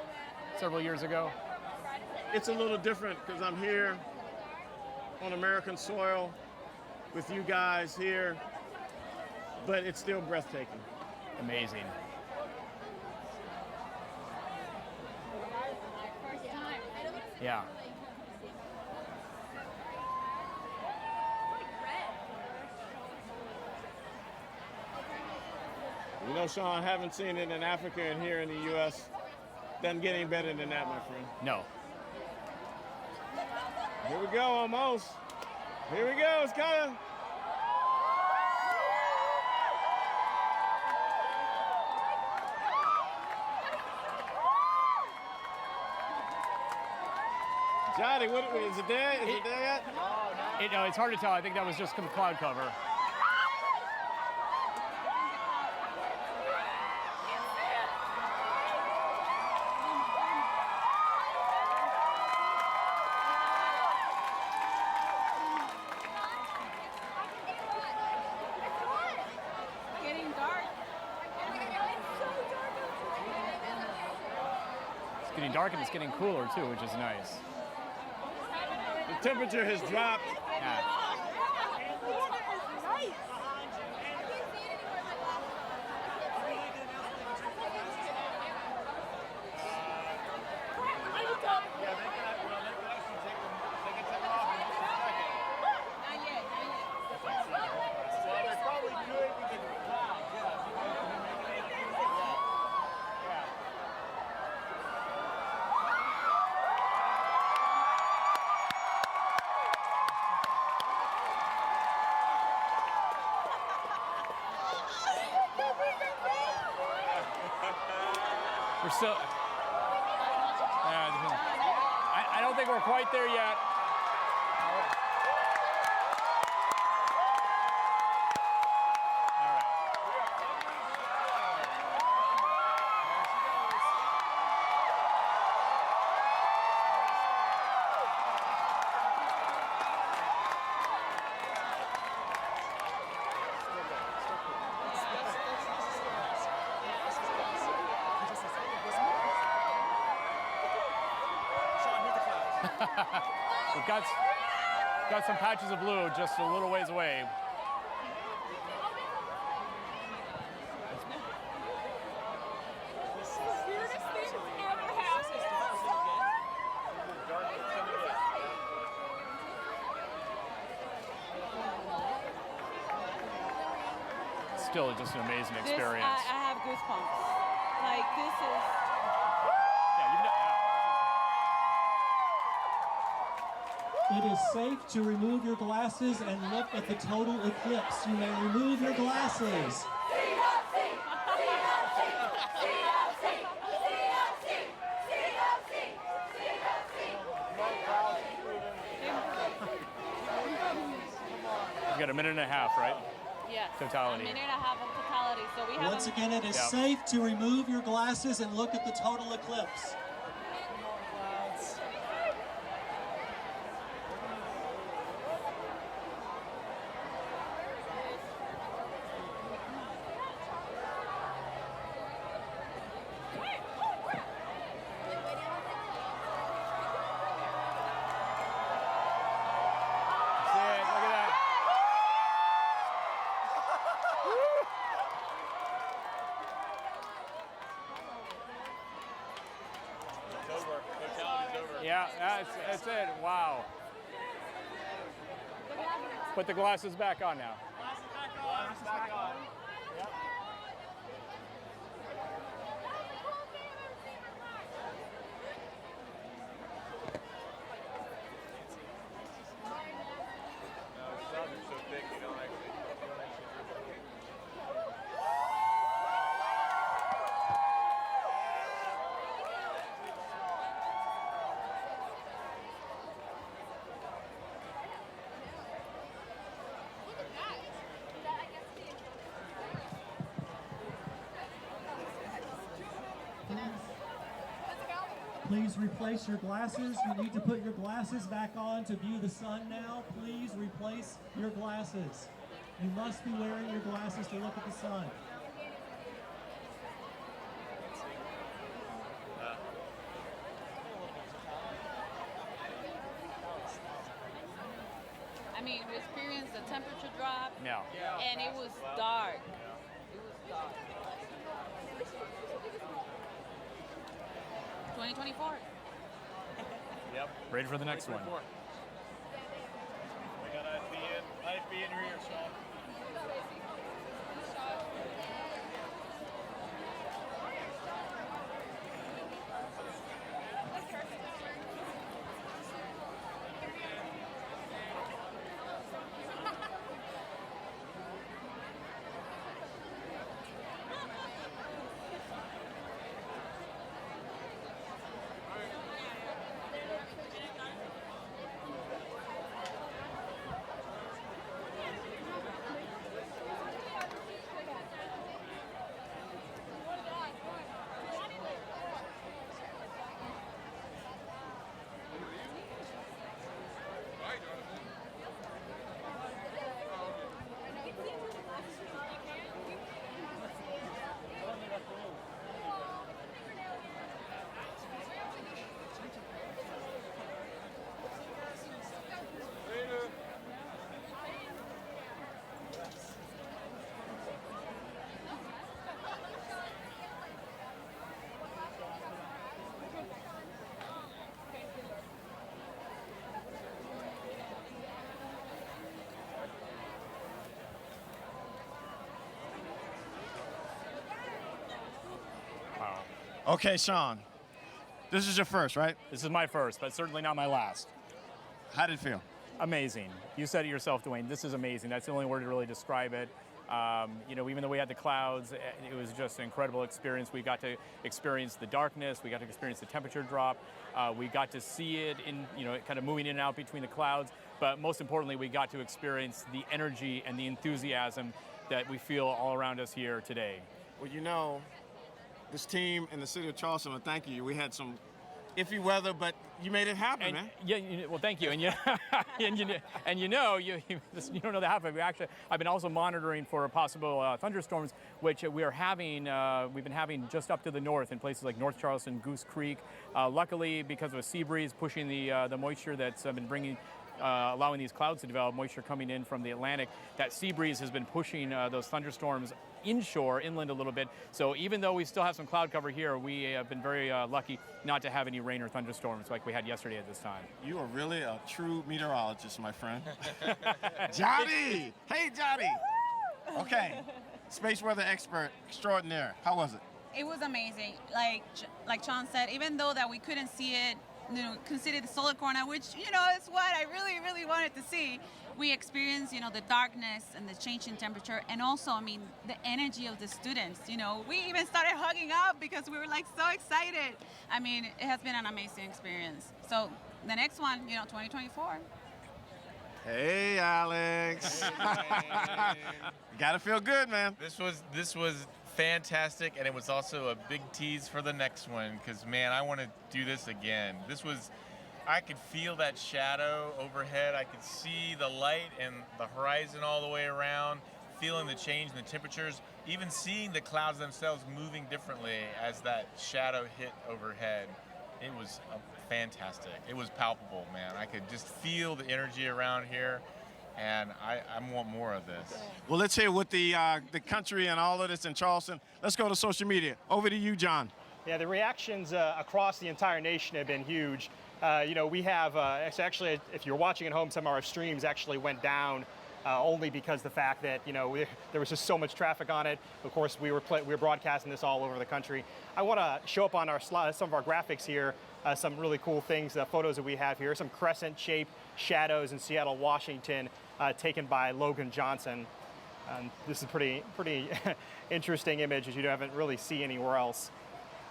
several years ago? It's a little different because I'm here on American soil with you guys here, but it's still breathtaking. Amazing. Yeah. You know, Sean, I haven't seen it in Africa and here in the U.S. Doesn't get any better than that, my friend. No. Here we go, almost. Here we go, it's kind of. Johnny, what is it there? Is it there yet? No, it's hard to tell. I think that was just cloud cover. Getting dark. It's getting dark and it's getting cooler too, which is nice. The temperature has dropped. Yeah. We're still. I don't think we're quite there yet. We've got some patches of blue just a little ways away. Still just an amazing experience. I have goosebumps. Like, this is... It is safe to remove your glasses and look at the total eclipse. You may remove your glasses. We've got a minute and a half, right? Yes. Totality. A minute and a half of totality. So we have. Once again, it is safe to remove your glasses and look at the total eclipse. Yeah, that's it. Wow. Put the glasses back on now. Glasses back on. Yep. Please replace your glasses. You need to put your glasses back on to view the sun now. Please replace your glasses. You must be wearing your glasses to look at the sun. I mean, we experienced the temperature drop, Yeah. and it was dark. It was dark. 2024. Yep. Ready for the next one. We got IFB in your ear, Sean. Okay, Sean, this is your first, right? This is my first, but certainly not my last. How did it feel? Amazing. You said it yourself, Dwayne. This is amazing. That's the only word to really describe it. You know, even though we had the clouds, it was just an incredible experience. We got to experience the darkness. We got to experience the temperature drop. We got to see it in, you know, kind of moving in and out between the clouds. But most importantly, we got to experience the energy and the enthusiasm that we feel all around us here today. Well, you know, this team in the city of Charleston, well, thank you. We had some iffy weather, but you made it happen, man. Yeah, well, thank you. And you, you know, you don't know the half of it. I've been also monitoring for possible thunderstorms, which we are having. We've been having just up to the north in places like North Charleston, Goose Creek. Luckily, because of a sea breeze pushing the moisture that's been bringing. Allowing these clouds to develop, moisture coming in from the Atlantic, that sea breeze has been pushing those thunderstorms inshore, inland a little bit. So even though we still have some cloud cover here, we have been very lucky not to have any rain or thunderstorms like we had yesterday at this time. You are really a true meteorologist, my friend. Johnny! Hey, Johnny! Okay, space weather expert extraordinaire. How was it? It was amazing. Like Sean said, even though that we couldn't see it, you know, consider the solar corona, which, you know, is what I really, really wanted to see. We experienced, you know, the darkness and the change in temperature, and also, I mean, the energy of the students. You know, we even started hugging up because we were like so excited. I mean, it has been an amazing experience. So the next one, you know, 2024. Hey, Alex. You gotta feel good, man. This was fantastic, and it was also a big tease for the next one, because man, I want to do this again. I could feel that shadow overhead. I could see the light and the horizon all the way around, feeling the change in the temperatures, even seeing the clouds themselves moving differently as that shadow hit overhead. It was fantastic. It was palpable, man. I could just feel the energy around here. And I want more of this. Well, let's hear what the country and all of this in Charleston. Let's go to social media. Over to you, John. Yeah, the reactions across the entire nation have been huge. You know, we have, actually, if you're watching at home, some of our streams actually went down only because the fact that, you know, there was just so much traffic on it. Of course, we were broadcasting this all over the country. I want to show up on our slide, some of our graphics here, some really cool things, photos that we have here, some crescent-shaped shadows in Seattle, Washington, taken by Logan Johnson. This is a pretty interesting image, as you haven't really seen anywhere else.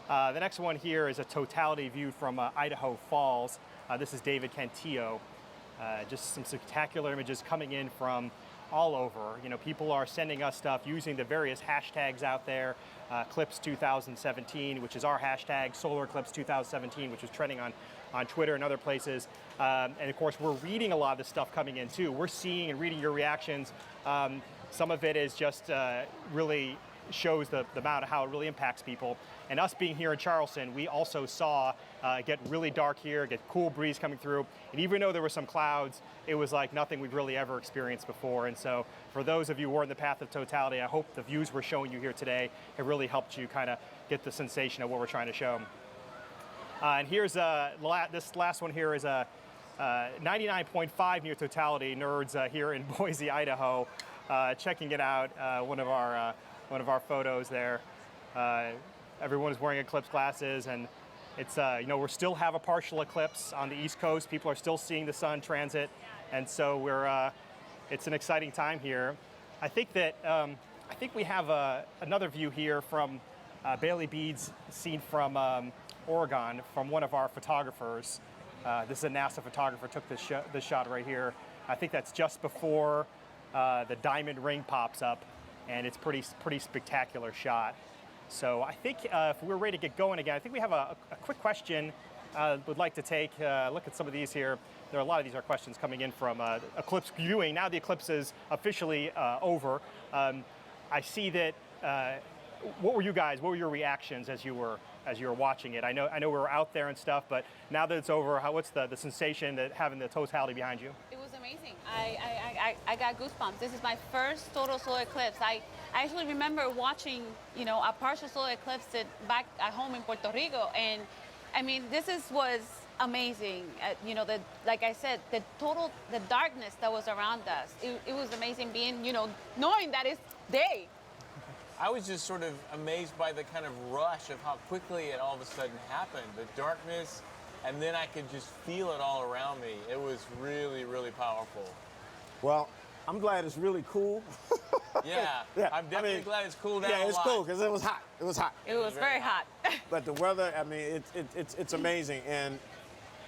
The next one here is a totality view from Idaho Falls. This is David Cantillo. Just some spectacular images coming in from all over. You know, people are sending us stuff using the various hashtags out there. Eclipse 2017, which is our hashtag, Solar Eclipse 2017, which is trending on Twitter and other places. And of course, we're reading a lot of this stuff coming in too. We're seeing and reading your reactions. Some of it is just really shows the amount of how it really impacts people. And us being here in Charleston, we also saw it get really dark here, get cool breeze coming through. And even though there were some clouds, it was like nothing we've really ever experienced before. And so for those of you who are in the path of totality, I hope the views we're showing you here today have really helped you kind of get the sensation of what we're trying to show. And here's this last one here is a 99.5 near totality nerds here in Boise, Idaho, checking it out. One of our photos there. Everyone is wearing eclipse glasses, and it's you know, we still have a partial eclipse on the East Coast. People are still seeing the sun transit, and so it's an exciting time here. I think we have another view here from Bailey beads seen from Oregon from one of our photographers. This is a NASA photographer took this shot right here. I think that's just before the diamond ring pops up, and it's pretty spectacular shot. So I think if we're ready to get going again, I think we have a quick question would like to take a look at some of these here. There are a lot of these are questions coming in from eclipse viewing. Now the eclipse is officially over. I see that. What were your reactions as you were watching it? I know we were out there and stuff, but now that it's over, what's the sensation that having the totality behind you? It was amazing. I got goosebumps. This is my first total solar eclipse. I actually remember watching, you know, a partial solar eclipse back at home in Puerto Rico, and I mean, was amazing. You know, like I said, the darkness that was around us. It was amazing being, you know, knowing that it's day. I was just sort of amazed by the kind of rush of how quickly it all of a sudden happened. The darkness, and then I could just feel it all around me. It was really, really powerful. Well, I'm glad it's really cool. Yeah, I'm definitely glad it's cooled down. Yeah, it's cool because it was hot. It was hot. It was very hot. But the weather, I mean, it's amazing. And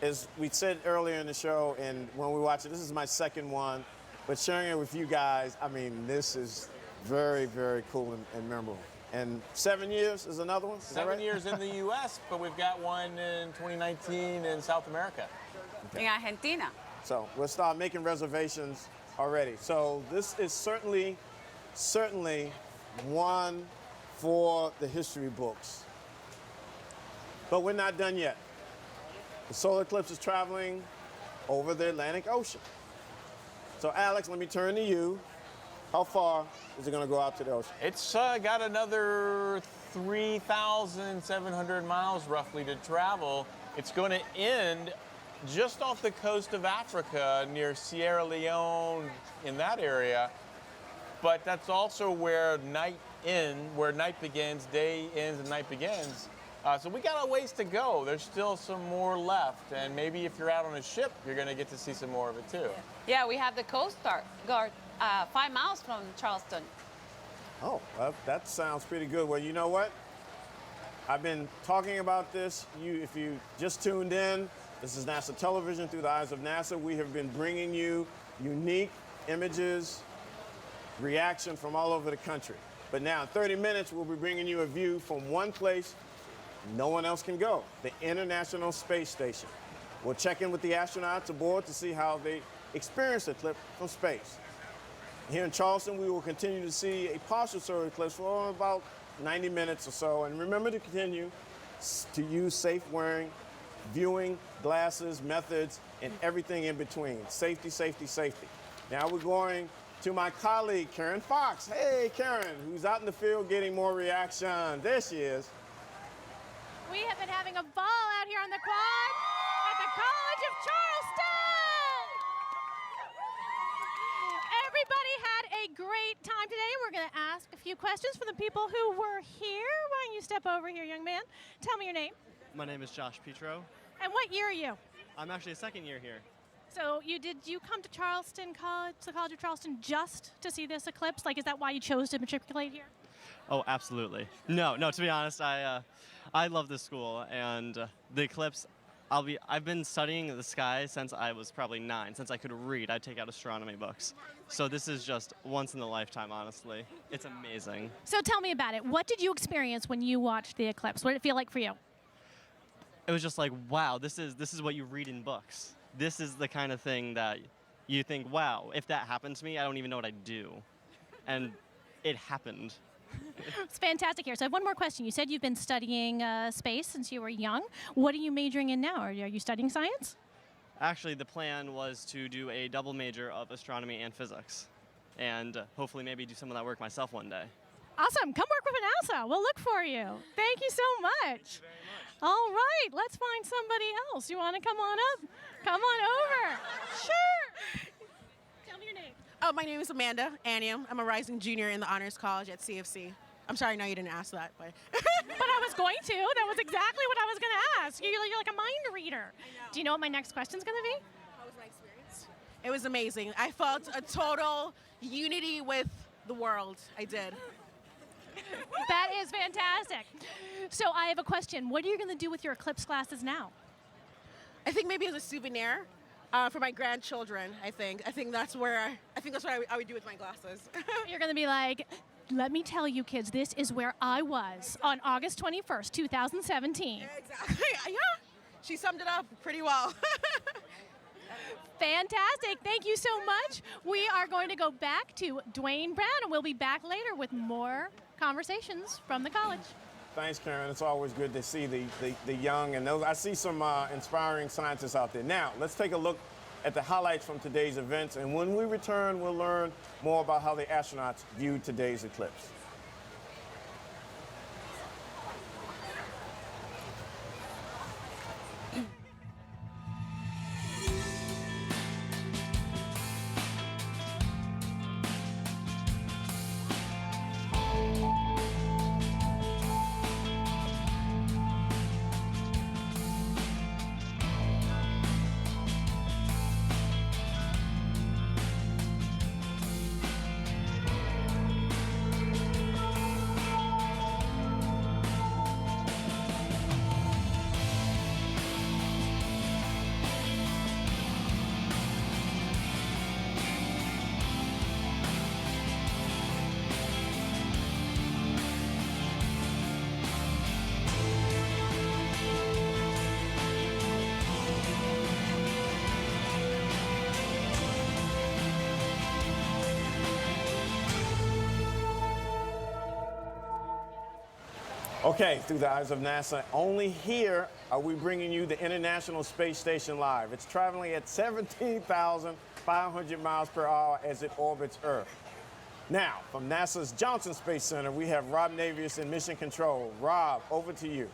as we said earlier in the show, and when we watch it, this is my second one, but sharing it with you guys, I mean, this is very, very cool and memorable. And 7 years is another one? Is that right? 7 years in the U.S., but we've got one in 2019 in South America. In Argentina. So we'll start making reservations already. So this is certainly one for the history books. But we're not done yet. The solar eclipse is traveling over the Atlantic Ocean. So Alex, let me turn to you. How far is it going to go out to the ocean? It's got another 3,700 miles roughly to travel. It's going to end just off the coast of Africa near Sierra Leone, in that area. But that's also where night begins, day ends and night begins. So we got a ways to go. There's still some more left. And maybe if you're out on a ship, you're going to get to see some more of it too. Yeah, we have the Coast Guard 5 miles from Charleston. Oh, well, that sounds pretty good. Well, you know what? I've been talking about this. If you just tuned in, this is NASA Television Through the Eyes of NASA. We have been bringing you unique images, reaction from all over the country. But now in 30 minutes, we'll be bringing you a view from one place no one else can go, the International Space Station. We'll check in with the astronauts aboard to see how they experience the eclipse from space. Here in Charleston, we will continue to see a partial solar eclipse for about 90 minutes or so. And remember to continue to use safe wearing, viewing, glasses, methods, and everything in between. Safety, safety, safety. Now we're going to my colleague, Karen Fox. Hey, Karen, who's out in the field getting more reaction. There she is. We have been having a ball out here on the quad at the College of Charleston. Everybody had a great time today. We're going to ask a few questions for the people who were here. Why don't you step over here, young man? Tell me your name. My name is Josh Petro. And what year are you? I'm actually a second year here. So did you come to Charleston College, the College of Charleston, just to see this eclipse? Like, is that why you chose to matriculate here? Oh, absolutely. No, to be honest, I love this school, and the eclipse, I've been studying the sky since I was probably 9, since I could read. I'd take out astronomy books. So this is just once in a lifetime, honestly. It's amazing. So tell me about it. What did you experience when you watched the eclipse? What did it feel like for you? It was just like, wow, this is what you read in books. This is the kind of thing that you think, wow, if that happened to me, I don't even know what I'd do. And it happened. It's fantastic here. So I have one more question. You said you've been studying space since you were young. What are you majoring in now? Are you studying science? Actually, the plan was to do a double major of astronomy and physics, and hopefully maybe do some of that work myself one day. Awesome. Come work with NASA. We'll look for you. Thank you so much. Thank you very much. All right. Let's find somebody else. You want to come on up? Come on over. Sure. Tell me your name. Oh, my name is Amanda Anium. I'm a rising junior in the Honors College at CFC. I'm sorry, no, you didn't ask that, but. But I was going to. That was exactly what I was going to ask. You're like a mind reader. Do you know what my next question's going to be? How was my experience? It was amazing. I felt a total unity with the world. I did. That is fantastic. So I have a question. What are you going to do with your eclipse glasses now? I think maybe as a souvenir for my grandchildren. I think that's what I would do with my glasses. You're going to be like, let me tell you, kids, this is where I was on August 21st, 2017. Exactly. Yeah, she summed it up pretty well. Fantastic. Thank you so much. We are going to go back to Dwayne Brown, and we'll be back later with more conversations from the college. Thanks, Karen. It's always good to see the young and those. I see some inspiring scientists out there. Now, let's take a look at the highlights from today's events, and when we return, we'll learn more about how the astronauts viewed today's eclipse. Okay, through the eyes of NASA, only here are we bringing you the International Space Station live. It's traveling at 17,500 miles per hour as it orbits Earth. Now, from NASA's Johnson Space Center, we have Rob Navius in Mission Control. Rob, over to you.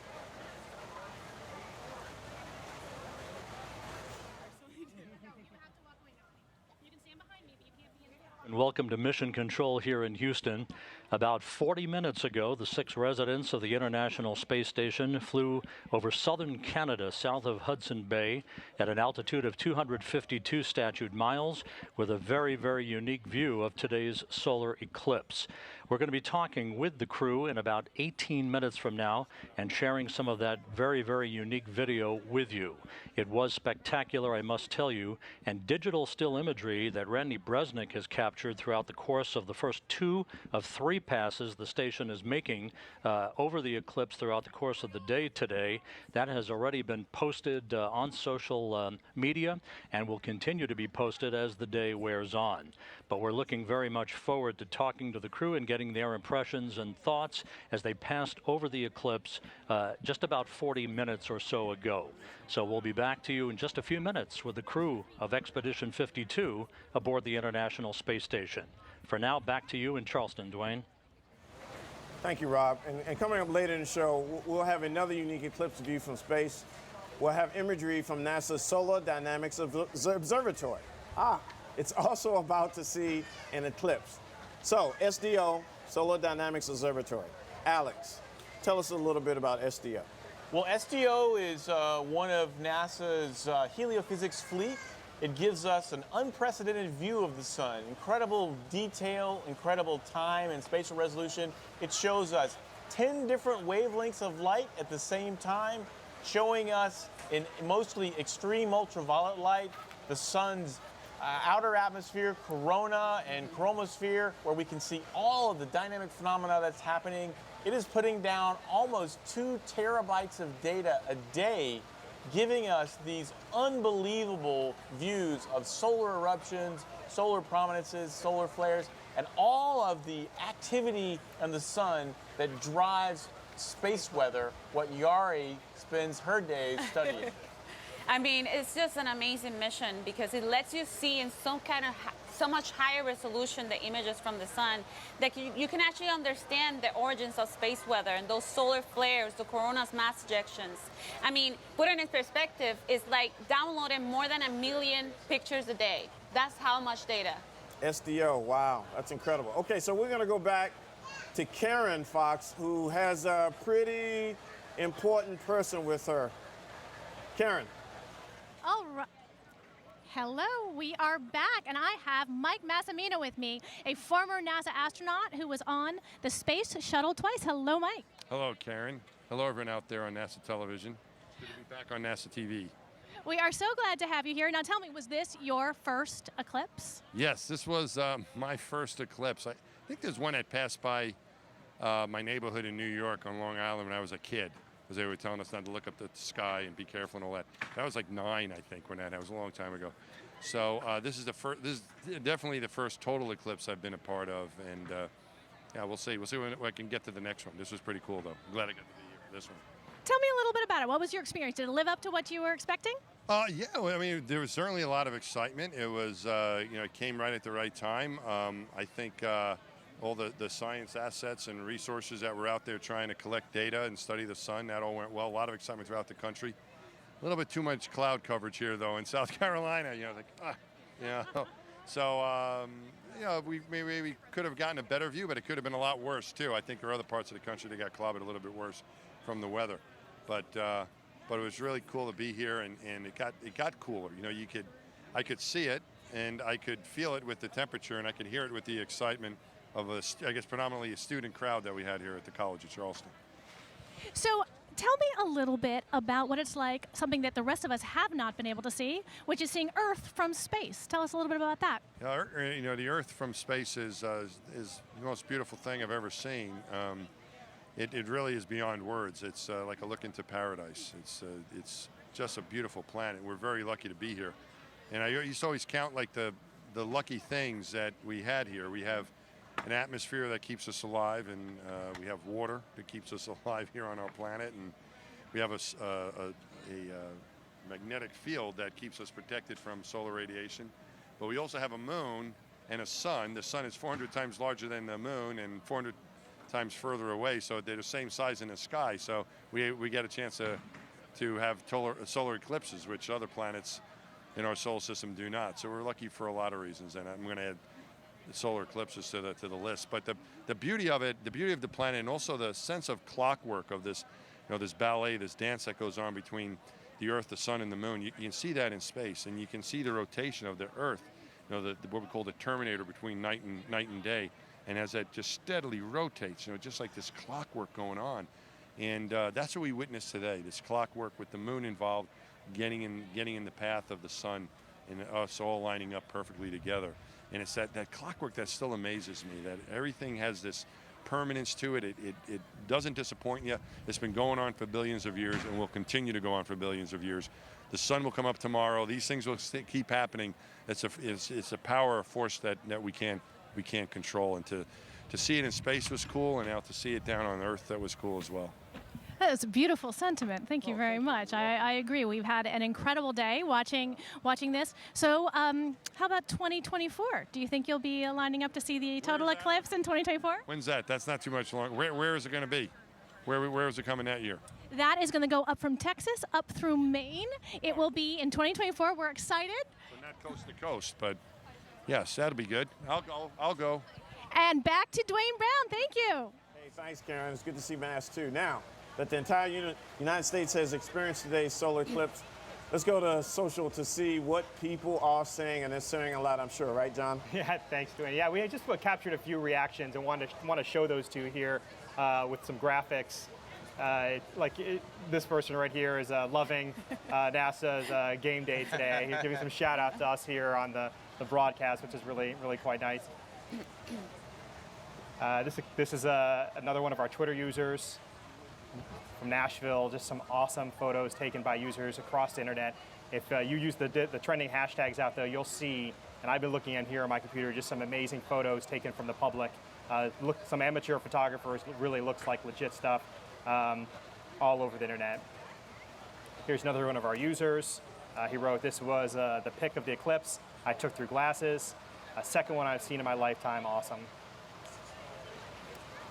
And welcome to Mission Control here in Houston. About 40 minutes ago, the 6 residents of the International Space Station flew over southern Canada, south of Hudson Bay, at an altitude of 252 statute miles, with a very, very unique view of today's solar eclipse. We're going to be talking with the crew in about 18 minutes from now and sharing some of that very, very unique video with you. It was spectacular, I must tell you, and digital still imagery that Randy Bresnik has captured throughout the course of the first 2 of 3 passes the station is making over the eclipse throughout the course of the day today. That has already been posted on social media and will continue to be posted as the day wears on. But we're looking very much forward to talking to the crew and getting their impressions and thoughts as they passed over the eclipse just about 40 minutes or so ago. So we'll be back to you in just a few minutes with the crew of Expedition 52 aboard the International Space Station. For now, back to you in Charleston, Dwayne. Thank you, Rob. And coming up later in the show, we'll have another unique eclipse view from space. We'll have imagery from NASA's Solar Dynamics Observatory. It's also about to see an eclipse. So, SDO, Solar Dynamics Observatory. Alex, tell us a little bit about SDO. Well, SDO is one of NASA's heliophysics fleet. It gives us an unprecedented view of the sun. Incredible detail, incredible time and spatial resolution. It shows us 10 different wavelengths of light at the same time, showing us in mostly extreme ultraviolet light the sun's outer atmosphere, corona and chromosphere, where we can see all of the dynamic phenomena that's happening. It is putting down almost 2 terabytes of data a day, giving us these unbelievable views of solar eruptions, solar prominences, solar flares, and all of the activity in the sun that drives space weather, what Yari spends her days studying. I mean, it's just an amazing mission because it lets you see in so much higher resolution the images from the sun that you can actually understand the origins of space weather and those solar flares, the corona's mass ejections. I mean, put it in perspective, it's like downloading more than 1 million pictures a day. That's how much data. SDO, wow, that's incredible. Okay, so we're gonna go back to Karen Fox, who has a pretty important person with her. Karen. All right. Hello, we are back, and I have Mike Massimino with me, a former NASA astronaut who was on the Space Shuttle twice. Hello, Mike. Hello, Karen. Hello, everyone out there on NASA television. It's good to be back on NASA TV. We are so glad to have you here. Now tell me, was this your first eclipse? Yes, this was my first eclipse. I think there's one that passed by my neighborhood in New York on Long Island when I was a kid, because they were telling us not to look up at the sky and be careful and all that. That was like 9, I think, when that was a long time ago. So this is definitely the first total eclipse I've been a part of, and yeah, we'll see. We'll see when I can get to the next one. This was pretty cool, though. I'm glad I got to be here for this one. Tell me a little bit about it. What was your experience? Did it live up to what you were expecting? Yeah, well, I mean, there was certainly a lot of excitement. It was, it came right at the right time. I think all the science assets and resources that were out there trying to collect data and study the sun, that all went well. A lot of excitement throughout the country. A little bit too much cloud coverage here, though, in South Carolina. So, we could have gotten a better view, but it could have been a lot worse, too. I think there are other parts of the country that got clobbered a little bit worse from the weather. But it was really cool to be here, and it got cooler. I could see it, and I could feel it with the temperature, and I could hear it with the excitement of predominantly a student crowd that we had here at the college at Charleston. So tell me a little bit about what it's like, something that the rest of us have not been able to see, which is seeing Earth from space. Tell us a little bit about that. The Earth from space is the most beautiful thing I've ever seen. It really is beyond words. It's like a look into paradise. It's just a beautiful planet. We're very lucky to be here. And I used to always count like the lucky things that we had here. We have an atmosphere that keeps us alive, and we have water that keeps us alive here on our planet, and we have a magnetic field that keeps us protected from solar radiation. But we also have a moon and a sun. The sun is 400 times larger than the moon and 400 times further away, so they're the same size in the sky. So we get a chance to have solar eclipses, which other planets in our solar system do not. So we're lucky for a lot of reasons, and I'm going to add solar eclipses to the list. But the beauty of it, the beauty of the planet, and also the sense of clockwork of this, this ballet, this dance that goes on between the Earth, the Sun, and the Moon. You can see that in space, and you can see the rotation of the Earth. What we call the terminator between night and day, and as that just steadily rotates, just like this clockwork going on. And that's what we witnessed today. This clockwork with the Moon involved, getting in the path of the Sun, and us all lining up perfectly together. And it's that clockwork that still amazes me, that everything has this permanence to it. It doesn't disappoint you. It's been going on for billions of years and will continue to go on for billions of years. The sun will come up tomorrow. These things will keep happening. It's a power, a force that we can't control. And to see it in space was cool, and now to see it down on Earth, that was cool as well. That is a beautiful sentiment. Thank you very much. I agree. We've had an incredible day watching this. So how about 2024? Do you think you'll be lining up to see the total eclipse in 2024? When's that? That's not too much longer. Where is it going to be? Where is it coming that year? That is going to go up from Texas up through Maine. It will be in 2024. We're excited. So not coast to coast, but yes, that'll be good. I'll go. And back to Dwayne Brown. Thank you. Hey, thanks, Karen. It's good to see Mass too. Now that the entire United States has experienced today's solar eclipse, let's go to social to see what people are saying, and they're saying a lot, I'm sure, right, John? Yeah, thanks, Dwayne. Yeah, we just captured a few reactions and want to show those to you here with some graphics. This person right here is loving NASA's game day today. He's giving some shout out to us here on the broadcast, which is really, really quite nice. This is another one of our Twitter users from Nashville. Just some awesome photos taken by users across the internet. If you use the trending hashtags out there, you'll see, and I've been looking in here on my computer, just some amazing photos taken from the public. Some amateur photographers, it really looks like legit stuff all over the internet. Here's another one of our users. He wrote, "This was the pic of the eclipse I took through glasses. A second one I've seen in my lifetime, awesome."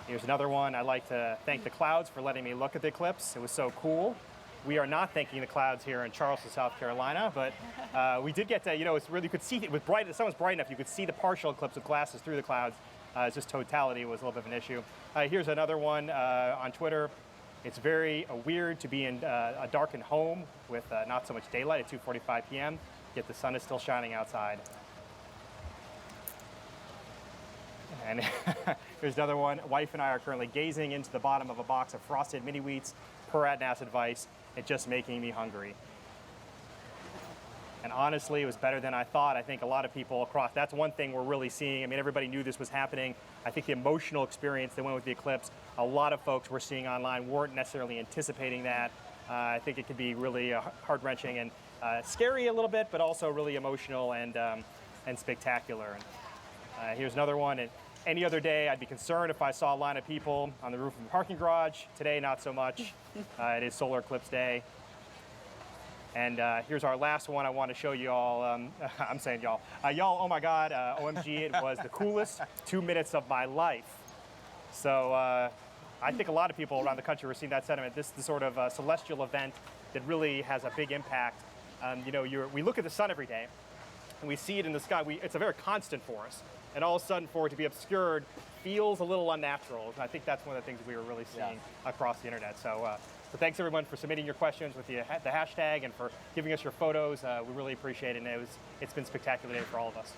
Here's another one. I'd like to thank the clouds for letting me look at the eclipse. It was so cool. We are not thanking the clouds here in Charleston, South Carolina, but we did get to, it's really, you could see, it was bright, the sun was bright enough, you could see the partial eclipse with glasses through the clouds. It's just totality was a little bit of an issue. Here's another one on Twitter. It's very weird to be in a darkened home with not so much daylight at 2:45 p.m., yet the sun is still shining outside. And here's another one. Wife and I are currently gazing into the bottom of a box of frosted mini wheats per AdNAS advice. It's just making me hungry. And honestly, it was better than I thought. I think a lot of people across, that's one thing we're really seeing. I mean, everybody knew this was happening. I think the emotional experience that went with the eclipse, a lot of folks we're seeing online weren't necessarily anticipating that. I think it could be really heart-wrenching and scary a little bit, but also really emotional and spectacular. Here's another one. And any other day, I'd be concerned if I saw a line of people on the roof of the parking garage. Today, not so much. It is solar eclipse day. And here's our last one I want to show you all. I'm saying y'all. Y'all, oh my God, OMG, it was the coolest 2 minutes of my life. So I think a lot of people around the country were seeing that sentiment. This is the sort of celestial event that really has a big impact. We look at the sun every day, and we see it in the sky. It's a very constant for us. And all of a sudden, for it to be obscured feels a little unnatural. And I think that's one of the things we were really seeing across the internet. So thanks everyone for submitting your questions with the hashtag and for giving us your photos. We really appreciate it, and it's been a spectacular day for all of us.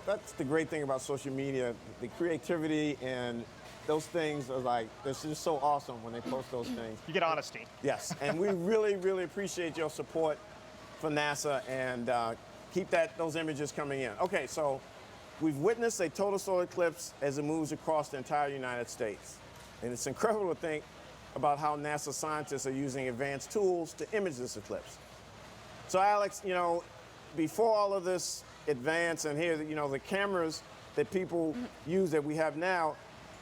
That's the great thing about social media. The creativity and those things are like, it's just so awesome when they post those things. You get honesty. Yes, and we really, really appreciate your support for NASA, and keep those images coming in. Okay, so we've witnessed a total solar eclipse as it moves across the entire United States. And it's incredible to think about how NASA scientists are using advanced tools to image this eclipse. So Alex, before all of this advance and here, the cameras that people use that we have now,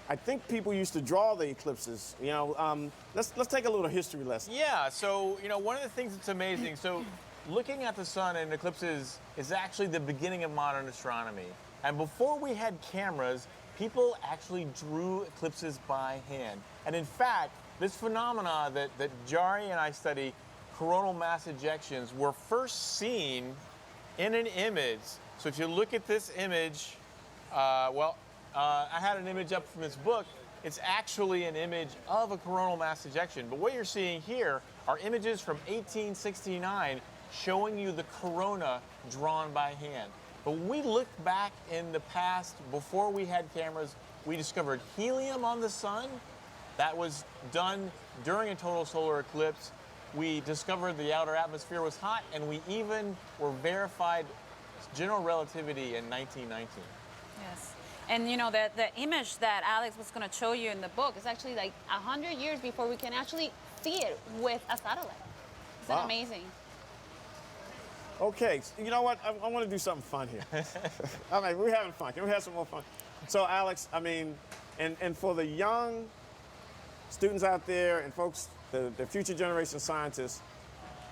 I think people used to draw the eclipses. Let's take a little history lesson. Yeah, so, one of the things that's amazing, so looking at the sun and eclipses is actually the beginning of modern astronomy. And before we had cameras, people actually drew eclipses by hand. And in fact, this phenomena that Jari and I study, coronal mass ejections, were first seen in an image. So if you look at this image, I had an image up from this book. It's actually an image of a coronal mass ejection. But what you're seeing here are images from 1869 showing you the corona drawn by hand. But when we looked back in the past, before we had cameras, we discovered helium on the sun. That was done during a total solar eclipse. We discovered the outer atmosphere was hot, and we even were verified general relativity in 1919. Yes. And the image that Alex was going to show you in the book is actually like 100 years before we can actually see it with a satellite. Isn't it amazing? Okay, you know what? I want to do something fun here. All right, we're having fun. Can we have some more fun? So, Alex, and for the young students out there and folks, the future generation scientists,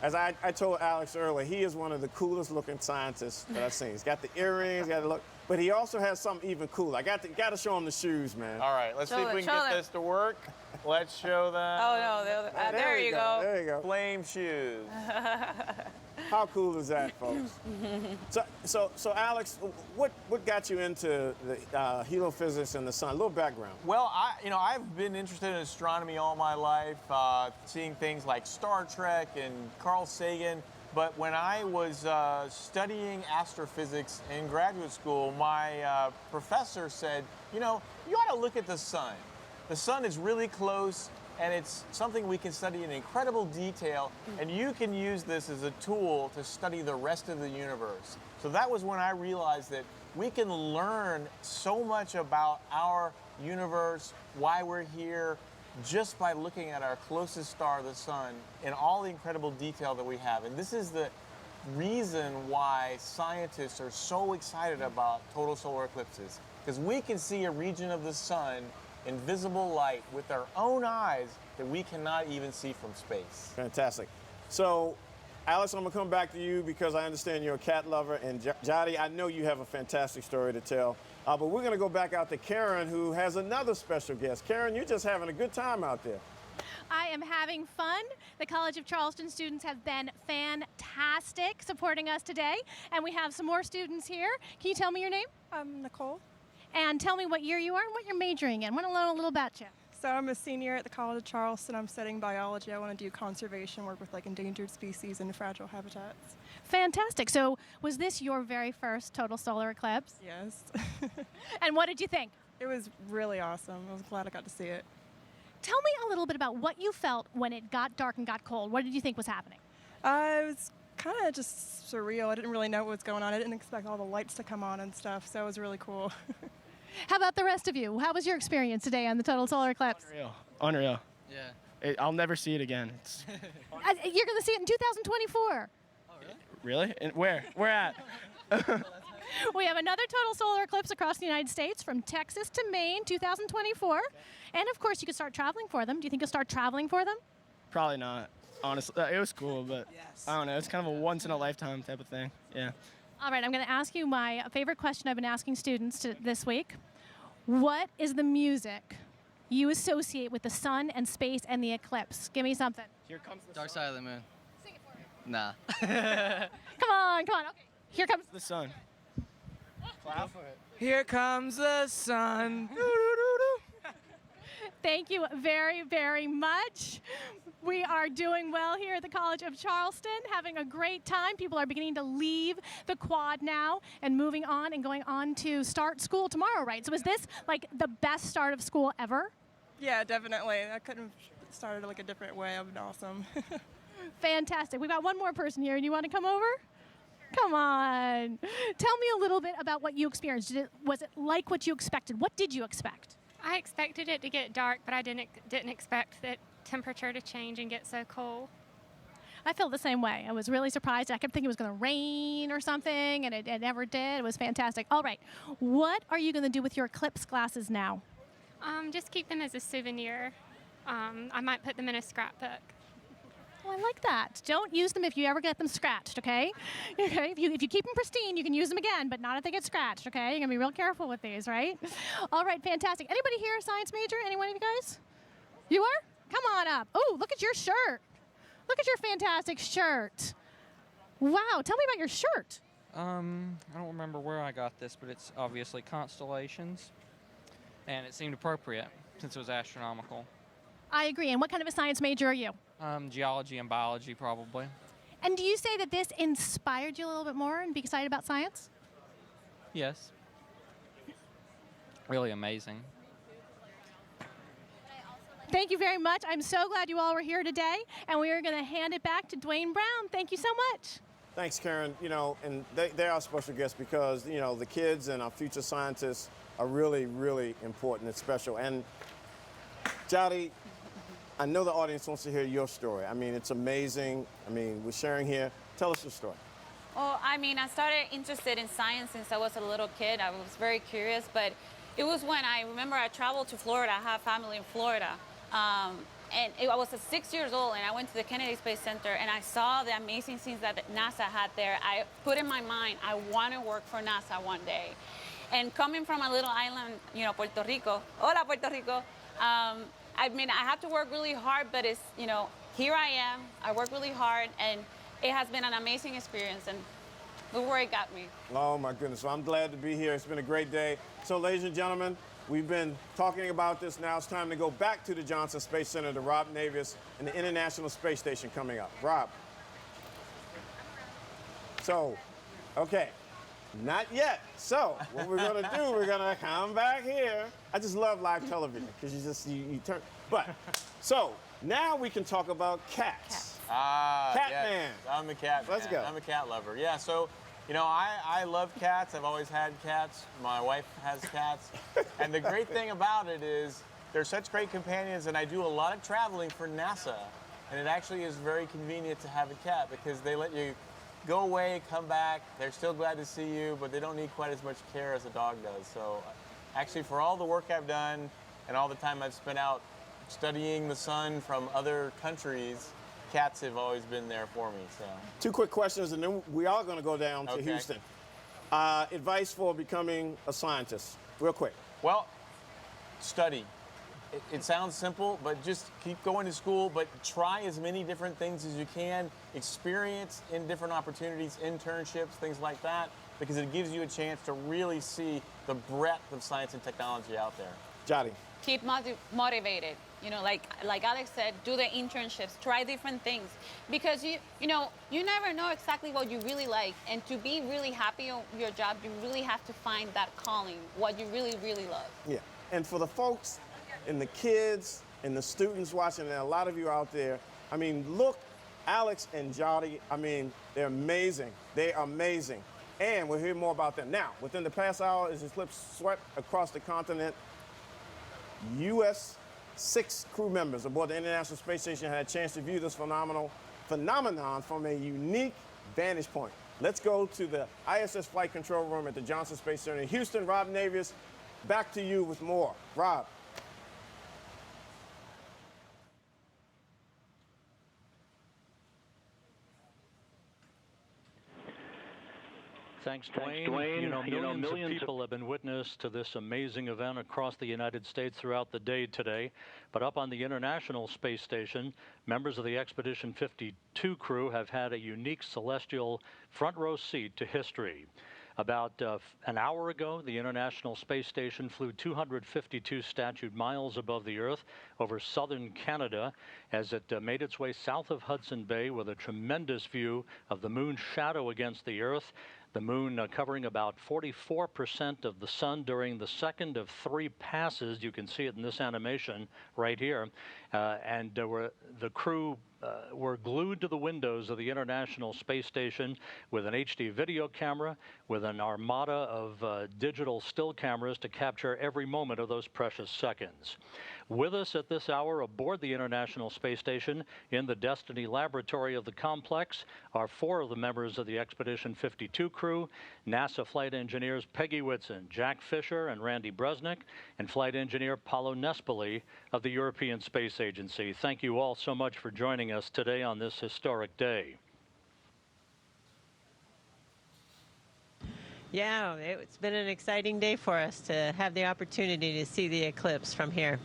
as I told Alex earlier, he is one of the coolest looking scientists that I've seen. He's got the earrings, got the look, but he also has something even cooler. I got to show him the shoes, man. All right, let's see if we can get this to work. Let's show them. Oh, no, there you go. There you go. Flame shoes. How cool is that, folks? So Alex, what got you into the heliophysics and the sun? A little background. Well, I've been interested in astronomy all my life, seeing things like Star Trek and Carl Sagan. But when I was studying astrophysics in graduate school, my professor said, you ought to look at the sun. The sun is really close, and it's something we can study in incredible detail, and you can use this as a tool to study the rest of the universe. So that was when I realized that we can learn so much about our universe, why we're here, just by looking at our closest star, the sun, and all the incredible detail that we have. And this is the reason why scientists are so excited about total solar eclipses, because we can see a region of the sun in visible light with our own eyes that we cannot even see from space. Fantastic. So, Alex, I'm gonna come back to you because I understand you're a cat lover, and Jody, I know you have a fantastic story to tell. But we're gonna go back out to Karen, who has another special guest. Karen, you're just having a good time out there. I am having fun. The College of Charleston students have been fantastic supporting us today, and we have some more students here. Can you tell me your name? I'm Nicole. And tell me what year you are and what you're majoring in. I want to learn a little about you. So I'm a senior at the College of Charleston. I'm studying biology. I want to do conservation work with like endangered species and fragile habitats. Fantastic. So was this your very first total solar eclipse? Yes. And what did you think? It was really awesome. I was glad I got to see it. Tell me a little bit about what you felt when it got dark and got cold. What did you think was happening? It was kind of just surreal. I didn't really know what was going on. I didn't expect all the lights to come on and stuff, so it was really cool. How about the rest of you? How was your experience today on the total solar eclipse? Unreal. Yeah. I'll never see it again. You're going to see it in 2024. Oh, really? And where? Where at? We have another total solar eclipse across the United States from Texas to Maine, 2024. And of course, you could start traveling for them. Do you think you'll start traveling for them? Probably not. Honestly, it was cool, but I don't know. It's kind of a once-in-a-lifetime type of thing. Yeah. All right, I'm going to ask you my favorite question I've been asking students this week. What is the music you associate with the sun and space and the eclipse? Give me something. Here comes the Dark Side of the Moon. Sing it for me. Nah. Come on. Okay, here comes the sun. Clap for it. Here comes the sun. Thank you very, very much. We are doing well here at the College of Charleston, having a great time. People are beginning to leave the quad now and moving on and going on to start school tomorrow, right? So is this like the best start of school ever? Yeah, definitely. I couldn't have started like a different way. It would been awesome. Fantastic. We've got one more person here. Do you want to come over? Come on. Tell me a little bit about what you experienced. Was it like what you expected? What did you expect? I expected it to get dark, but I didn't expect the temperature to change and get so cold. I felt the same way. I was really surprised. I kept thinking it was going to rain or something, and it never did. It was fantastic. All right. What are you going to do with your eclipse glasses now? Just keep them as a souvenir. I might put them in a scrapbook. Oh, I like that. Don't use them if you ever get them scratched, okay? Okay. If you keep them pristine, you can use them again, but not if they get scratched, okay? You're going to be real careful with these, right? All right, fantastic. Anybody here a science major? Any one of you guys? You are? Come on up. Oh, look at your shirt. Look at your fantastic shirt. Wow, tell me about your shirt. I don't remember where I got this, but it's obviously constellations, and it seemed appropriate since it was astronomical. I agree. And what kind of a science major are you? Geology and biology, probably. And do you say that this inspired you a little bit more and be excited about science? Yes. Really amazing. Thank you very much. I'm so glad you all were here today, and we are going to hand it back to Dwayne Brown. Thank you so much. Thanks, Karen. You know, and they are special guests because, you know, the kids and our future scientists are really, really important and special. And Jody, I know the audience wants to hear your story. I mean, it's amazing. I mean, we're sharing here. Tell us your story. Well, I mean, I started interested in science since I was a little kid. I was very curious, but it was when I remember I traveled to Florida. I have family in Florida. I was 6 years old, and I went to the Kennedy Space Center, and I saw the amazing things that NASA had there. I put in my mind, I want to work for NASA one day. And coming from a little island, you know, Puerto Rico, hola Puerto Rico, I mean, I have to work really hard, but it's, you know, here I am. I work really hard, and it has been an amazing experience, and look where it got me. Oh, my goodness. Well, I'm glad to be here. It's been a great day. So, ladies and gentlemen, we've been talking about this. Now it's time to go back to the Johnson Space Center to Rob Navius and the International Space Station coming up. Rob. So, okay. Not yet. So what we're gonna do, we're gonna come back here. I just love live television because you turn. But so now we can talk about cats. Catman. Yes, I'm a cat man. Let's go. I'm a cat lover. Yeah, so, you know, I love cats. I've always had cats. My wife has cats. And the great thing about it is they're such great companions, and I do a lot of traveling for NASA. And it actually is very convenient to have a cat because they let you go away, come back. They're still glad to see you, but they don't need quite as much care as a dog does. So actually, for all the work I've done and all the time I've spent out studying the sun from other countries, cats have always been there for me. So 2 quick questions, and then we are going to go down to Houston. Advice for becoming a scientist, real quick. Well, study. It sounds simple, but just keep going to school, but try as many different things as you can. Experience in different opportunities, internships, things like that, because it gives you a chance to really see the breadth of science and technology out there. Jody. Keep motivated. You know, like Alex said, do the internships, try different things, because you never know exactly what you really like, and to be really happy on your job, you really have to find that calling, what you really, really love. Yeah, and for the folks and the kids and the students watching, and a lot of you out there, I mean, look, Alex and Jody, I mean, they're amazing. They're amazing. And we'll hear more about them. Now, within the past hour, as Eclipse swept across the continent, U.S. 6 crew members aboard the International Space Station had a chance to view this phenomenon from a unique vantage point. Let's go to the ISS Flight Control Room at the Johnson Space Center in Houston. Rob Navius, back to you with more. Rob. Thanks, Dwayne. You know, millions of people have been witness to this amazing event across the United States throughout the day today. But up on the International Space Station, members of the Expedition 52 crew have had a unique celestial front row seat to history. About an hour ago, the International Space Station flew 252 statute miles above the Earth over southern Canada as it made its way south of Hudson Bay with a tremendous view of the moon's shadow against the Earth. The moon covering about 44% of the sun during the second of 3 passes. You can see it in this animation right here. The crew were glued to the windows of the International Space Station with an HD video camera, with an armada of digital still cameras to capture every moment of those precious seconds. With us at this hour aboard the International Space Station in the Destiny Laboratory of the complex are 4 of the members of the Expedition 52 crew, NASA flight engineers Peggy Whitson, Jack Fisher, and Randy Bresnik, and flight engineer Paolo Nespoli of the European Space Agency. Thank you all so much for joining us today on this historic day. Yeah, it's been an exciting day for us to have the opportunity to see the eclipse from here.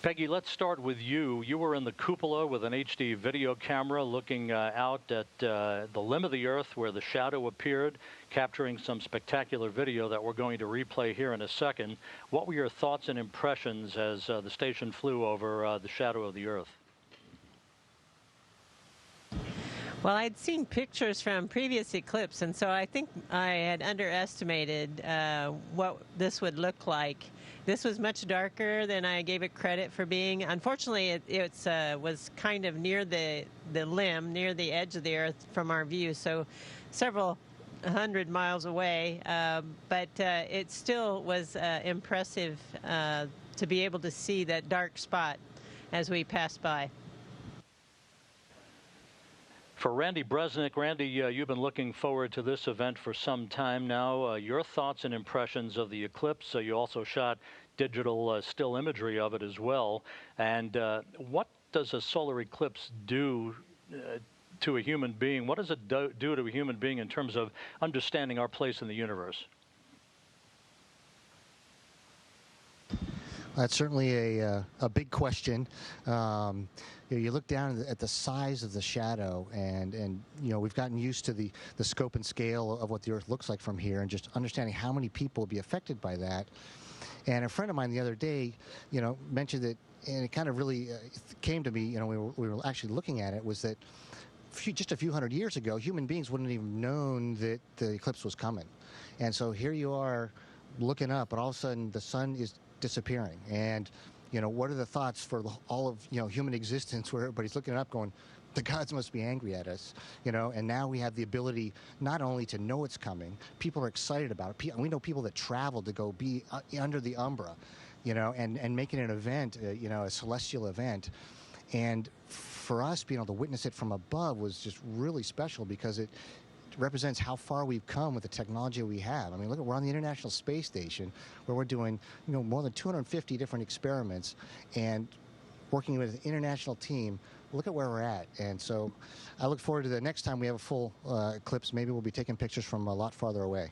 Peggy, let's start with you. You were in the cupola with an HD video camera looking out at the limb of the Earth where the shadow appeared, capturing some spectacular video that we're going to replay here in a second. What were your thoughts and impressions as the station flew over the shadow of the Earth? Well, I'd seen pictures from previous eclipse, and so I think I had underestimated what this would look like. This was much darker than I gave it credit for being. Unfortunately, it was kind of near the limb, near the edge of the Earth from our view, so several 100 miles away. But it still was impressive to be able to see that dark spot as we passed by. For Randy Bresnik, Randy, you've been looking forward to this event for some time now. Your thoughts and impressions of the eclipse. You also shot digital still imagery of it as well. And what does a solar eclipse do to a human being? What does it do to a human being in terms of understanding our place in the universe? That's certainly a big question. You look down at the size of the shadow, and we've gotten used to the scope and scale of what the Earth looks like from here, and just understanding how many people will be affected by that. And a friend of mine the other day, mentioned that, and it kind of really came to me, we were actually looking at it, was that just a few hundred years ago, human beings wouldn't have even known that the eclipse was coming. And so here you are looking up, and all of a sudden the sun is disappearing. And, what are the thoughts for all of, human existence where everybody's looking up going, the gods must be angry at us, and now we have the ability not only to know it's coming, people are excited about it. We know people that travel to go be under the umbra, and making an event, a celestial event. And for us, being able to witness it from above was just really special because it represents how far we've come with the technology we have. I mean, look, we're on the International Space Station where we're doing, more than 250 different experiments and working with an international team. Look at where we're at. And so I look forward to the next time we have a full eclipse. Maybe we'll be taking pictures from a lot farther away.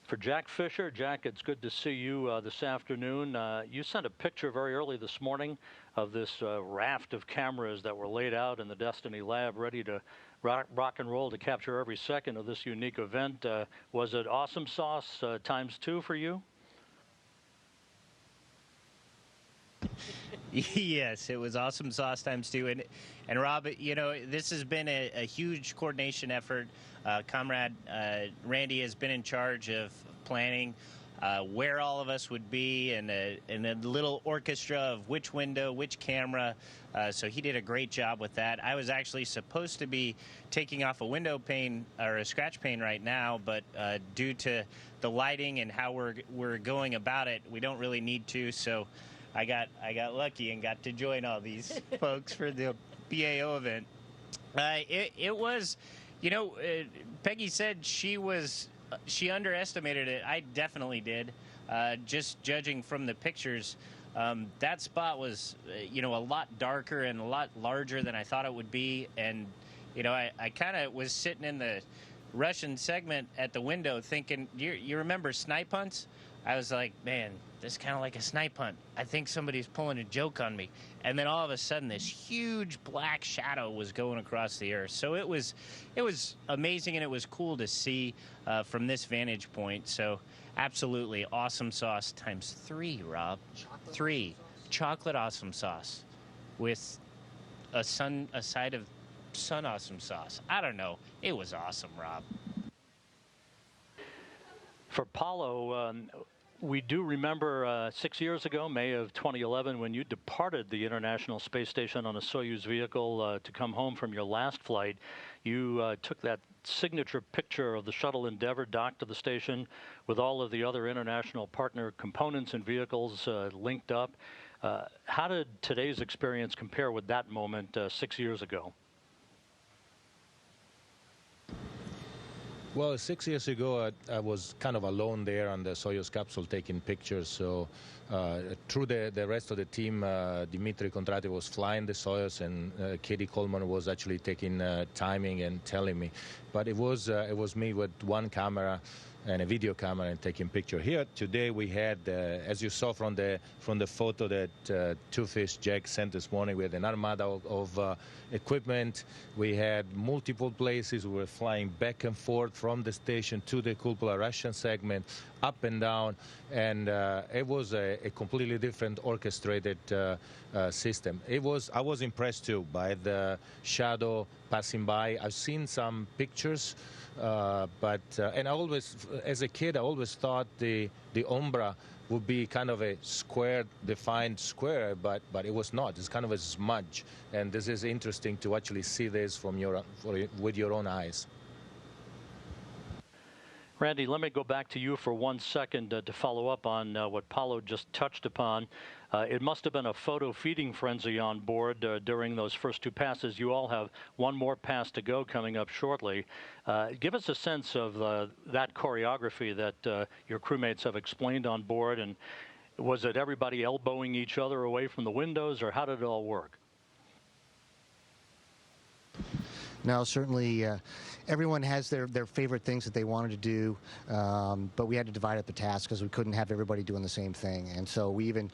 For Jack Fisher, Jack, it's good to see you this afternoon. You sent a picture very early this morning of this raft of cameras that were laid out in the Destiny Lab, ready to rock and roll to capture every second of this unique event. Was it awesome sauce ×2 for you? Yes, it was awesome sauce ×2. And Rob, this has been a huge coordination effort. Comrade Randy has been in charge of planning where all of us would be and a little orchestra of which window, which camera. So he did a great job with that. I was actually supposed to be taking off a window pane or a scratch pane right now, but due to the lighting and how we're going about it, we don't really need to. So I got lucky and got to join all these folks for the PAO event. It was, Peggy said she underestimated it. I definitely did. Just judging from the pictures, that spot was, a lot darker and a lot larger than I thought it would be. And, I kind of was sitting in the Russian segment at the window thinking, you remember snipe hunts? I was like, man, this is kind of like a snipe hunt. I think somebody's pulling a joke on me. And then all of a sudden, this huge black shadow was going across the earth. So it was amazing, and it was cool to see from this vantage point. So absolutely awesome sauce ×3, Rob. 3 chocolate awesome sauce with a side of sun awesome sauce. I don't know. It was awesome, Rob. For Paulo, we do remember 6 years ago, May of 2011, when you departed the International Space Station on a Soyuz vehicle to come home from your last flight. You took that signature picture of the shuttle Endeavour docked to the station with all of the other international partner components and vehicles linked up. How did today's experience compare with that moment 6 years ago? Well, 6 years ago, I was kind of alone there on the Soyuz capsule taking pictures. So through the rest of the team, Dmitry Kondratiev was flying the Soyuz, and Katie Coleman was actually taking timing and telling me. But it was me with one camera and a video camera and taking picture. Here today we had, as you saw from the photo that Two-Fish Jack sent this morning, we had an armada of equipment. We had multiple places. We were flying back and forth from the station to the cupola Russian segment, up and down, and it was a completely different orchestrated system. I was impressed too by the shadow passing by. I've seen some pictures, but and I always, as a kid, I always thought the umbra would be kind of a square, defined square, but it was not. It's kind of a smudge, and this is interesting to actually see this with your own eyes. Randy, let me go back to you for 1 second to follow up on what Paulo just touched upon. It must have been a photo feeding frenzy on board during those first 2 passes. You all have one more pass to go coming up shortly. Give us a sense of that choreography that your crewmates have explained on board, and was it everybody elbowing each other away from the windows, or how did it all work? No, certainly everyone has their favorite things that they wanted to do, but we had to divide up the task because we couldn't have everybody doing the same thing. And so we even,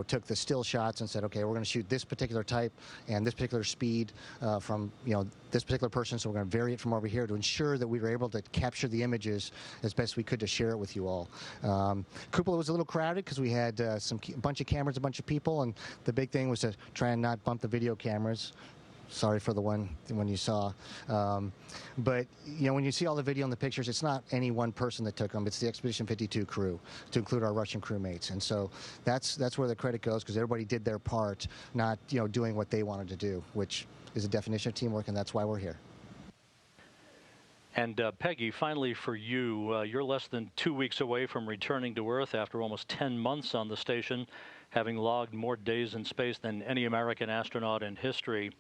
took the still shots and said, okay, we're going to shoot this particular type and this particular speed from, this particular person, so we're going to vary it from over here to ensure that we were able to capture the images as best we could to share it with you all. Cupola was a little crowded because we had a bunch of cameras, a bunch of people, and the big thing was to try and not bump the video cameras. sorry for the one you saw. But when you see all the video and the pictures, it's not any one person that took them. It's the Expedition 52 crew, to include our Russian crewmates. And so that's where the credit goes, because everybody did their part, not doing what they wanted to do, which is a definition of teamwork, and that's why we're here. And Peggy, finally for you, you're less than 2 weeks away from returning to Earth after almost 10 months on the station, having logged more days in space than any American astronaut in history.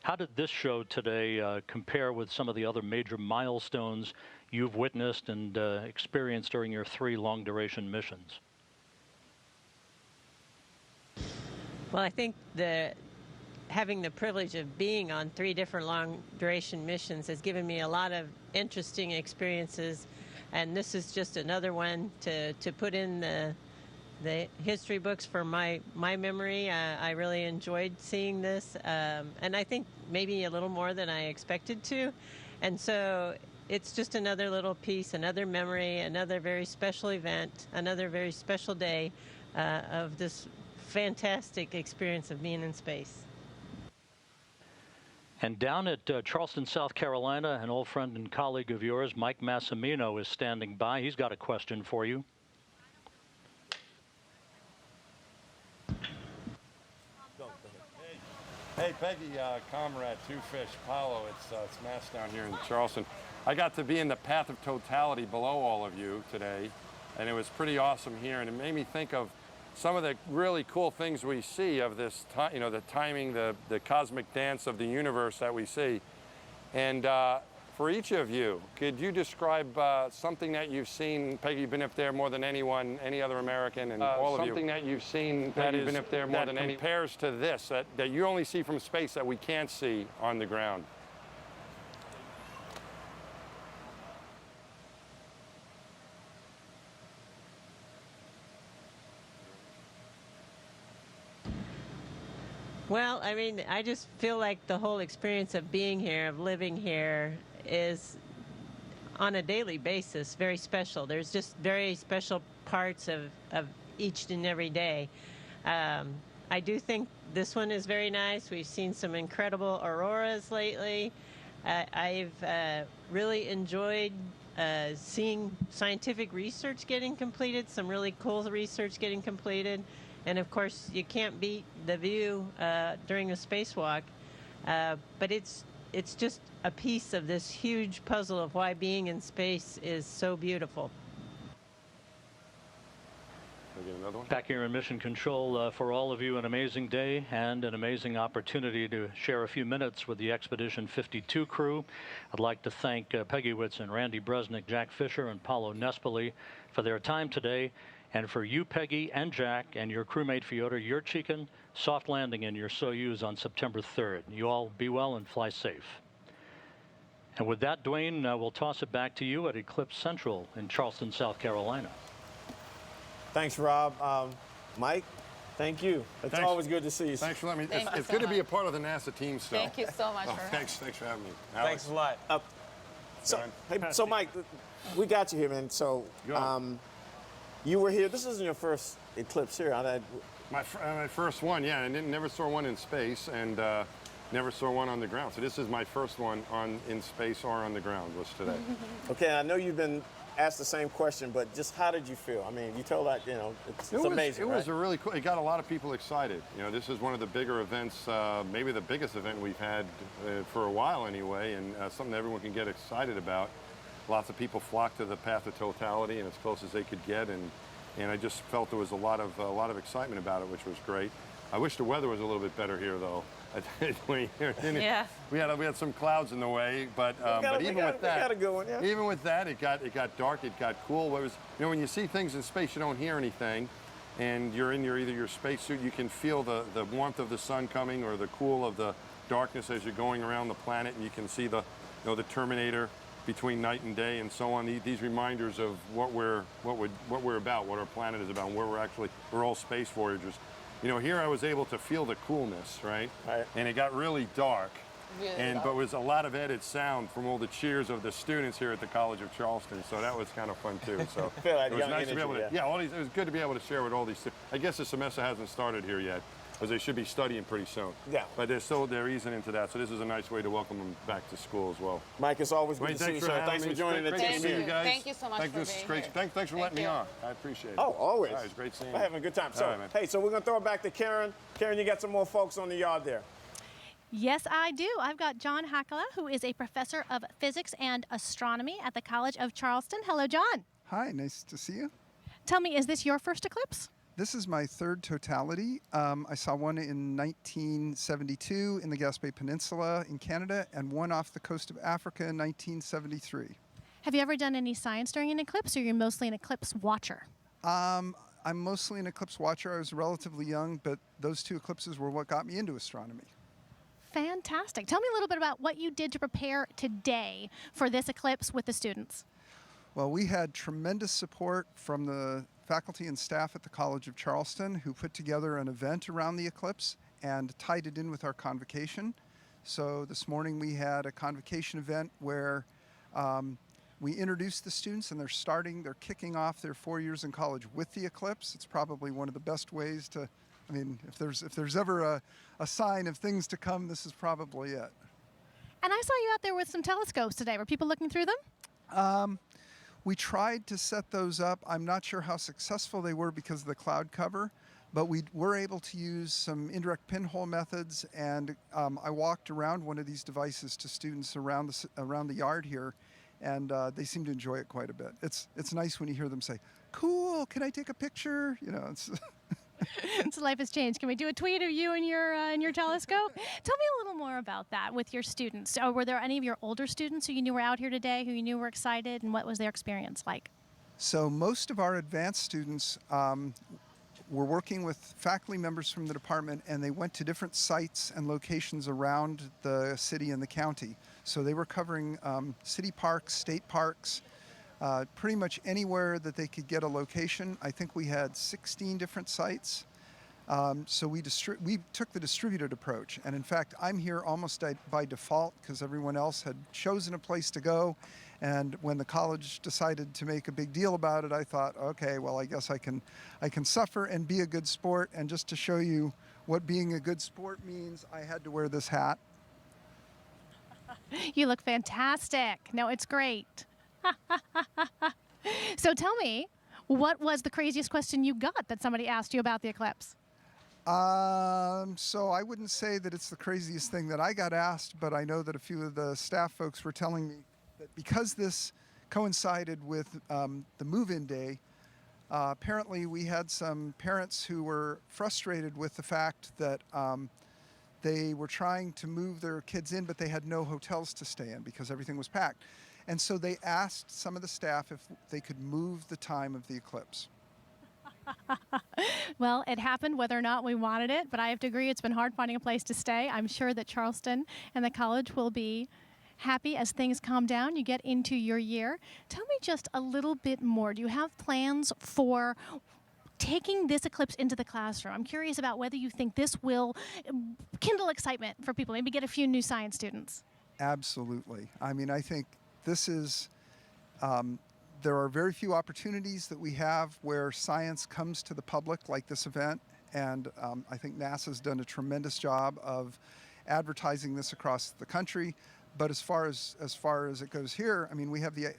How did this show today compare with some of the other major milestones you've witnessed and experienced during your 3 long-duration missions? Well, I think having the privilege of being on 3 different long-duration missions has given me a lot of interesting experiences, and this is just another one to put in the history books for my memory. I really enjoyed seeing this, and I think maybe a little more than I expected to, and so it's just another little piece, another memory, another very special event, another very special day of this fantastic experience of being in space. And down at Charleston, South Carolina, an old friend and colleague of yours, Mike Massimino, is standing by. He's got a question for you. Hey, Peggy, comrade, Two Fish, Paulo, it's Mass down here in Charleston. I got to be in the path of totality below all of you today, and it was pretty awesome here, and it made me think of some of the really cool things we see of this, the timing, the cosmic dance of the universe that we see. And for each of you, could you describe something that you've seen? Peggy, you've been up there more than anyone, any other American, and all of you. Something that you've seen that has been up there more than any compares to this, that you only see from space that we can't see on the ground. Well, I mean, I just feel like the whole experience of being here, of living here, is on a daily basis very special. There's just very special parts of each and every day. I do think this one is very nice. We've seen some incredible auroras lately. I've really enjoyed seeing scientific research getting completed, some really cool research getting completed. And of course, you can't beat the view during a spacewalk, but it's just a piece of this huge puzzle of why being in space is so beautiful. Another one? Back here in Mission Control, for all of you, an amazing day and an amazing opportunity to share a few minutes with the Expedition 52 crew. I'd like to thank Peggy Whitson, Randy Bresnik, Jack Fisher, and Paulo Nespoli for their time today. And for you, Peggy and Jack, and your crewmate Fyodor Yurchikin, soft landing in your Soyuz on September 3rd. You all be well and fly safe. And with that, Dwayne, we'll toss it back to you at Eclipse Central in Charleston, South Carolina. Thanks, Rob. Mike, thank you. It's always good to see you. Thanks for letting me. It's good to be a part of the NASA team still. Thank you so much for thanks for having me. Alex. Thanks a lot. So Mike, we got you here, man. So you were here. This isn't your first eclipse here. My first one, yeah. I never saw one in space, and never saw one on the ground. So this is my first one in space or on the ground was today. Okay, I know you've been asked the same question, but just how did you feel? I mean, you told that, it's amazing, It was a really cool, it got a lot of people excited. This is one of the bigger events, maybe the biggest event we've had for a while anyway, and something that everyone can get excited about. Lots of people flocked to the path of totality and as close as they could get, and I just felt there was a lot of excitement about it, which was great. I wish the weather was a little bit better here, though. Yeah. We had some clouds in the way, but even with that, it got dark, it got cool. When you see things in space, you don't hear anything, and you're in either your spacesuit, you can feel the warmth of the sun coming or the cool of the darkness as you're going around the planet, and you can see the Terminator between night and day and so on. These reminders of what we're about, what our planet is about, and we're all space voyagers. Here I was able to feel the coolness, right? And it got really dark. But it was a lot of added sound from all the cheers of the students here at the College of Charleston, so that was kind of fun too. So it was nice to be able to, it was good to be able to share with all these students. I guess the semester hasn't started here yet, because they should be studying pretty soon. Yeah. But they're easing into that, so this is a nice way to welcome them back to school as well. Mike, it's always good to see you, sir. Thanks for joining the Great team to see here. you guys. Thank you so much for being here. Thanks for letting me on. I appreciate it. Oh, always. All right, it's great seeing you. We're having a good time. So, All right, man. hey, so we're going to throw it back to Karen. Karen, you got some more folks on the yard there. Yes, I do. I've got John Hakala, who is a professor of physics and astronomy at the College of Charleston. Hello, John. Hi, nice to see you. Tell me, is this your first eclipse? This is my third totality. I saw one in 1972 in the Gaspé Peninsula in Canada and one off the coast of Africa in 1973. Have you ever done any science during an eclipse, or you're mostly an eclipse watcher? I'm mostly an eclipse watcher. I was relatively young, but those two eclipses were what got me into astronomy. Fantastic. Tell me a little bit about what you did to prepare today for this eclipse with the students. Well, we had tremendous support from the faculty and staff at the College of Charleston, who put together an event around the eclipse and tied it in with our convocation. So this morning we had a convocation event where we introduced the students, and they're kicking off their 4 years in college with the eclipse. It's probably one of the best ways to, I mean, if there's ever a sign of things to come, this is probably it. And I saw you out there with some telescopes today. Were people looking through them? We tried to set those up. I'm not sure how successful they were because of the cloud cover, but we were able to use some indirect pinhole methods, and I walked around one of these devices to students around the yard here, and they seem to enjoy it quite a bit. It's nice when you hear them say, "Cool, can I take a picture?" You know, it's So life has changed. Can we do a tweet of you and your telescope? Tell me a little more about that with your students. So were there any of your older students who you knew were out here today, who you knew were excited, and what was their experience like? So most of our advanced students were working with faculty members from the department, and they went to different sites and locations around the city and the county. So they were covering city parks, state parks, pretty much anywhere that they could get a location. I think we had 16 different sites. So we took the distributed approach. And in fact, I'm here almost by default because everyone else had chosen a place to go. And when the college decided to make a big deal about it, I thought, okay, well, I guess I can suffer and be a good sport. And just to show you what being a good sport means, I had to wear this hat. You look fantastic. No, it's great. So tell me, what was the craziest question you got that somebody asked you about the eclipse? So I wouldn't say that it's the craziest thing that I got asked, but I know that a few of the staff folks were telling me that because this coincided with the move-in day, apparently we had some parents who were frustrated with the fact that they were trying to move their kids in, but they had no hotels to stay in because everything was packed. And so they asked some of the staff if they could move the time of the eclipse. Well, it happened whether or not we wanted it, but I have to agree it's been hard finding a place to stay. I'm sure that Charleston and the college will be happy as things calm down, you get into your year. Tell me just a little bit more. Do you have plans for taking this eclipse into the classroom? I'm curious about whether you think this will kindle excitement for people, maybe get a few new science students. Absolutely. I mean, I think this is, there are very few opportunities that we have where science comes to the public like this event, and I think NASA's done a tremendous job of advertising this across the country. But as far as it goes here, I mean, we have the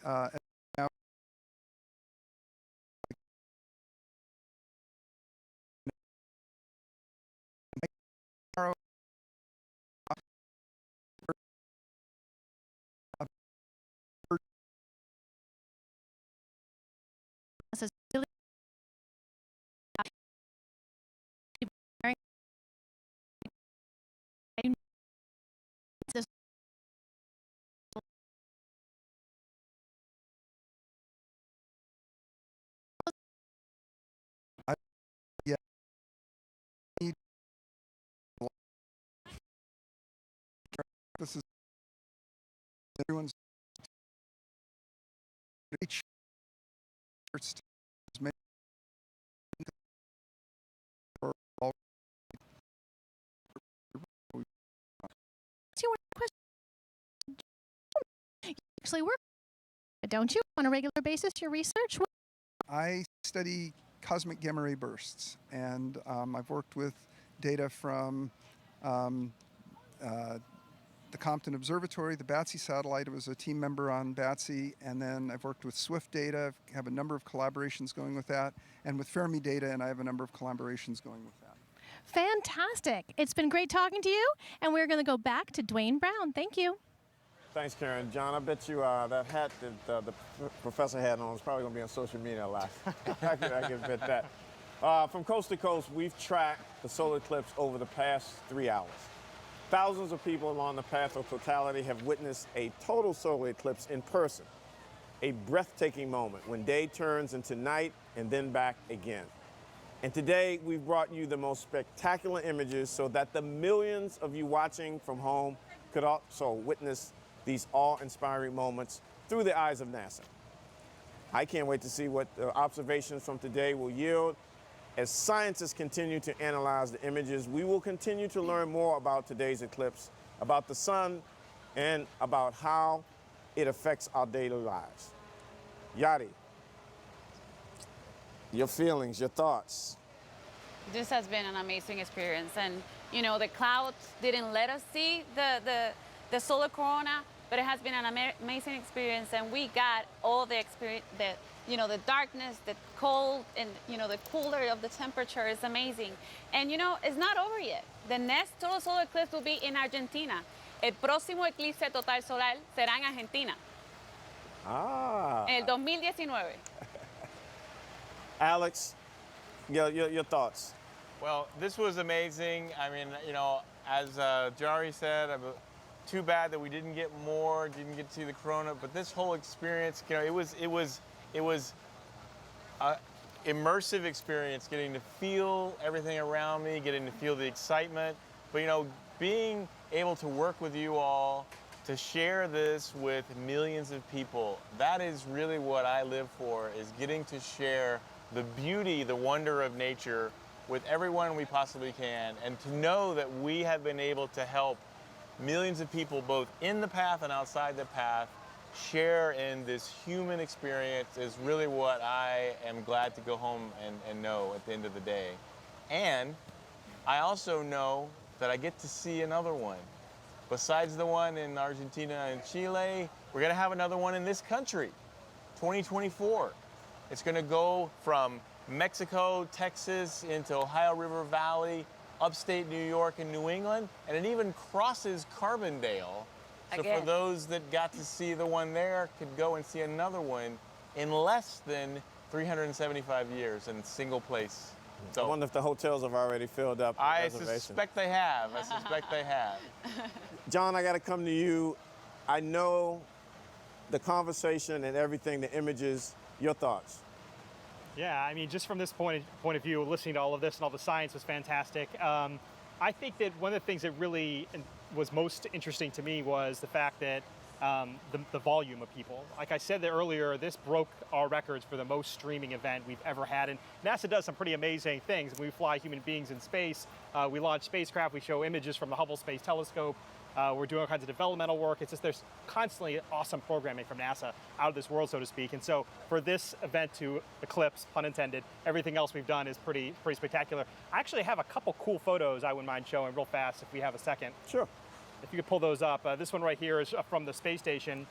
this is everyone's reach. Actually work, don't you, on a regular basis, your research? I study cosmic gamma ray bursts, and I've worked with data from the Compton Observatory, the BATSI satellite. I was a team member on BATSI, and then I've worked with Swift Data. I have a number of collaborations going with that, and with Fermi Data, and I have a number of collaborations going with that. Fantastic. It's been great talking to you, and we're going to go back to Dwayne Brown. Thank you. Thanks, Karen. John, I bet you that hat that the professor had on is probably going to be on social media a lot. I can bet that. From coast to coast, we've tracked the solar eclipse over the past 3 hours. Thousands of people along the path of totality have witnessed a total solar eclipse in person, a breathtaking moment when day turns into night and then back again. And today, we've brought you the most spectacular images so that the millions of you watching from home could also witness these awe-inspiring moments through the eyes of NASA. I can't wait to see what the observations from today will yield. As scientists continue to analyze the images, we will continue to learn more about today's eclipse, about the sun, and about how it affects our daily lives. Yadi, your feelings, your thoughts. This has been an amazing experience, and you know the clouds didn't let us see the solar corona, but it has been an amazing experience, and we got all the experience, the darkness, the cold, and the cooler of the temperature is amazing. And it's not over yet. The next total solar eclipse will be in Argentina. El próximo eclipse total solar será en Argentina. En el 2019. Alex, your thoughts. Well, this was amazing. I mean, as Jari said, too bad that we didn't get more, didn't get to see the corona, but this whole experience, it was an immersive experience, getting to feel everything around me, getting to feel the excitement. But being able to work with you all, to share this with millions of people, that is really what I live for, is getting to share the beauty, the wonder of nature with everyone we possibly can, and to know that we have been able to help millions of people both in the path and outside the path share in this human experience is really what I am glad to go home and know at the end of the day. And I also know that I get to see another one. Besides the one in Argentina and Chile, we're gonna have another one in this country, 2024. It's gonna go from Mexico, Texas, into Ohio River Valley, upstate New York and New England, and it even crosses Carbondale. So for those that got to see the one there, could go and see another one in less than 375 years in a single place. So I wonder if the hotels have already filled up. I suspect they have. I suspect they have. John, I got to come to you. I know the conversation and everything, the images, your thoughts. Yeah, I mean, just from this point of view, listening to all of this and all the science was fantastic. I think that one of the things that really was most interesting to me was the fact that the volume of people. Like I said earlier, this broke our records for the most streaming event we've ever had. And NASA does some pretty amazing things. We fly human beings in space. We launch spacecraft. We show images from the Hubble Space Telescope. We're doing all kinds of developmental work. It's just there's constantly awesome programming from NASA out of this world, so to speak. And so for this event to eclipse, pun intended, everything else we've done is pretty spectacular. I actually have a couple cool photos I wouldn't mind showing real fast if we have a second. Sure. If you could pull those up. This one right here is from the space station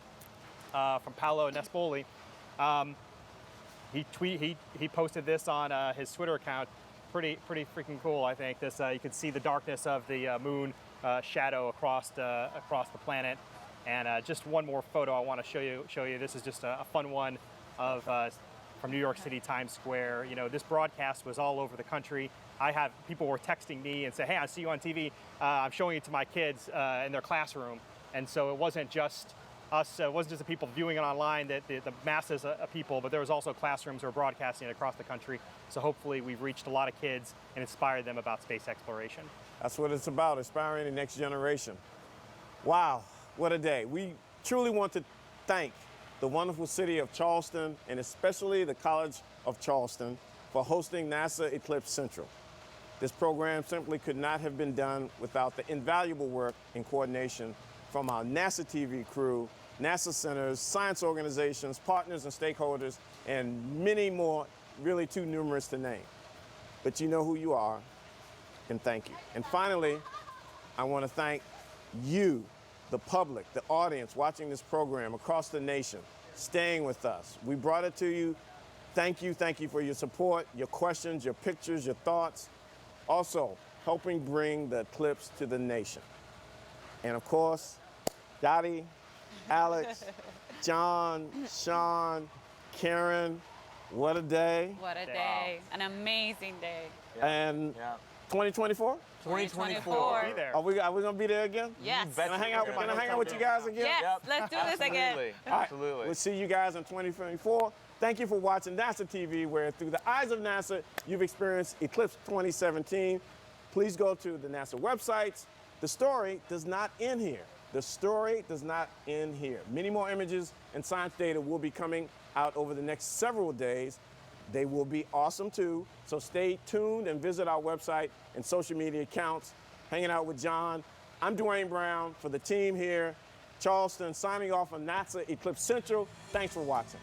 from Paolo Nespoli. He posted this on his Twitter account. Pretty freaking cool, I think. This you can see the darkness of the moon shadow across the planet. And just one more photo I want to show you. This is just a fun one of from New York City Times Square. This broadcast was all over the country. People were texting me and say, "Hey, I see you on TV." I'm showing it to my kids in their classroom, and so it wasn't just us. It wasn't just the people viewing it online, the masses of people, but there was also classrooms who were broadcasting it across the country. So hopefully we've reached a lot of kids and inspired them about space exploration. That's what it's about, inspiring the next generation. Wow, what a day. We truly want to thank the wonderful city of Charleston, and especially the College of Charleston, for hosting NASA Eclipse Central. This program simply could not have been done without the invaluable work and coordination from our NASA TV crew, NASA centers, science organizations, partners and stakeholders, and many more, really too numerous to name. But you know who you are. and thank you. And finally, I want to thank you, the public, the audience watching this program across the nation, staying with us. We brought it to you. Thank you for your support, your questions, your pictures, your thoughts. Also, helping bring the Eclipse to the nation. And of course, Dottie, Alex, John, Sean, Karen, what a day. What a day. An amazing day. And 2024? 2024. Be there. Are we going to be there again? Yes. Can I hang out with you guys again? Yes, let's do this again. All right, Absolutely. we'll see you guys in 2024. Thank you for watching NASA TV, where through the eyes of NASA, you've experienced Eclipse 2017. Please go to the NASA websites. The story does not end here. The story does not end here. Many more images and science data will be coming out over the next several days. They will be awesome too. So stay tuned and visit our website and social media accounts. Hanging out with John. I'm Dwayne Brown for the team here. Charleston signing off on NASA Eclipse Central. Thanks for watching.